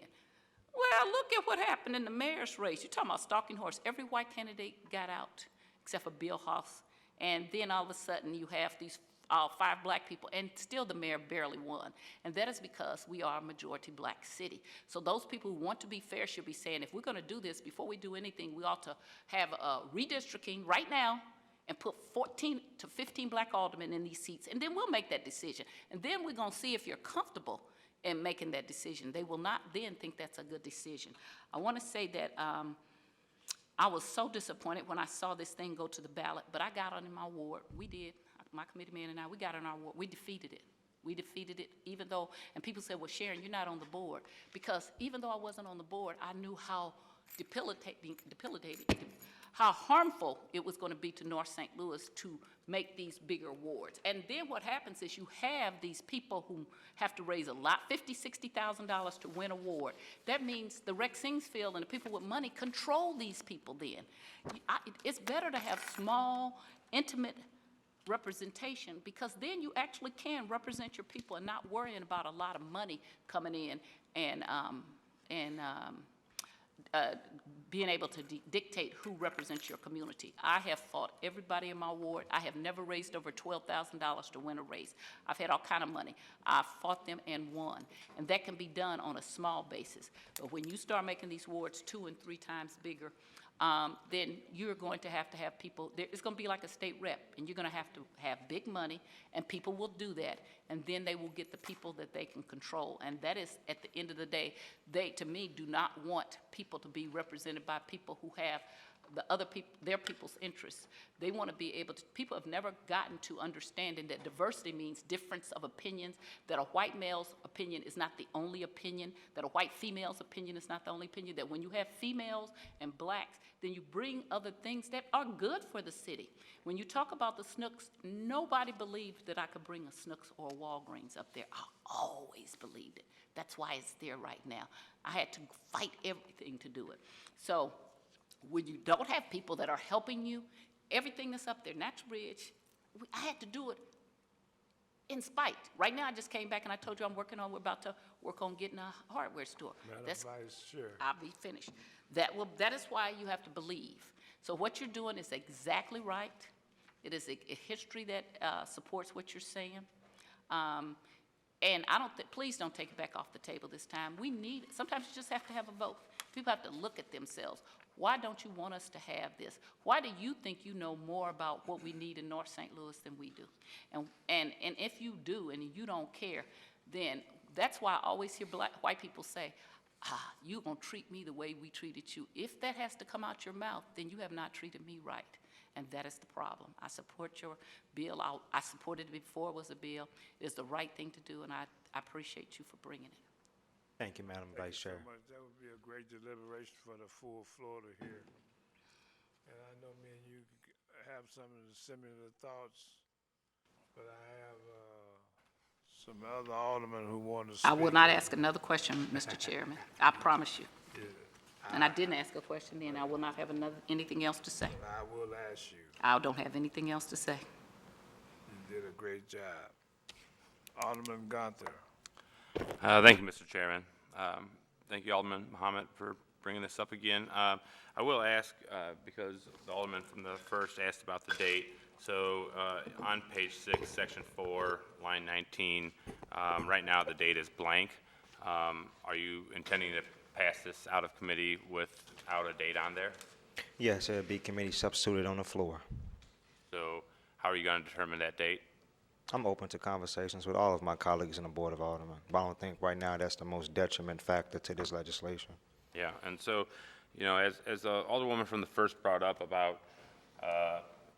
Well, look at what happened in the mayor's race. You're talking about stalking horse. Every white candidate got out except for Bill Haas. And then all of a sudden you have these 5 black people, and still the mayor barely won. And that is because we are a majority black city. So those people who want to be fair should be saying, if we're going to do this, before we do anything, we ought to have redistricting right now and put 14 to 15 black aldermen in these seats, and then we'll make that decision. And then we're going to see if you're comfortable in making that decision. They will not then think that's a good decision. I want to say that I was so disappointed when I saw this thing go to the ballot, but I got on in my ward. We did. I my committee man and I, we got on our ward, we defeated it. We defeated it, even though, and people said, well, Sharon, you're not on the board. Because even though I wasn't on the board, I knew how debilitating, how harmful it was going to be to North St. Louis to make these bigger wards. And then what happens is you have these people who have to raise a lot, $50,000, $60,000 to win a ward. That means the Rexingfield and the people with money control these people then. It's better to have small, intimate representation, because then you actually can represent your people and not worrying about a lot of money coming in and being able to dictate who represents your community. I have fought everybody in my ward. I have never raised over $12,000 to win a race. I've had all kind of money. I've fought them and won, and that can be done on a small basis. But when you start making these wards 2 and 3 times bigger, then you're going to have people, it's going to be like a state rep, and you're going to have big money, and people will do that, and then they will get the people that they can control. And that is, at the end of the day, they, to me, do not want people to be represented by people who have the other people, their people's interests. They want to be able to, people have never gotten to understanding that diversity means difference of opinions, that a white male's opinion is not the only opinion, that a white female's opinion is not the only opinion, that when you have females and blacks, then you bring other things that are good for the city. When you talk about the Snooks, nobody believed that I could bring a Snooks or a Walgreens up there. I always believed it. That's why it's there right now. I had to fight everything to do it. So when you don't have people that are helping you, everything that's up there, Natural Bridge, I had to do it in spite. Right now, I just came back and I told you we're about to work on getting a hardware store. Madam Vice Chair. I'll be finished. That is why you have to believe. So what you're doing is exactly right. It is a history that supports what you're saying. And please don't take it back off the table this time. We need it. Sometimes you just have to have a vote. People have to look at themselves. Why don't you want us to have this? Why do you think you know more about what we need in North St. Louis than we do? And if you do and you don't care, then that's why I always hear white people say, you're going to treat me the way we treated you. If that has to come out your mouth, then you have not treated me right. And that is the problem. I support your bill. I supported it before it was a bill. It is the right thing to do, and I appreciate you for bringing it. Thank you, Madam Vice Chair. Thank you so much. That would be a great deliberation for the full floor to hear. And I know me and you have some of the similar thoughts, but I have some other aldermen who want to speak. I will not ask another question, Mr. Chairman. I promise you. Yeah, And I didn't ask a question then. I will not have anything else to say. I will ask you. I don't have anything else to say. You did a great job. Alderman Gunther. Thank you, Mr. Chairman. Thank you, Alderman Muhammad, for bringing this up again. I will ask, because the Alderman from the first asked about the date. So on page 6, section 4, line 19, right now the date is blank. Are you intending to pass this out of committee without a date on there? Yes, it'll be committee substituted on the floor. So how are you going to determine that date? I'm open to conversations with all of my colleagues in the Board of Aldermen, but I don't think right now that's the most detriment factor to this legislation. Yeah, and so, you know, as the Alderwoman from the first brought up about,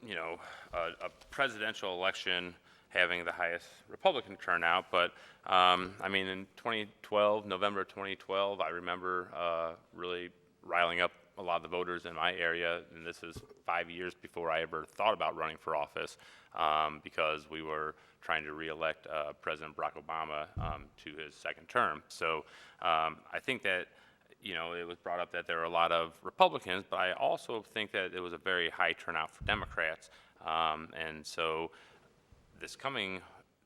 you know, a presidential election having the highest Republican turnout, but I mean, in 2012, November 2012, I remember really riling up a lot of the voters in my area, and this is 5 years before I ever thought about running for office, because we were trying to reelect President Barack Obama to his second term. So I think that, you know, it was brought up that there were a lot of Republicans, but I also think that it was a very high turnout for Democrats. And so this coming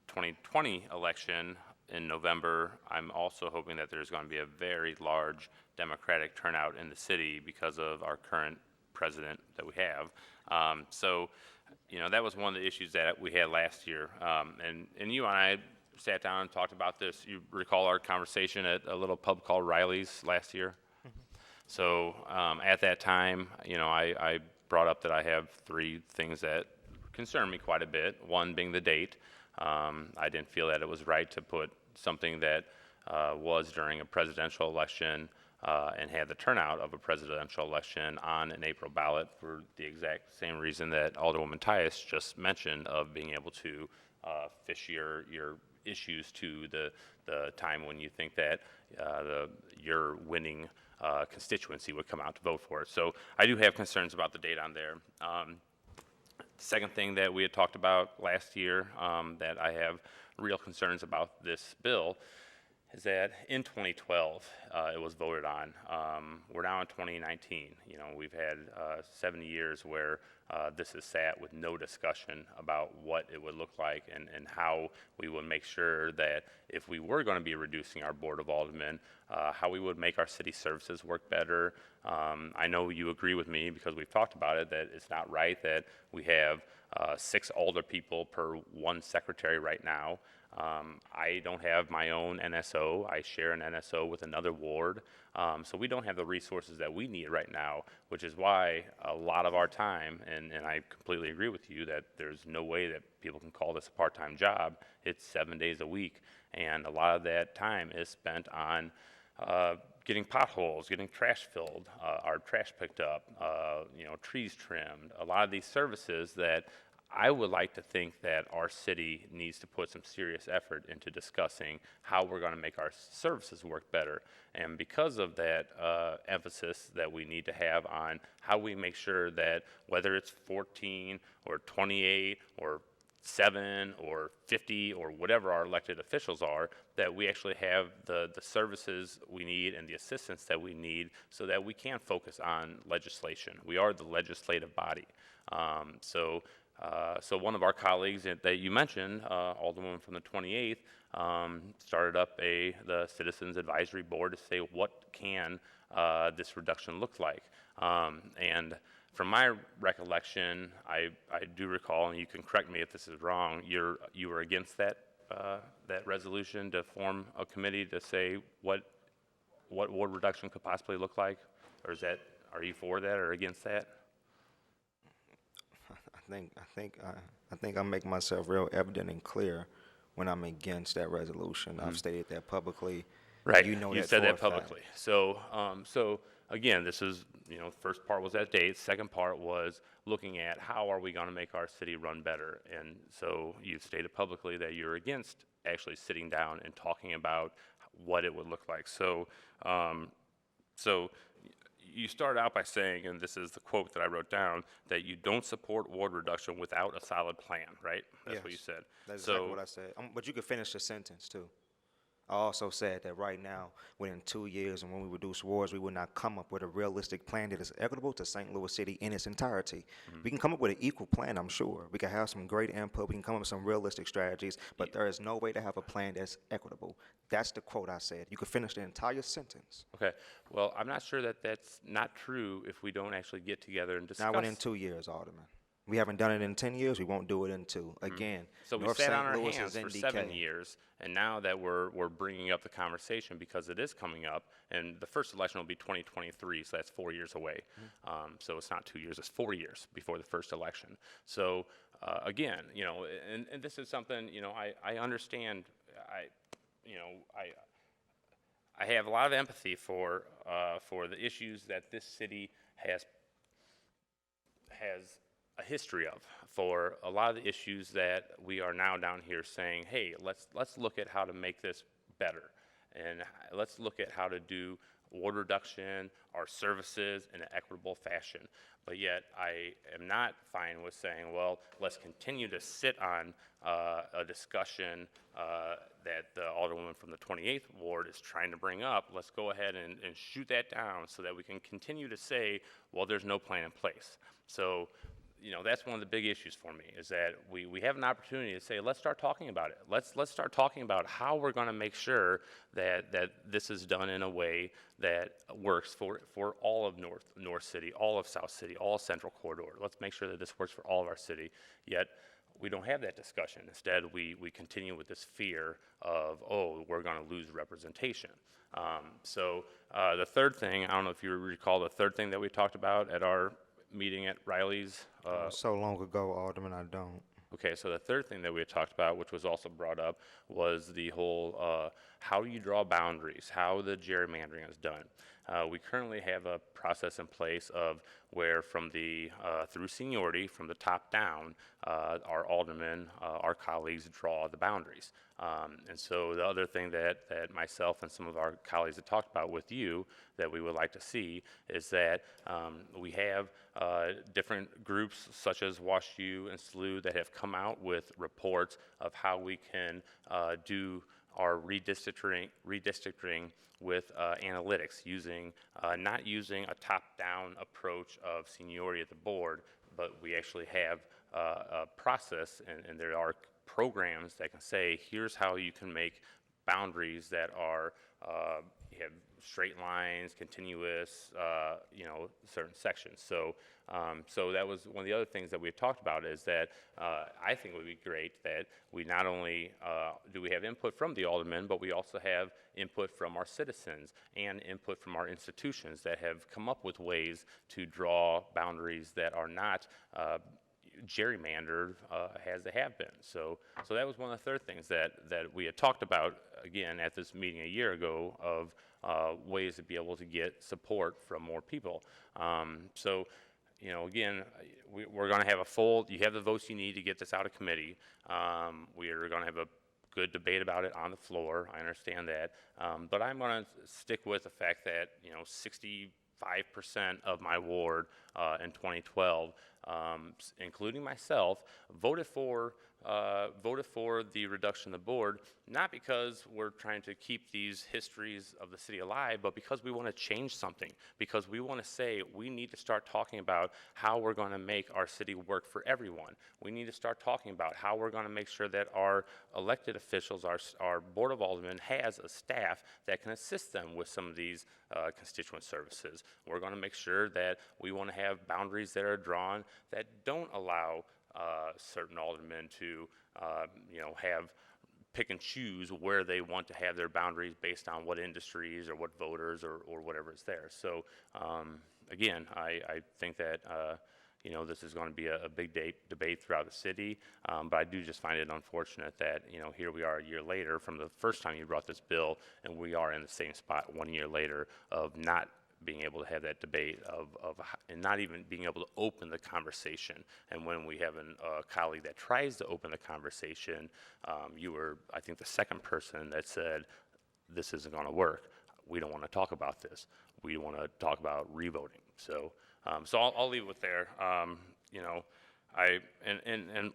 2020 election in November, I'm also hoping that there's going to be a very large Democratic turnout in the city because of our current president that we have. So, you know, that was one of the issues that we had last year. And you and I sat down and talked about this. You recall our conversation at a little pub called Riley's last year? Mm-hmm. So at that time, you know, I brought up that I have 3 things that concern me quite a bit, one being the date. I didn't feel that it was right to put something that was during a presidential election and had the turnout of a presidential election on an April ballot for the exact same reason that Alderwoman Tyus just mentioned, of being able to fish your issues to the time when you think that your winning constituency would come out to vote for it. So I do have concerns about the date on there. The second thing that we had talked about last year that I have real concerns about this bill is that in 2012 it was voted on. We're now in 2019. You know, we've had 70 years where this has sat with no discussion about what it would look like and how we would make sure that if we were going to be reducing our Board of Aldermen, how we would make our city services work better. I know you agree with me, because we've talked about it, that it's not right that we have 6 alder people per 1 secretary right now. I don't have my own NSO. I share an NSO with another ward. So we don't have the resources that we need right now, which is why a lot of our time, and I completely agree with you that there's no way that people can call this a part-time job. It's 7 days a week, and a lot of that time is spent on getting potholes, getting trash filled, our trash picked up, you know, trees trimmed, a lot of these services that I would like to think that our city needs to put some serious effort into discussing how we're going to make our services work better. And because of that emphasis that we need to have on how we make sure that whether it's 14 or 28 or 7 or 50 or whatever our elected officials are, that we actually have the services we need and the assistance that we need so that we can focus on legislation. We are the legislative body. So one of our colleagues that you mentioned, Alderman from the 28th, started up the Citizens Advisory Board to say, what can this reduction look like? And from my recollection, I do recall, and you can correct me if this is wrong, you were against that resolution to form a committee to say what ward reduction could possibly look like? Or are you for that or against that? I think I make myself real evident and clear when I'm against that resolution. I've stated that publicly. Right. You know you that said for that a fact. publicly. So again, this is, you know, first part was that date. Second part was looking at how are we going to make our city run better. And so you've stated publicly that you're against actually sitting down and talking about what it would look like. So you start out by saying, and this is the quote that I wrote down, that you don't support ward reduction without a solid plan, right? That's what you said. That's exactly what I said. But you could finish the sentence, too. I also said that right now, within 2 years, and when we reduce wards, we will not come up with a realistic plan that is equitable to St. Louis City in its entirety. We can come up with an equal plan, I'm sure. We can have some great input. We can come up with some realistic strategies, but there is no way to have a plan that's equitable. That's the quote I said. You could finish the entire sentence. Okay. Well, I'm not sure that that's not true if we don't actually get together and discuss. Not within 2 years, Alderman. We haven't done it in 10 years. We won't do it in 2. Again, so we North sat St. on our Louis hands is for in 7 decay. years, and now that we're bringing up the conversation because it is coming up, and the first election will be 2023, so that's 4 years away. So it's not 2 years; it's 4 years before the first election. So again, you know, and this is something, you know, I understand. I have a lot of empathy for the issues that this city has a history of, for a lot of the issues that we are now down here saying, hey, let's look at how to make this better, and let's look at how to do ward reduction, our services in an equitable fashion. But yet I am not fine with saying, well, let's continue to sit on a discussion that the Alderwoman from the 28th Ward is trying to bring up. Let's go ahead and shoot that down so that we can continue to say, well, there's no plan in place. So, you know, that's one of the big issues for me, is that we have an opportunity to say, let's start talking about it. Let's start talking about how we're going to make sure that this is done in a way that works for all of North City, all of South City, all Central Corridor. Let's make sure that this works for all of our city. Yet we don't have that discussion. Instead, we continue with this fear of, oh, we're going to lose representation. So the third thing, I don't know if you recall the third thing that we talked about at our meeting at Riley's. So long ago, Alderman, I don't. Okay, so the third thing that we had talked about, which was also brought up, was the whole how do you draw boundaries, how the gerrymandering is done. We currently have a process in place of where from the, through seniority, from the top down, our aldermen, our colleagues draw the boundaries. And so the other thing that myself and some of our colleagues have talked about with you that we would like to see is that we have different groups such as WashU and SLU that have come out with reports of how we can do our redistricting with analytics, using not using a top-down approach of seniority at the board, but we actually have a process, and there are programs that can say, here's how you can make boundaries that are you have straight lines, continuous, you know, certain sections. So, so that was one of the other things that we had talked about is that I think it would be great that we not only do we have input from the aldermen, but we also have input from our citizens and input from our institutions that have come up with ways to draw boundaries that are not gerrymandered as they have been. So that was one of the third things that we had talked about, again, at this meeting a year ago of ways to be able to get support from more people. So, you know, again, we're going to have a full, you have the votes you need to get this out of committee. We are going to have a good debate about it on the floor. I understand that. But I'm going to stick with the fact that, you know, 65% of my ward in 2012, including myself, voted for the reduction of the board, not because we're trying to keep these histories of the city alive, but because we want to change something, because we want to say we need to start talking about how we're going to make our city work for everyone. We need to start talking about how we're going to make sure that our elected officials, our Board of Aldermen, has a staff that can assist them with some of these constituent services. We're going to make sure that we want to have boundaries that are drawn that don't allow certain aldermen to, you know, pick and choose where they want to have their boundaries based on what industries or what voters or whatever is there. So again, I think that you know, this is going to be a big debate throughout the city, but I do just find it unfortunate that, you know, here we are a year later from the first time you brought this bill, and we are in the same spot 1 year later of not being able to have that debate and not even being able to open the conversation. And when we have a colleague that tries to open the conversation, you were, I think, the second person that said, this isn't going to work. We don't want to talk about this. We want to talk about revoting. So, so I'll leave it with there. You know,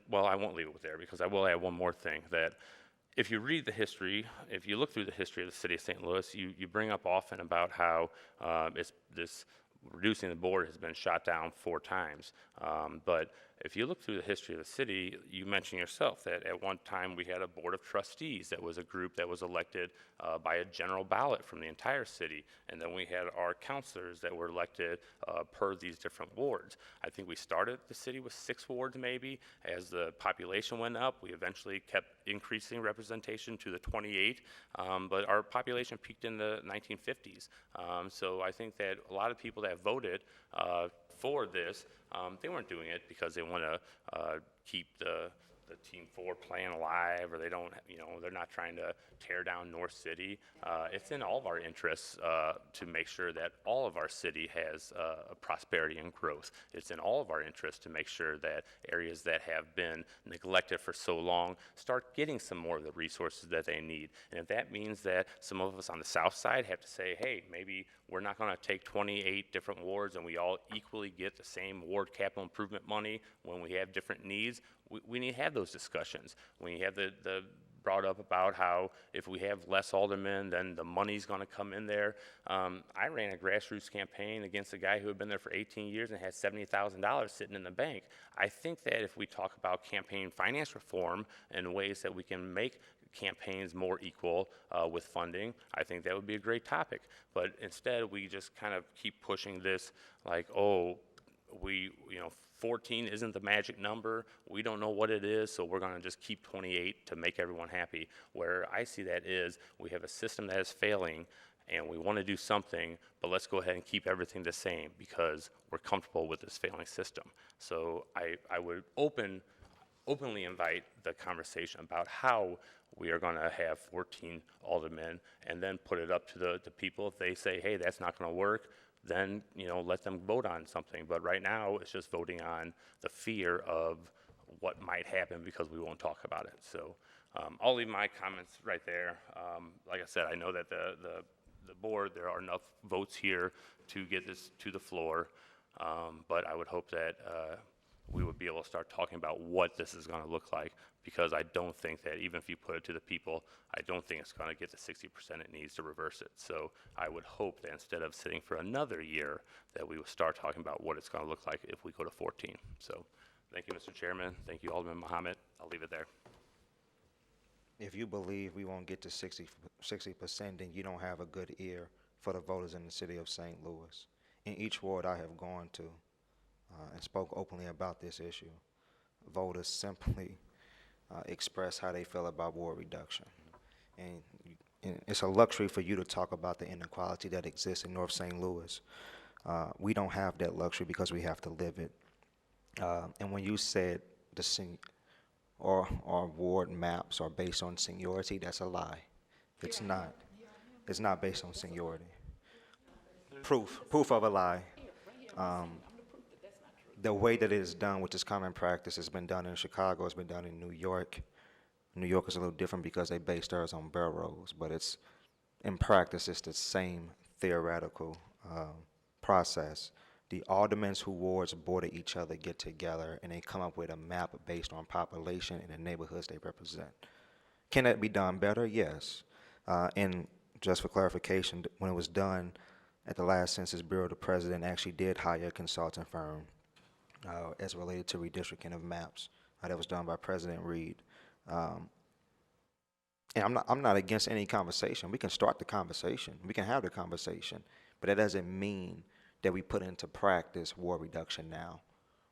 well, I won't leave it with there because I will add one more thing that if you read the history, if you look through the history of the city of St. Louis, you bring up often about how this reducing the board has been shot down 4 times. But if you look through the history of the city, you mentioned yourself that at one time we had a board of trustees that was a group that was elected by a general ballot from the entire city. And then we had our councilors that were elected per these different wards. I think we started the city with 6 wards maybe. As the population went up, we eventually kept increasing representation to the 28. But our population peaked in the 1950s. So I think that a lot of people that voted for this, they weren't doing it because they want to keep the Team 4 plan alive, or they don't, you know, they're not trying to tear down North City. It's in all of our interests to make sure that all of our city has prosperity and growth. It's in all of our interests to make sure that areas that have been neglected for so long start getting some more of the resources that they need. And if that means that some of us on the south side have to say, hey, maybe we're not going to take 28 different wards and we all equally get the same ward capital improvement money when we have different needs, we need to have those discussions. When you have the brought up about how if we have less aldermen, then the money's going to come in there. I ran a grassroots campaign against a guy who had been there for 18 years and had $70,000 sitting in the bank. I think that if we talk about campaign finance reform and ways that we can make campaigns more equal with funding, I think that would be a great topic. But instead, we just kind of keep pushing this like, oh, you know, 14 isn't the magic number. We don't know what it is, so we're going to just keep 28 to make everyone happy. Where I see that is we have a system that is failing, and we want to do something, but let's go ahead and keep everything the same because we're comfortable with this failing system. So I would open openly invite the conversation about how we are going to have 14 aldermen, and then put it up to the people. If they say, hey, that's not going to work, then, let them vote on something. But right now, it's just voting on the fear of what might happen because we won't talk about it. So I'll leave my comments right there. Like I said, I know that the board, there are enough votes here to get this to the floor, but I would hope that we would be able to start talking about what this is going to look like, because I don't think that even if you put it to the people, I don't think it's going to get the 60% it needs to reverse it. So I would hope that instead of sitting for another year, that we would start talking about what it's going to look like if we go to 14. So thank you, Mr. Chairman. Thank you, Alderman Mohammed. I'll leave it there. If you believe we won't get to 60%, then you don't have a good ear for the voters in the city of St. Louis. In each ward I have gone to and spoke openly about this issue, voters simply express how they feel about ward reduction. And it's a luxury for you to talk about the inequality that exists in North St. Louis. We don't have that luxury because we have to live it. And when you said our ward maps are based on seniority, that's a lie. It's not. It's not based on seniority. Proof of a lie. The way that it is done, which is common practice, has been done in Chicago, it's been done in New York. New York is a little different because they base theirs on boroughs, but it's, in practice, it's the same theoretical process. The aldermen whose wards border each other get together and they come up with a map based on population and the neighborhoods they represent. Can that be done better? Yes. And just for clarification, when it was done at the last Census Bureau, the president actually did hire a consulting firm as related to redistricting of maps. That was done by President Reed. And I'm not against any conversation. We can start the conversation. We can have the conversation. But that doesn't mean that we put into practice ward reduction now.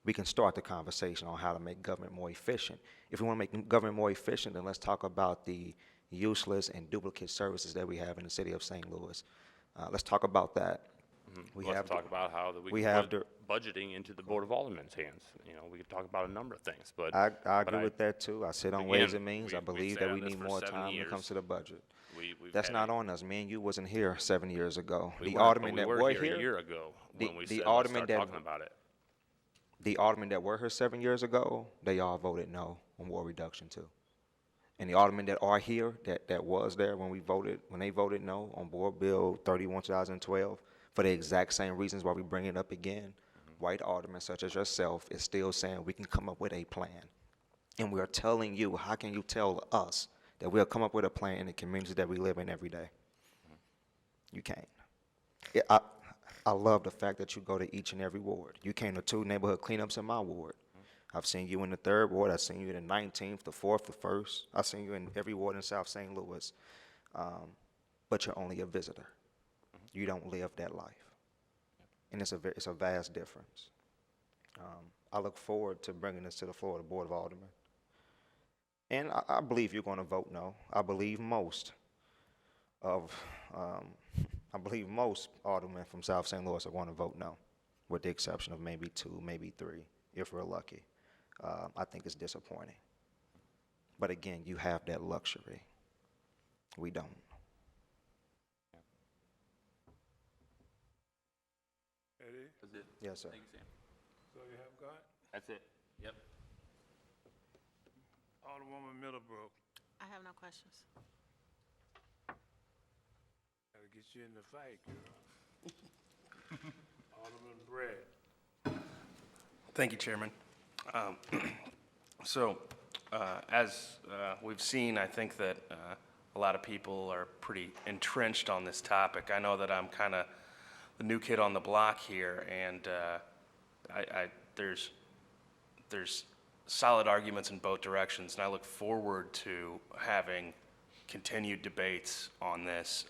We can start the conversation on how to make government more efficient. If we want to make government more efficient, then let's talk about the useless and duplicate services that we have in the city of St. Louis. Let's talk about that. Let's talk about how we can put budgeting into the Board of Aldermen's hands. We could talk about a number of things, but I agree with that too. I sit on Ways and Means. I believe that we need more time when it comes to the budget. That's not on us. Me and you wasn't here 7 years ago. The aldermen that were here a year ago when we said let's start talking about it. The aldermen that were here 7 years ago, they all voted no on ward reduction too. And the aldermen that are here, that was there when they voted no on Board Bill 31, 2012, for the exact same reasons why we bring it up again, white aldermen such as yourself is still saying we can come up with a plan. And we're telling you, how can you tell us that we'll come up with a plan in the communities that we live in every day? You can't. I love the fact that you go to each and every ward. You came to 2 neighborhood cleanups in my ward. I've seen you in the 3rd ward. I've seen you in the 19th, the 4th, the 1st. I've seen you in every ward in South St. Louis. But you're only a visitor. You don't live that life. And it's a vast difference. I look forward to bringing this to the floor of the Board of Aldermen. And I believe you're going to vote no. I believe most aldermen from South St. Louis are going to vote no, with the exception of maybe 2, maybe 3, if we're lucky. I think it's disappointing. But again, you have that luxury. We don't. Eddie? That's it. Yes, sir. Thank you, Sam. So you have got? That's it. Yep. Alderwoman Middlebrook, I have no questions. gotta get you in the fight, girl. Alderman Brett. Thank you, Chairman. As we've seen, I think that a lot of people are pretty entrenched on this topic. I know that I'm kind of the new kid on the block here, and there's solid arguments in both directions, and I look forward to having continued debates on this.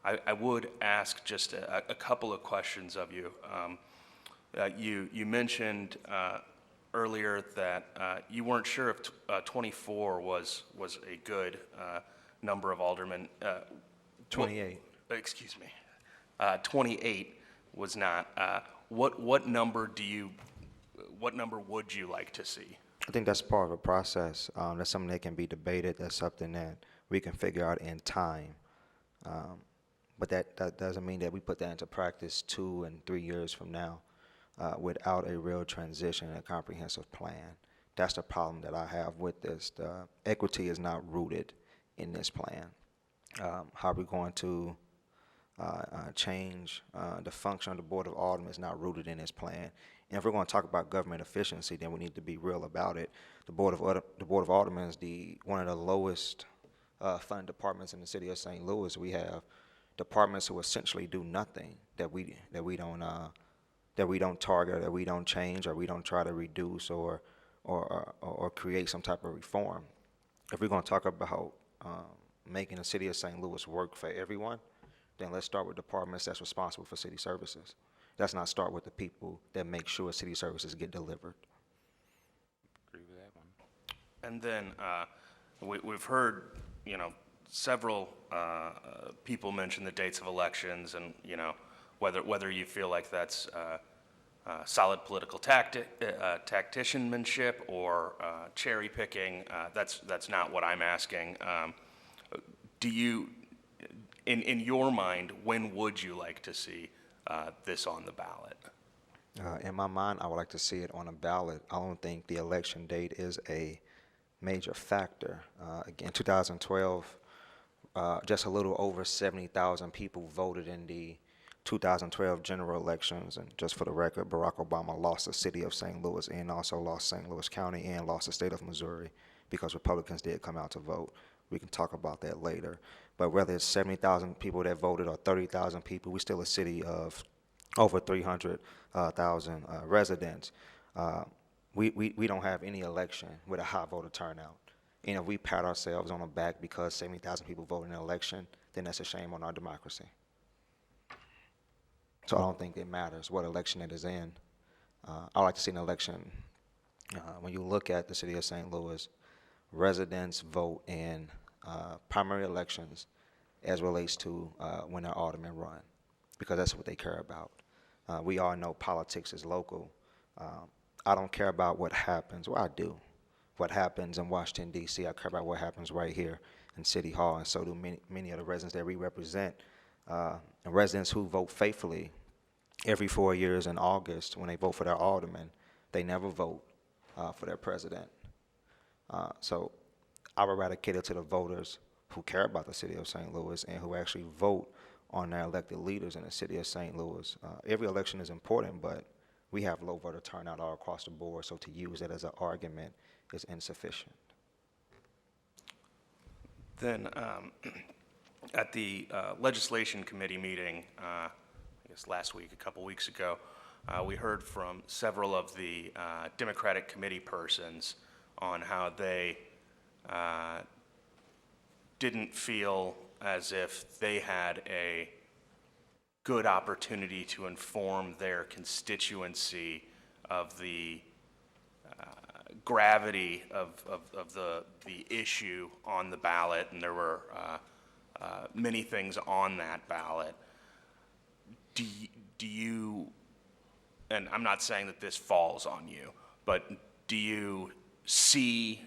I would ask just a couple of questions of you. You mentioned earlier that you weren't sure if 24 was a good number of aldermen. 28. Excuse me. 28 was not. What number would you like to see? I think that's part of the process. That's something that can be debated. That's something that we can figure out in time. But that doesn't mean that we put that into practice 2 and 3 years from now without a real transition and a comprehensive plan. That's the problem that I have with this. The equity is not rooted in this plan. How are we going to change the function of the Board of Aldermen is not rooted in this plan. And if we're going to talk about government efficiency, then we need to be real about it. The Board of Aldermen is one of the lowest funded departments in the city of St. Louis. We have departments who essentially do nothing that we don't target, that we don't change, or we don't try to reduce or create some type of reform. If we're going to talk about making the city of St. Louis work for everyone, then let's start with departments that's responsible for city services. Let's not start with the people that make sure city services get delivered. Agree with that one. And then we've heard, several people mention the dates of elections, and whether you feel like that's solid political tacticianship or cherry picking. That's not what I'm asking. Do you, in your mind, when would you like to see this on the ballot? In my mind, I would like to see it on a ballot. I don't think the election date is a major factor. Again, 2012, just a little over 70,000 people voted in the 2012 general elections. And just for the record, Barack Obama lost the city of St. Louis and also lost St. Louis County and lost the state of Missouri because Republicans did come out to vote. We can talk about that later. But whether it's 70,000 people that voted or 30,000 people, we're still a city of over 300,000 residents. We don't have any election with a high voter turnout. And if we pat ourselves on the back because 70,000 people voted in an election, then that's a shame on our democracy. So I don't think it matters what election it is in. I like to see an election. When you look at the city of St. Louis, residents vote in primary elections as relates to when their aldermen run, because that's what they care about. We all know politics is local. I don't care about what happens. Well, I do. What happens in Washington, D.C., I care about what happens right here in City Hall, and so do many of the residents that we represent. And residents who vote faithfully every 4 years in August, when they vote for their alderman, they never vote for their president. So I would rather cater to the voters who care about the city of St. Louis and who actually vote on their elected leaders in the city of St. Louis. Every election is important, but we have low voter turnout all across the board, so to use that as an argument is insufficient. Then at the legislation committee meeting, I guess last week, a couple weeks ago, we heard from several of the Democratic committee persons on how they didn't feel as if they had a good opportunity to inform their constituency of the gravity of the issue on the ballot, and there were many things on that ballot. Do you, and I'm not saying that this falls on you, but do you see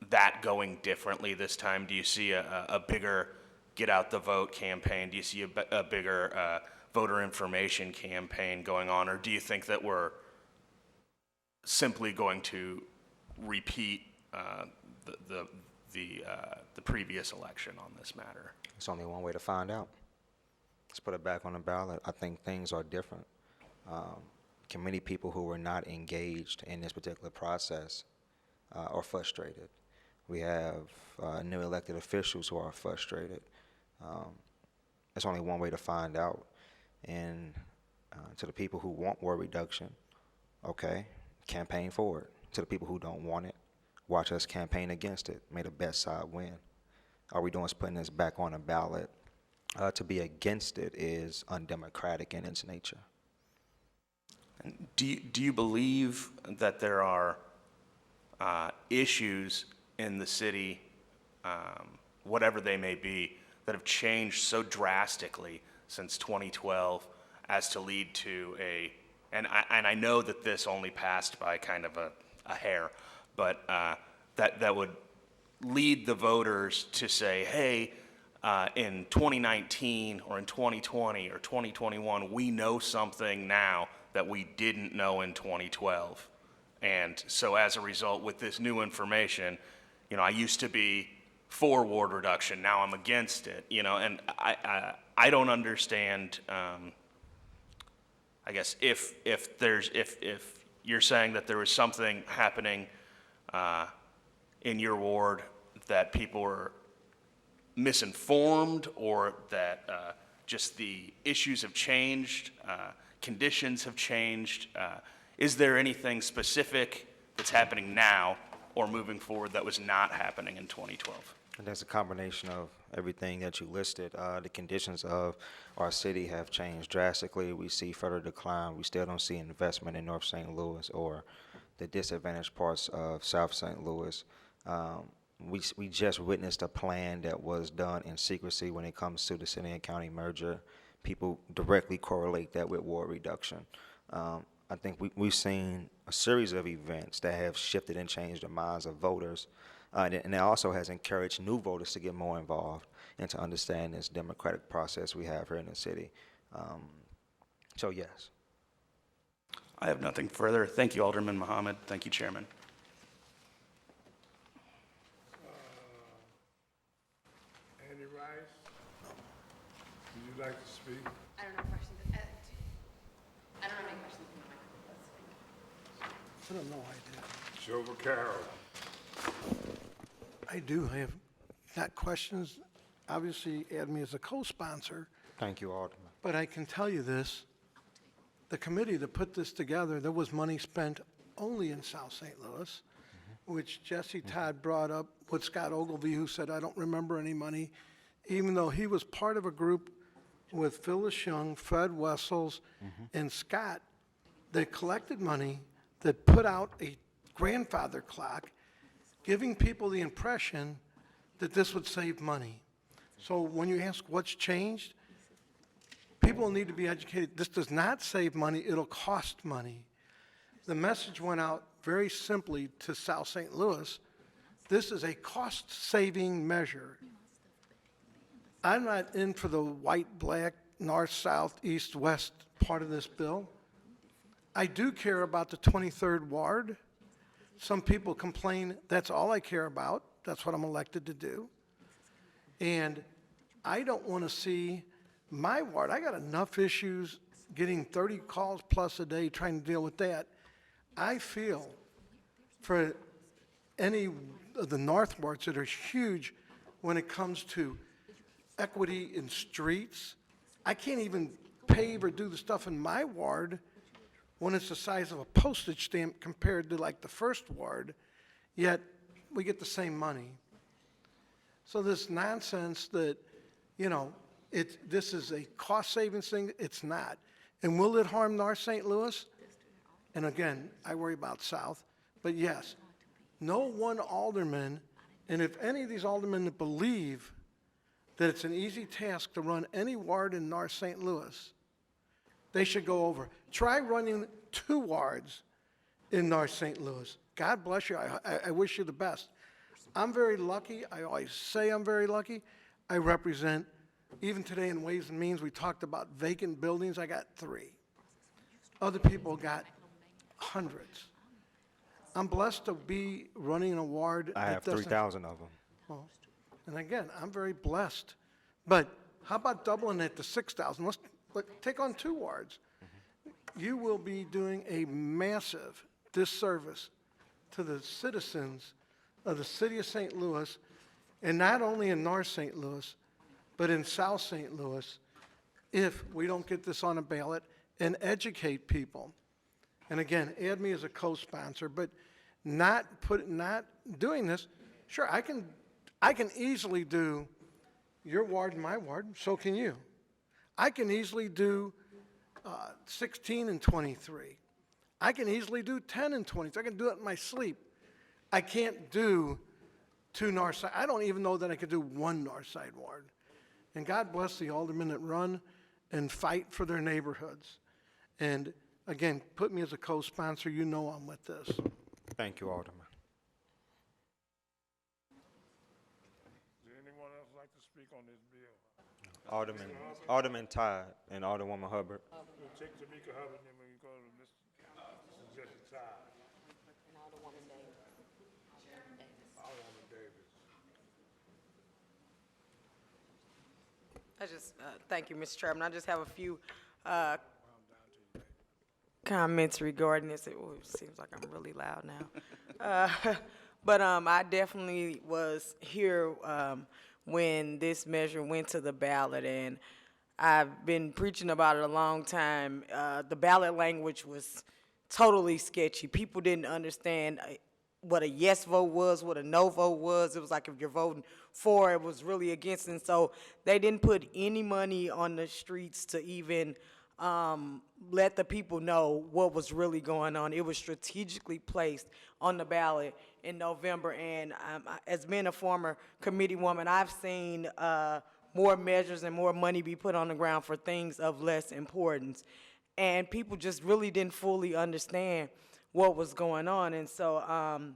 that going differently this time? Do you see a bigger get out the vote campaign? Do you see a bigger voter information campaign going on, or do you think that we're simply going to repeat the previous election on this matter? It's only one way to find out. Let's put it back on the ballot. I think things are different. Many people who were not engaged in this particular process are frustrated. We have new elected officials who are frustrated. There's only one way to find out. And to the people who want war reduction, okay, campaign for it. To the people who don't want it, watch us campaign against it. May the best side win. All we're doing is putting this back on a ballot. To be against it is undemocratic in its nature. Do you believe that there are issues in the city, whatever they may be, that have changed so drastically since 2012 as to lead to and I know that this only passed by kind of a hair, but that would lead the voters to say, hey, in 2019 or in 2020 or 2021, we know something now that we didn't know in 2012. And so as a result, with this new information, I used to be for ward reduction, now I'm against it, and I don't understand, I guess, if you're saying that there was something happening in your ward that people were misinformed, or that just the issues have changed, conditions have changed. Is there anything specific that's happening now or moving forward that was not happening in 2012? And that's a combination of everything that you listed. The conditions of our city have changed drastically. We see further decline. We still don't see investment in North St. Louis or the disadvantaged parts of South St. Louis. We just witnessed a plan that was done in secrecy when it comes to the city and county merger. People directly correlate that with ward reduction. I think we've seen a series of events that have shifted and changed the minds of voters, and it also has encouraged new voters to get more involved and to understand this democratic process we have here in the city. So yes. I have nothing further. Thank you, Alderman Mohammed. Thank you, Chairman. Andy Rice, would you like to speak? I don't have questions. I don't have any questions. I don't know, I did. Joe Vaccaro. I do have, not questions, obviously add me as a co-sponsor, Thank you, Alderman. but I can tell you this, the committee that put this together, there was money spent only in South St. Louis, which Jesse Todd brought up with Scott Ogilvy, who said, I don't remember any money, even though he was part of a group with Phyllis Young, Fred Wessels, and Scott that collected money, that put out a grandfather clock, giving people the impression that this would save money. So when you ask what's changed, people need to be educated. This does not save money, it'll cost money. The message went out very simply to South St. Louis. This is a cost-saving measure. I'm not in for the white, black, north, south, east, west part of this bill. I do care about the 23rd Ward. Some people complain that's all I care about. That's what I'm elected to do. And I don't want to see my ward. I got enough issues getting 30 calls plus a day trying to deal with that. I feel for any of the north wards that are huge when it comes to equity in streets. I can't even pave or do the stuff in my ward when it's the size of a postage stamp compared to like the first ward, yet we get the same money. So this nonsense that, this is a cost savings thing, it's not. And will it harm North St. Louis? And again, I worry about South, but yes, no one alderman, and if any of these aldermen that believe that it's an easy task to run any ward in North St. Louis, they should go over. Try running 2 wards in North St. Louis. God bless you. I wish you the best. I'm very lucky. I always say I'm very lucky. I represent, even today in Ways and Means, we talked about vacant buildings. I got 3. Other people got hundreds. I'm blessed to be running in a ward. I have 3,000 of them. Well, and again, I'm very blessed. But how about doubling it to 6,000? Let's take on 2 wards. You will be doing a massive disservice to the citizens of the city of St. Louis, and not only in North St. Louis, but in South St. Louis, if we don't get this on a ballot and educate people. And again, add me as a co-sponsor, but not doing this. Sure, I can easily do your ward and my ward, so can you. I can easily do 16 and 23. I can easily do 10 and 23. I can do it in my sleep. I can't do 2 north side. I don't even know that I could do 1 north side ward. And God bless the aldermen that run and fight for their neighborhoods. And again, put me as a co-sponsor. You know I'm with this. Thank you, Alderman. speak on this bill? Alderman Todd and Alderwoman Hubbard. We'll take Tamika Hubbard, and then we go to Mr. Jesse Todd. Alderwoman Davis. Thank you, Mr. Chairman. I just have a few comments regarding this. It seems like I'm really loud now. But I definitely was here when this measure went to the ballot, and I've been preaching about it a long time. The ballot language was totally sketchy. People didn't understand what a yes vote was, what a no vote was. It was like if you're voting for, it was really against. And so they didn't put any money on the streets to even let the people know what was really going on. It was strategically placed on the ballot in November. And as being a former committee woman, I've seen more measures and more money be put on the ground for things of less importance. And people just really didn't fully understand what was going on. And so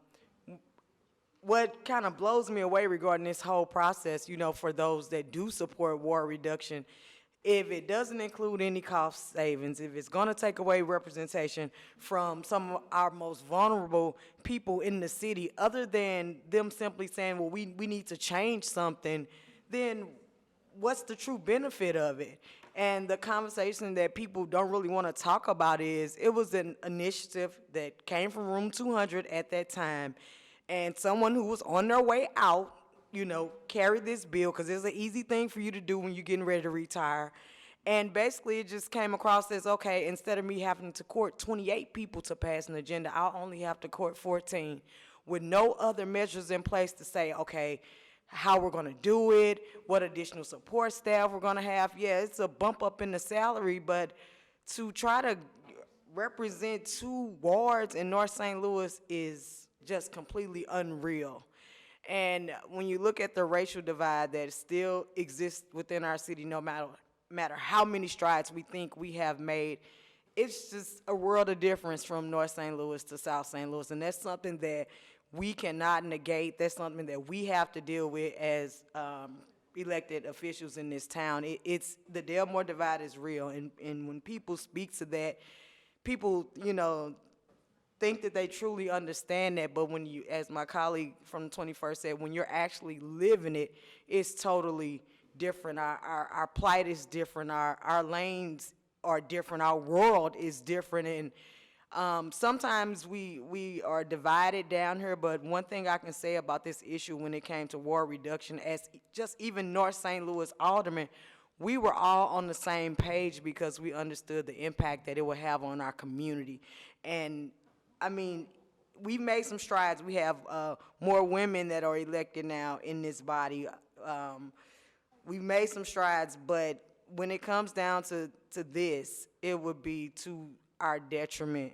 what kind of blows me away regarding this whole process, you know, for those that do support war reduction, if it doesn't include any cost savings, if it's going to take away representation from some of our most vulnerable people in the city, other than them simply saying, well, we need to change something, then what's the true benefit of it? And the conversation that people don't really want to talk about is, it was an initiative that came from Room 200 at that time, and someone who was on their way out, you know, carried this bill, because it's an easy thing for you to do when you're getting ready to retire. And basically it just came across as, okay, instead of me having to court 28 people to pass an agenda, I'll only have to court 14, with no other measures in place to say, okay, how we're gonna do it, what additional support staff we're gonna have. Yeah, it's a bump up in the salary, but to try to represent 2 wards in North St. Louis is just completely unreal. And when you look at the racial divide that still exists within our city, no matter how many strides we think we have made, it's just a world of difference from North St. Louis to South St. Louis. And that's something that we cannot negate. That's something that we have to deal with as elected officials in this town. It's the Delmore divide is real. And when people speak to that, people, you know, think that they truly understand that, but when you, as my colleague from the 21st said, when you're actually living it, it's totally different. Our plight is different. Our lanes are different. Our world is different. And sometimes we are divided down here, but one thing I can say about this issue when it came to war reduction, as just even North St. Louis aldermen, we were all on the same page because we understood the impact that it would have on our community. And I mean, we've made some strides. We have more women that are elected now in this body. We've made some strides, but when it comes down to this, it would be to our detriment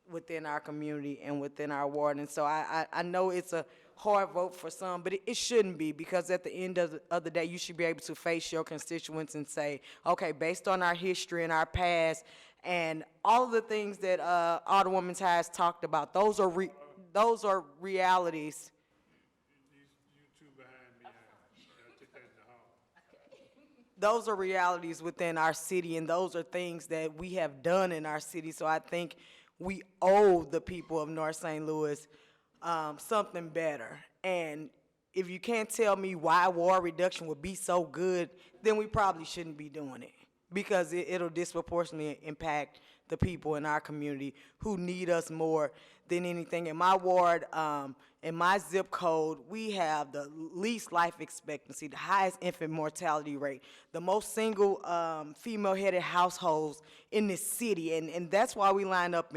within our community and within our ward. And so I know it's a hard vote for some, but it shouldn't be, because at the end of the day, you should be able to face your constituents and say, okay, based on our history and our past, and all of the things that Alderwoman has talked about, those are realities. You two behind me, I'll take that in the hall. Those are realities within our city, and those are things that we have done in our city. So I think we owe the people of North St. Louis something better. And if you can't tell me why war reduction would be so good, then we probably shouldn't be doing it, because it'll disproportionately impact the people in our community who need us more than anything. In my ward, in my zip code, we have the least life expectancy, the highest infant mortality rate, the most single female-headed households in this city. And that's why we line up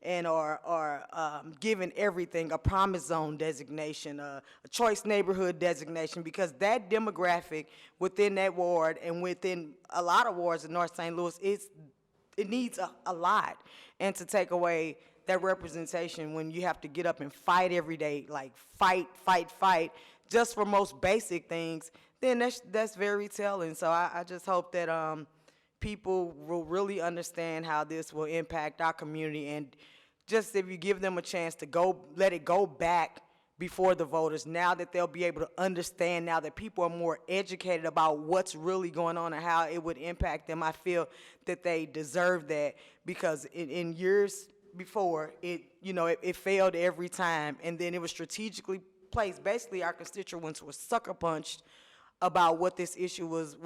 and are given everything, a promise zone designation, a choice neighborhood designation, because that demographic within that ward and within a lot of wards in North St. Louis, it needs a lot. And to take away that representation when you have to get up and fight every day, like fight, just for most basic things, then that's very telling. So I just hope that people will really understand how this will impact our community, and just if you give them a chance to let it go back before the voters, now that they'll be able to understand, now that people are more educated about what's really going on and how it would impact them. I feel that they deserve that, because in years before, it failed every time, and then it was strategically placed. Basically, our constituents were sucker punched about what this issue was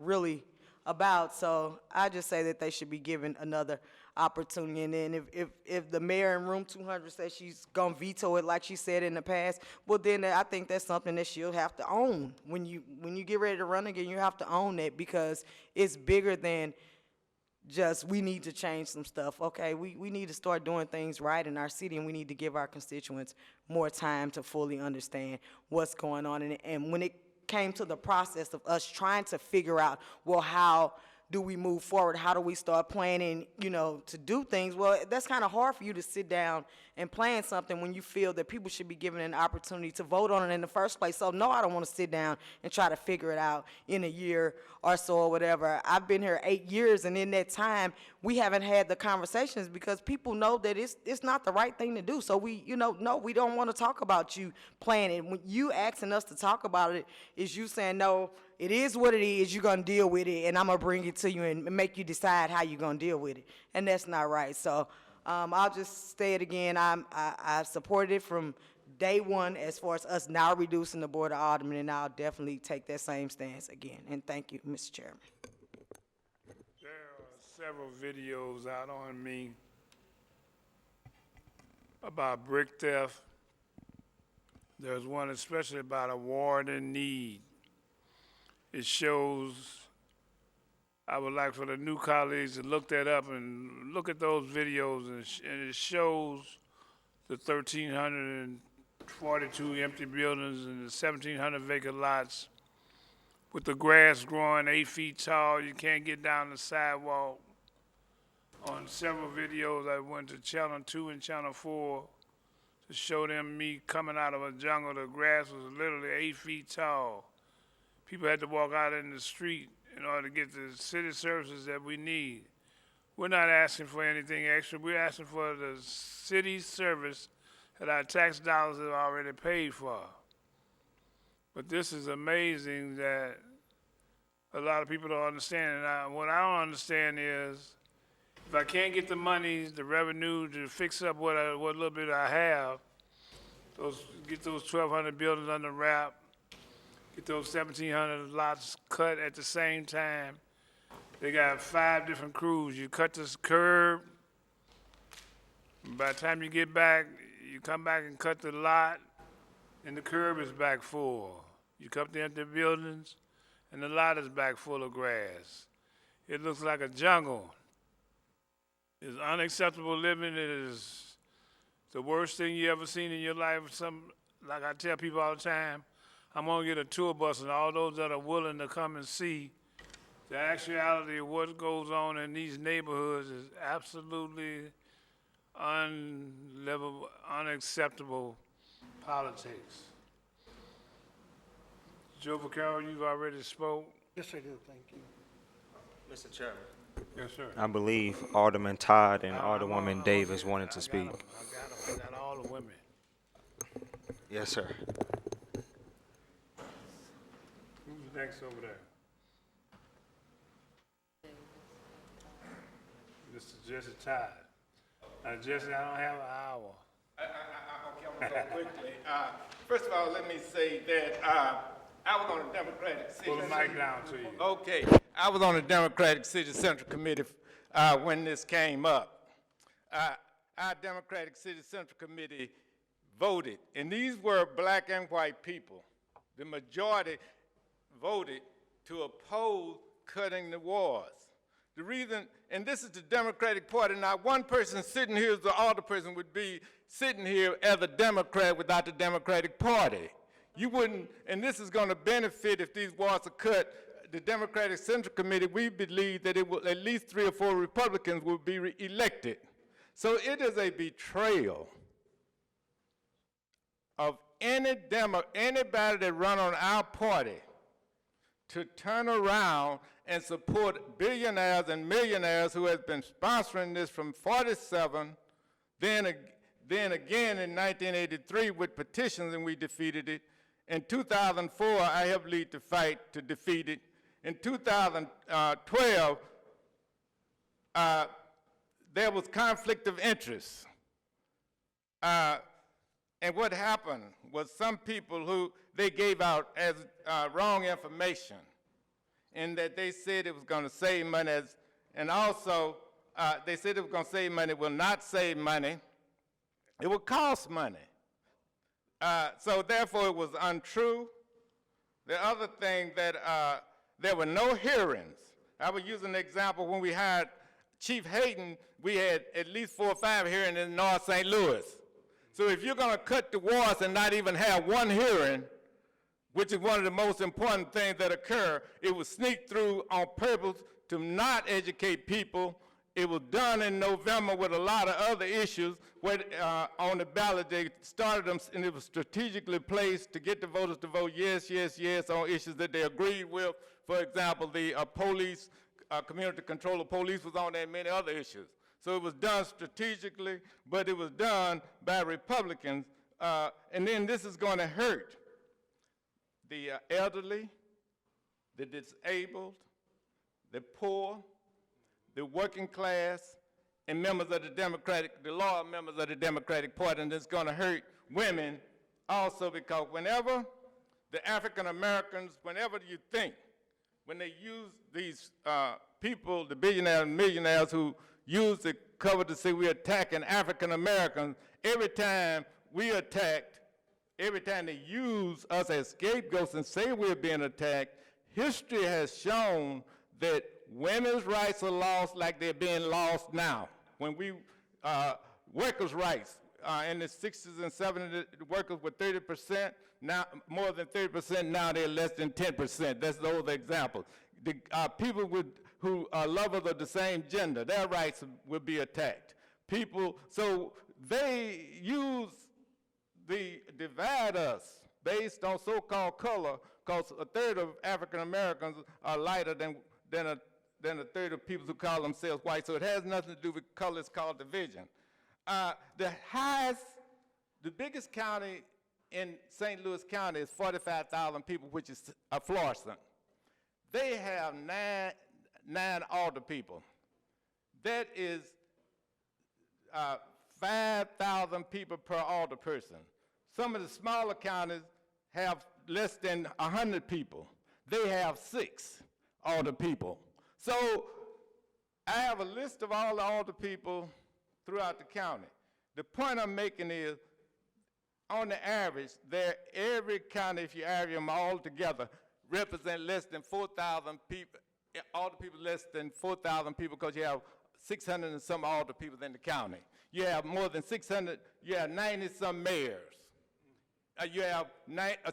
really about. So I just say that they should be given another opportunity. And then if the mayor in room 200 says she's gonna veto it like she said in the past, well, then I think that's something that she'll have to own. When you get ready to run again, you have to own that, because it's bigger than just we need to change some stuff. Okay, we need to start doing things right in our city, and we need to give our constituents more time to fully understand what's going on. And when it came to the process of us trying to figure out, well, how do we move forward? How do we start planning, to do things? Well, that's kind of hard for you to sit down and plan something when you feel that people should be given an opportunity to vote on it in the first place. So no, I don't want to sit down and try to figure it out in a year or so or whatever. I've been here 8 years, and in that time, we haven't had the conversations because people know that it's not the right thing to do. So no, we don't want to talk about you planning. When you asking us to talk about it, is you saying, no, it is what it is, you're going to deal with it, and I'm going to bring it to you and make you decide how you're going to deal with it. And that's not right. So I'll just say it again. I supported it from day one as far as us now reducing the Board of Aldermen, and I'll definitely take that same stance again. And thank you, Mr. Chairman. There are several videos out on me about brick theft. There's one especially about a ward in need. It shows, I would like for the new colleagues to look that up and look at those videos, and it shows the 1,342 empty buildings and the 1,700 vacant lots with the grass growing 8 feet tall. You can't get down the sidewalk. On several videos, I went to Channel 2 and Channel 4 to show them me coming out of a jungle. The grass was literally 8 feet tall. People had to walk out in the street in order to get the city services that we need. We're not asking for anything extra. We're asking for the city service that our tax dollars have already paid for. But this is amazing that a lot of people don't understand. And what I don't understand is, if I can't get the money, the revenue to fix up what little bit I have, get those 1,200 buildings under wrap, get those 1,700 lots cut at the same time. They got 5 different crews. You cut this curb. By the time you get back, you come back and cut the lot, and the curb is back full. You cut the empty buildings, and the lot is back full of grass. It looks like a jungle. It's unacceptable living. It is the worst thing you ever seen in your life. Like I tell people all the time, I'm gonna get a tour bus, and all those that are willing to come and see the actuality of what goes on in these neighborhoods is absolutely unlivable, unacceptable politics. Joe Vaccaro, you've already spoke. Yes, I do, thank you. Mr. Chairman. Yes, sir. I believe Alderman Todd and Alderwoman Davis wanted to speak. I got all the women. Yes, sir. Who's next over there? Mr. Jesse Todd. Now, Jesse, I don't have an hour. Okay, I'm gonna go quickly. First of all, let me say that I was on the Democratic City. Pull the mic down to you. Okay, I was on the Democratic City Central Committee when this came up. Our Democratic City Central Committee voted, and these were black and white people. The majority voted to oppose cutting the wards. The reason, and this is the Democratic Party, not one person sitting here as the alderperson would be sitting here as a Democrat without the Democratic Party. You wouldn't, and this is going to benefit if these wards are cut. The Democratic Central Committee, we believe that it will, at least 3 or 4 Republicans will be elected. So it is a betrayal of anybody that run on our party to turn around and support billionaires and millionaires who has been sponsoring this from 47, then then again in 1983 with petitions, and we defeated it. In 2004, I helped lead the fight to defeat it. In 2012, there was conflict of interest. And what happened was some people who they gave out as wrong information, in that they said it was going to save money, and also they said it was going to save money. It will not save money. It will cost money. So therefore, it was untrue. The other thing that there were no hearings. I will use an example. When we hired Chief Hayden, we had at least 4 or 5 hearings in North St. Louis. So if you're going to cut divorce and not even have one hearing, which is one of the most important things that occur, it was sneaked through on purpose to not educate people. It was done in November with a lot of other issues where, on the ballot. They started them, and it was strategically placed to get the voters to vote yes, yes, yes on issues that they agreed with. For example, the police, community control of police was on there, and many other issues. So it was done strategically, but it was done by Republicans. And then this is going to hurt the elderly, the disabled, the poor, the working class, and members of the loyal members of the Democratic Party, and it's going to hurt women also, because whenever the African Americans, whenever you think, when they use these people, the billionaires and millionaires who use the cover to say we're attacking African Americans, every time we attacked, every time they use us as scapegoats and say we're being attacked, history has shown that women's rights are lost like they're being lost now. When we, workers' rights, in the 60s and 70s, the workers were 30%, now more than 30%, now they're less than 10%. That's those examples. The people who are lovers of the same gender, their rights will be attacked. People, so they divide us based on so-called color, because a third of African Americans are lighter than a third of people who call themselves white. So it has nothing to do with color. It's called division. The biggest county in St. Louis County is 45,000 people, which is Florissant. They have nine alder people. That is 5,000 people per alder person. Some of the smaller counties have less than 100 people. They have 6 alder people. So I have a list of all the alder people throughout the county. The point I'm making is, on the average, every county, if you average them all together, represent less than 4,000 people, alder people less than 4,000 people, because you have 600 and some alder people in the county. You have more than 600, you have 90-some mayors. You have,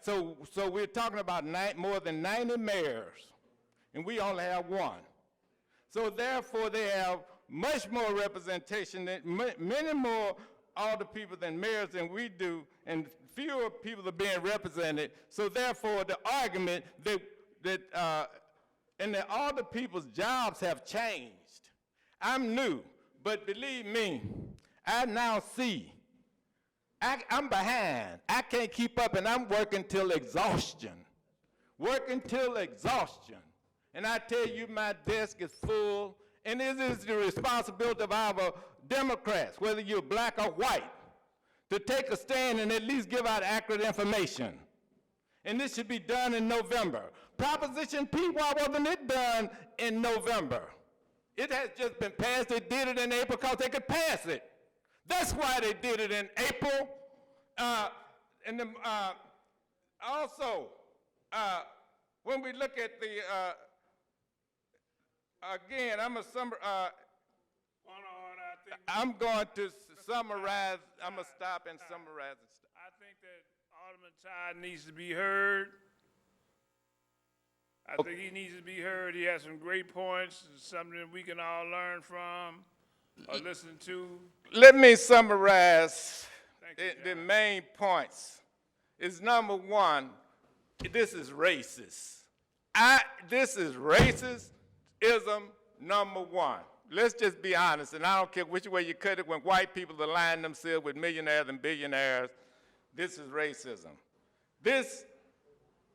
so we're talking about more than 90 mayors, and we only have 1. So therefore, they have much more representation, than many more alder people than mayors than we do, and fewer people are being represented. So therefore, the argument and the alder people's jobs have changed. I'm new, but believe me, I now see I'm behind. I can't keep up, and I'm working till exhaustion. Working till exhaustion. And I tell you, my desk is full, and it is the responsibility of our Democrats, whether you're black or white, to take a stand and at least give out accurate information. And this should be done in November. Proposition P, why wasn't it done in November? It has just been passed. They did it in April because they could pass it. That's why they did it in April. Also, when we look at the, again, I'm going to summarize. I'm going to stop and summarize it. I think that Alderman Todd needs to be heard. I think he needs to be heard. He has some great points, something that we can all learn from or listen to. Let me summarize the main points. Is number 1, this is racist. This is racism, number 1. let's just be honest, and I don't care which way you cut it, when white people align themselves with millionaires and billionaires, this is racism. This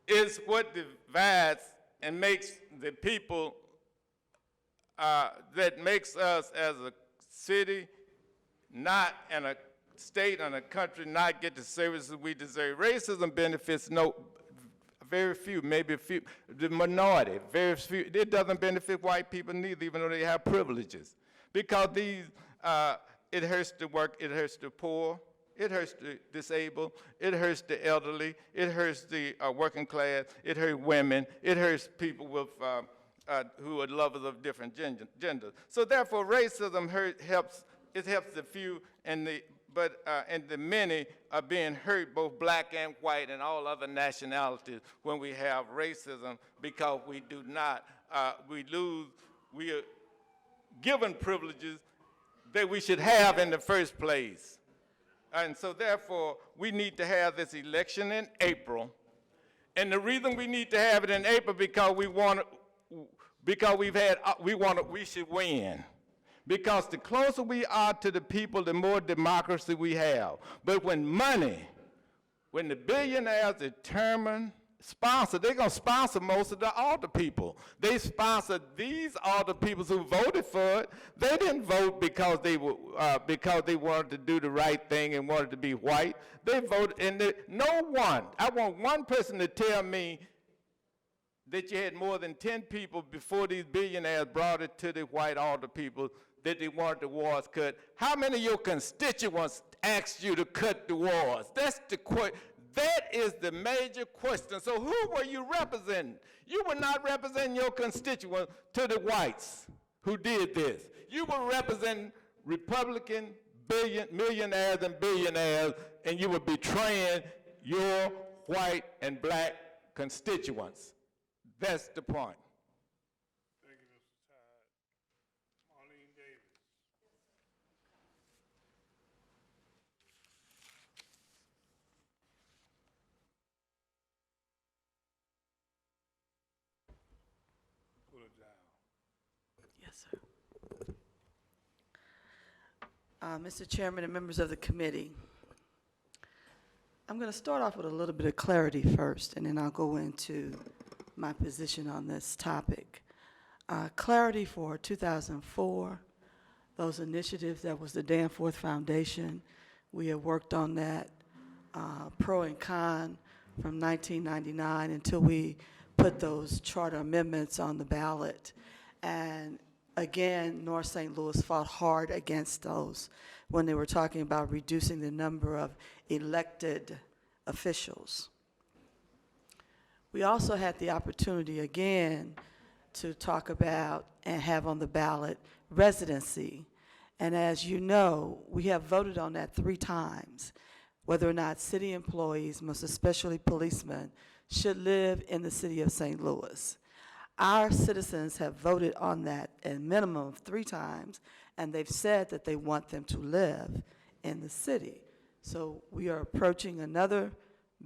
is what divides and makes the people, that makes us as a city, not in a state and a country, not get the services we deserve. Racism benefits very few, maybe a few, the minority, very few. It doesn't benefit white people neither, even though they have privileges. Because these, it hurts the work, it hurts the poor, it hurts the disabled, it hurts the elderly, it hurts the working class, it hurts women, it hurts people with, who are lovers of different genders. So therefore, racism helps the few, and the many are being hurt, both black and white and all other nationalities, when we have racism, because we do not, we are given privileges that we should have in the first place. And so therefore, we need to have this election in April. And the reason we need to have it in April, because we should win. Because the closer we are to the people, the more democracy we have. But when the billionaires sponsor, they're going to sponsor most of the older people. They sponsor these older people who voted for it. They didn't vote because they wanted to do the right thing and wanted to be white. They voted, and I want one person to tell me that you had more than 10 people before these billionaires brought it to the white older people that they wanted the wars cut. How many of your constituents asked you to cut the wars? That is the major question. So who were you representing? You were not representing your constituents to the whites who did this. You were representing Republican millionaires and billionaires, and you were betraying your white and black constituents. That's the point. Thank you, Mr. Todd. Marlene Davis. Pull it down. Yes, sir. Mr. Chairman and members of the committee, I'm going to start off with a little bit of clarity first, and then I'll go into my position on this topic. Clarity for 2004, those initiatives, that was the Danforth Foundation. We have worked on that, pro and con, from 1999 until we put those charter amendments on the ballot. And again, North St. Louis fought hard against those when they were talking about reducing the number of elected officials. We also had the opportunity again to talk about and have on the ballot residency. And as you know, we have voted on that 3 times, whether or not city employees, most especially policemen, should live in the city of St. Louis. Our citizens have voted on that a minimum of 3 times, and they've said that they want them to live in the city. So we are approaching another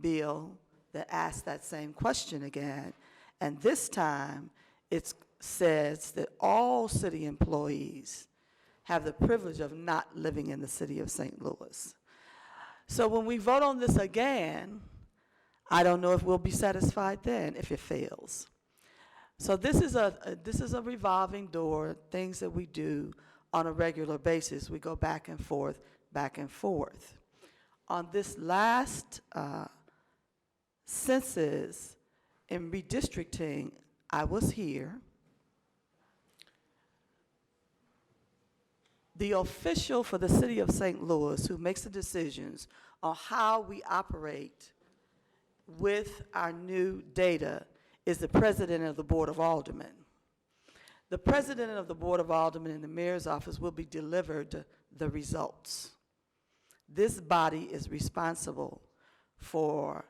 bill that asks that same question again, and this time it says that all city employees have the privilege of not living in the city of St. Louis. So when we vote on this again, I don't know if we'll be satisfied then if it fails. So this is a revolving door, things that we do on a regular basis. We go back and forth, back and forth. On this last census in redistricting, I was here. The official for the city of St. Louis who makes the decisions on how we operate with our new data is the president of the Board of Aldermen. The president of the Board of Aldermen in the mayor's office will be delivered the results. This body is responsible for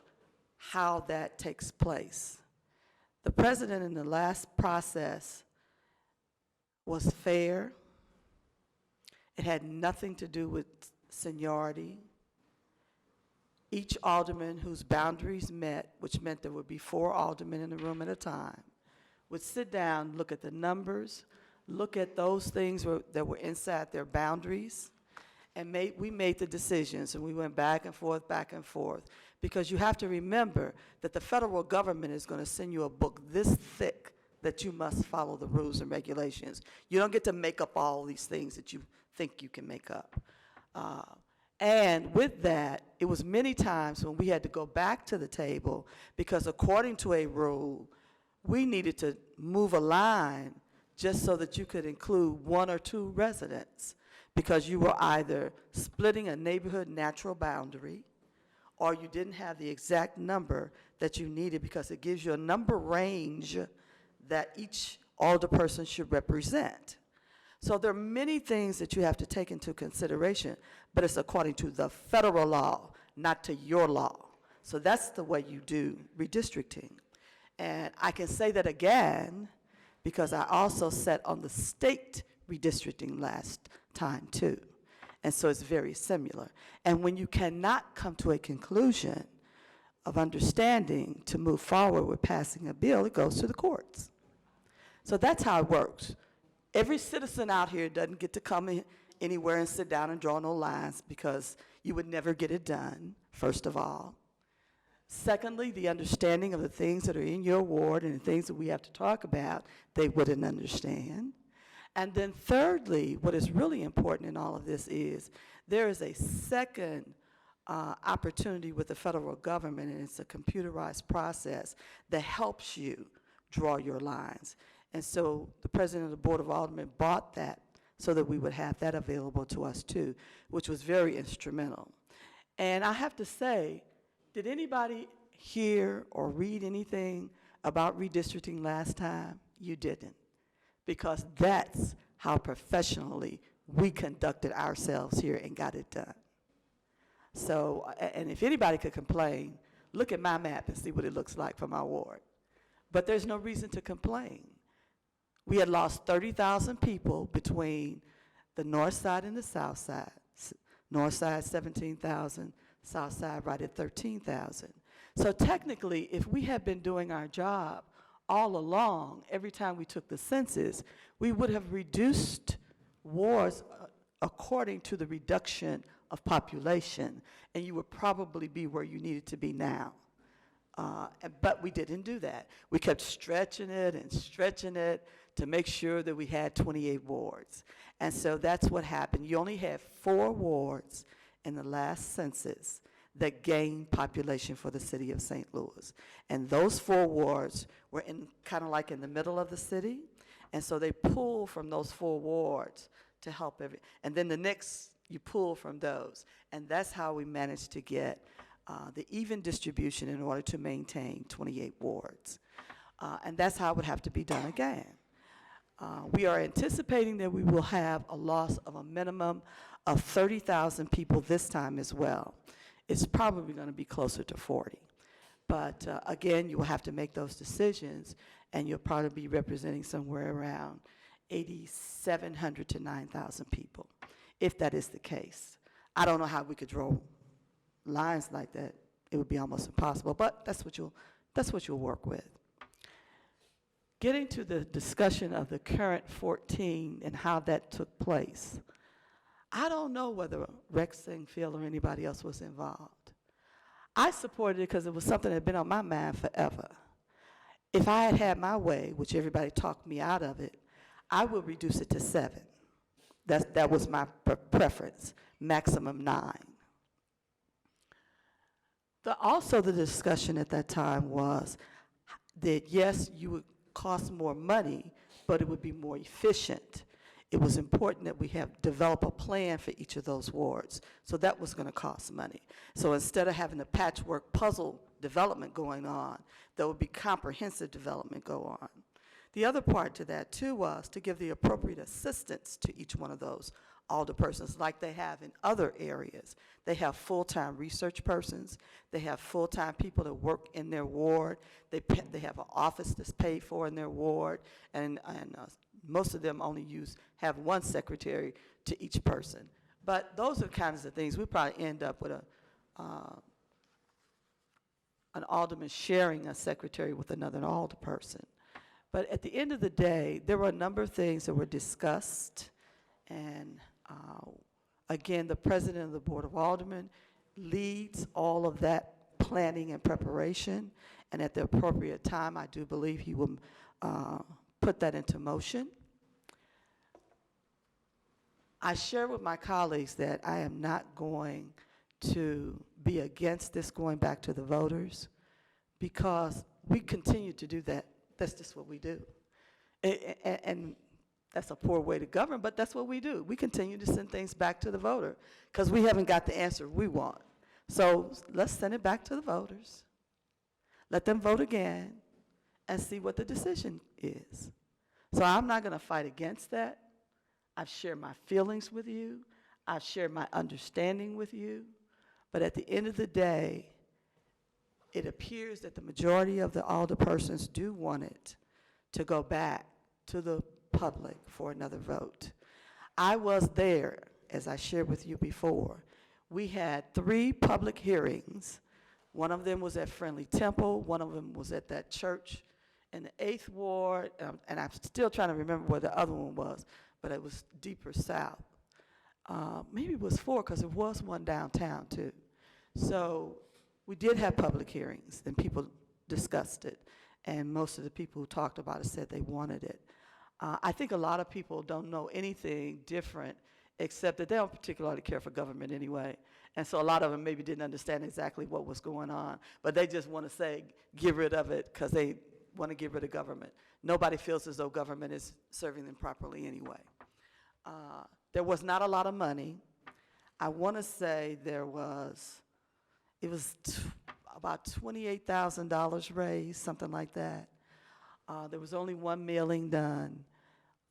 how that takes place. The president in the last process was fair. It had nothing to do with seniority. Each alderman whose boundaries met, which meant there would be 4 aldermen in the room at a time, would sit down, look at the numbers, look at those things that were inside their boundaries, and we made the decisions, and we went back and forth, because you have to remember that the federal government is going to send you a book this thick that you must follow the rules and regulations. You don't get to make up all these things that you think you can make up. And with that, it was many times when we had to go back to the table because according to a rule, we needed to move a line just so that you could include 1 or 2 residents, because you were either splitting a neighborhood natural boundary or you didn't have the exact number that you needed, because it gives you a number range that each alderperson should represent. So there are many things that you have to take into consideration, but it's according to the federal law, not to your law. So that's the way you do redistricting. And I can say that again, because I also sat on the state redistricting last time too. And so it's very similar. And when you cannot come to a conclusion of understanding to move forward with passing a bill, it goes to the courts. So that's how it works. Every citizen out here doesn't get to come in anywhere and sit down and draw no lines, because you would never get it done, first of all. Secondly, the understanding of the things that are in your ward and the things that we have to talk about, they wouldn't understand. And then thirdly, what is really important in all of this is there is a second opportunity with the federal government, and it's a computerized process that helps you draw your lines. And so the president of the Board of Aldermen bought that so that we would have that available to us too, which was very instrumental. And I have to say, did anybody hear or read anything about redistricting last time? You didn't, because that's how professionally we conducted ourselves here and got it done. So, and if anybody could complain, look at my map and see what it looks like for my ward. But there's no reason to complain. We had lost 30,000 people between the north side and the south side. North side 17,000, south side right at 13,000. So technically, if we had been doing our job all along, every time we took the census, we would have reduced wards according to the reduction of population, and you would probably be where you needed to be now. But we didn't do that. We kept stretching it to make sure that we had 28 wards. And so that's what happened. You only had 4 wards in the last census that gained population for the city of St. Louis. And those 4 wards were in kind of like in the middle of the city. And so they pulled from those 4 wards to help and then the next, you pull from those. And that's how we managed to get the even distribution in order to maintain 28 wards. And that's how it would have to be done again. We are anticipating that we will have a loss of a minimum of 30,000 people this time as well. It's probably going to be closer to 40. But again, you will have to make those decisions, and you'll probably be representing somewhere around 8,700 to 9,000 people, if that is the case. I don't know how we could draw lines like that. It would be almost impossible, but that's what you'll work with. Getting to the discussion of the current 14 and how that took place, I don't know whether Rex Singfield or anybody else was involved. I supported it because it was something that had been on my mind forever. If I had had my way, which everybody talked me out of it, I would reduce it to 7. That was my preference, maximum 9. Also the discussion at that time was that yes, you would cost more money, but it would be more efficient. It was important that we develop a plan for each of those wards. So that was going to cost money. So instead of having a patchwork puzzle development going on, there would be comprehensive development go on. The other part to that too was to give the appropriate assistance to each one of those alderpersons like they have in other areas. They have full-time research persons. They have full-time people that work in their ward. They have an office that's paid for in their ward, and most of them only have 1 secretary to each person. But those are the kinds of things. We probably end up with an alderman sharing a secretary with another alderperson. But at the end of the day, there were a number of things that were discussed, and again, the president of the Board of Aldermen leads all of that planning and preparation, and at the appropriate time, I do believe he will put that into motion. I share with my colleagues that I am not going to be against this going back to the voters, because we continue to do that. That's just what we do. And that's a poor way to govern, but that's what we do. We continue to send things back to the voter because we haven't got the answer we want. So let's send it back to the voters. Let them vote again and see what the decision is. So I'm not going to fight against that. I've shared my feelings with you. I've shared my understanding with you. But at the end of the day, it appears that the majority of the alderpersons do want it to go back to the public for another vote. I was there, as I shared with you before. We had 3 public hearings. One of them was at Friendly Temple. One of them was at that church in the 8th Ward. And I'm still trying to remember where the other one was, but it was deeper south. Maybe it was 4, because there was one downtown too. So we did have public hearings, and people discussed it. And most of the people who talked about it said they wanted it. I think a lot of people don't know anything different, except that they don't particularly care for government anyway. And so a lot of them maybe didn't understand exactly what was going on, but they just want to say, get rid of it, because they want to get rid of government. Nobody feels as though government is serving them properly anyway. There was not a lot of money. I want to say it was about $28,000 raised, something like that. There was only 1 mailing done.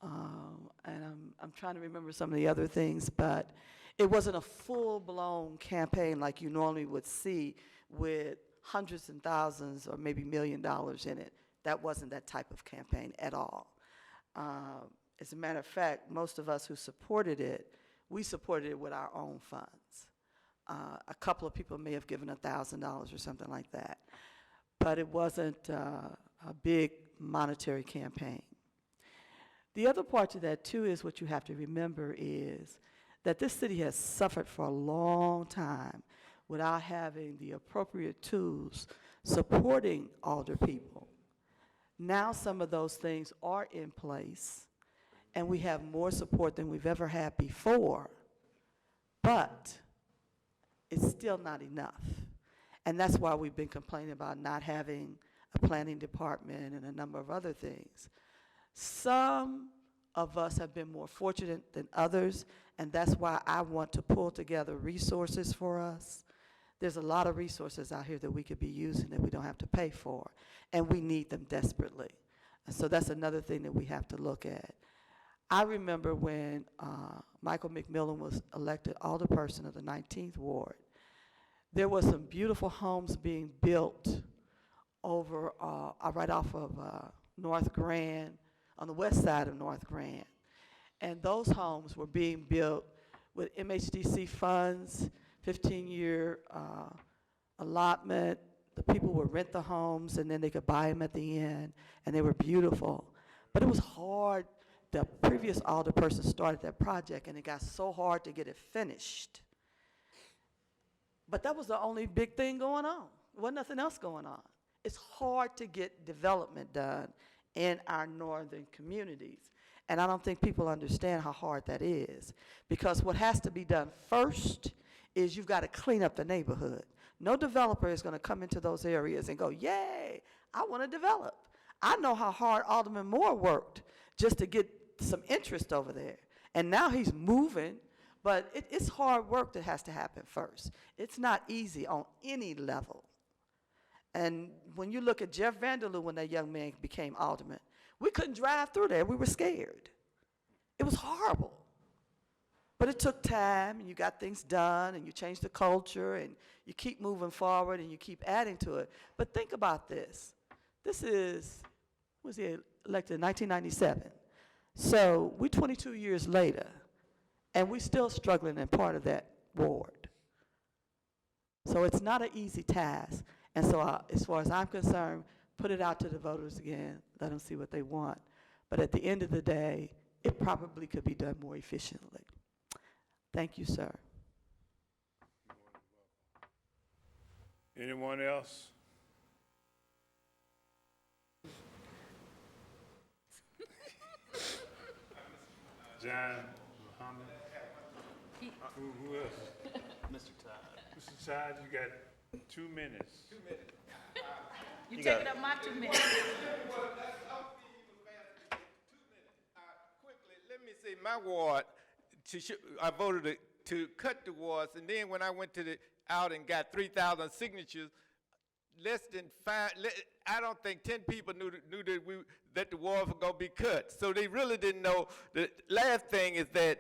And I'm trying to remember some of the other things, but it wasn't a full-blown campaign like you normally would see with hundreds and thousands or maybe $1 million in it. That wasn't that type of campaign at all. As a matter of fact, most of us who supported it, we supported it with our own funds. A couple of people may have given $1,000 or something like that, but it wasn't a big monetary campaign. The other part to that too is what you have to remember is that this city has suffered for a long time without having the appropriate tools supporting older people. Now some of those things are in place, and we have more support than we've ever had before, but it's still not enough. And that's why we've been complaining about not having a planning department and a number of other things. Some of us have been more fortunate than others, and that's why I want to pull together resources for us. There's a lot of resources out here that we could be using that we don't have to pay for, and we need them desperately. And so that's another thing that we have to look at. I remember when Michael McMillan was elected alderperson of the 19th Ward, there were some beautiful homes being built over right off of North Grand, on the west side of North Grand. And those homes were being built with MHDC funds, 15-year allotment. The people would rent the homes, and then they could buy them at the end, and they were beautiful. But it was hard. The previous alderperson started that project, and it got so hard to get it finished. But that was the only big thing going on. There wasn't nothing else going on. It's hard to get development done in our northern communities. And I don't think people understand how hard that is, because what has to be done first is you've got to clean up the neighborhood. No developer is going to come into those areas and go, yay, I want to develop. I know how hard Alderman Moore worked just to get some interest over there. And now he's moving, but it's hard work that has to happen first. It's not easy on any level. And when you look at Jeff Vanderloo, when that young man became alderman, we couldn't drive through there. We were scared. It was horrible. But it took time, and you got things done, and you changed the culture, and you keep moving forward, and you keep adding to it. But think about this. This was he elected in 1997. So we're 22 years later, and we're still struggling in part of that ward. So it's not an easy task. And so as far as I'm concerned, put it out to the voters again, let them see what they want. But at the end of the day, it probably could be done more efficiently. Thank you, sir. Anyone else? John Muhammad? Who else? Mr. Todd. Mr. Todd, you got 2 minutes. 2 minutes. You taking up my 2 minutes. Quickly, let me say, my ward, I voted to cut the wards, and then when I went out and got 3,000 signatures, less than 5, I don't think 10 people knew that the wards were going to be cut. So they really didn't know. The last thing is that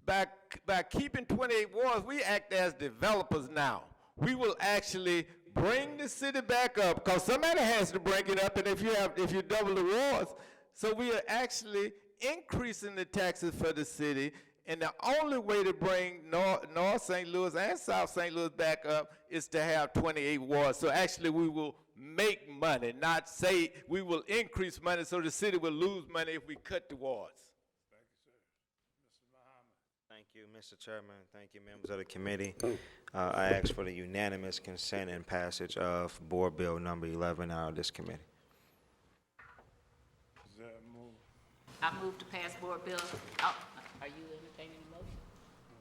by keeping 28 wards, we act as developers now. We will actually bring the city back up, because somebody has to bring it up, and if you double the wards, so we are actually increasing the taxes for the city, and the only way to bring North St. Louis and South St. Louis back up is to have 28 wards. So actually we will make money, not say we will increase money, so the city will lose money if we cut the wards. Thank you, Mr. Chairman. Thank you, members of the committee. I ask for the unanimous consent and passage of Board Bill number 11 out of this committee. Is that a move? I move to pass board bill. Oh, are you entertaining the motion?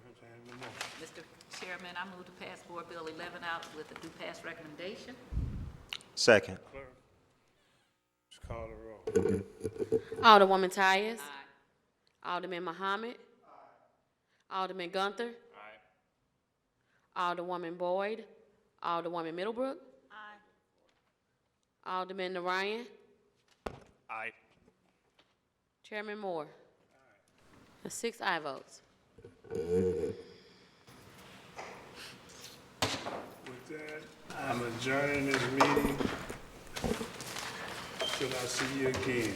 Entertaining the motion. Mr. Chairman, I move to pass board bill 11 out with a do pass recommendation. Second. Clerk, just call the roll. Alderwoman Tyus. Alderman Muhammad. Alderman Gunther. Alderwoman Boyd. Alderwoman Middlebrook. Alderman Narayan. Aye. Chairman Moore. 6 aye votes. With that, I'm adjourning this meeting till I see you again.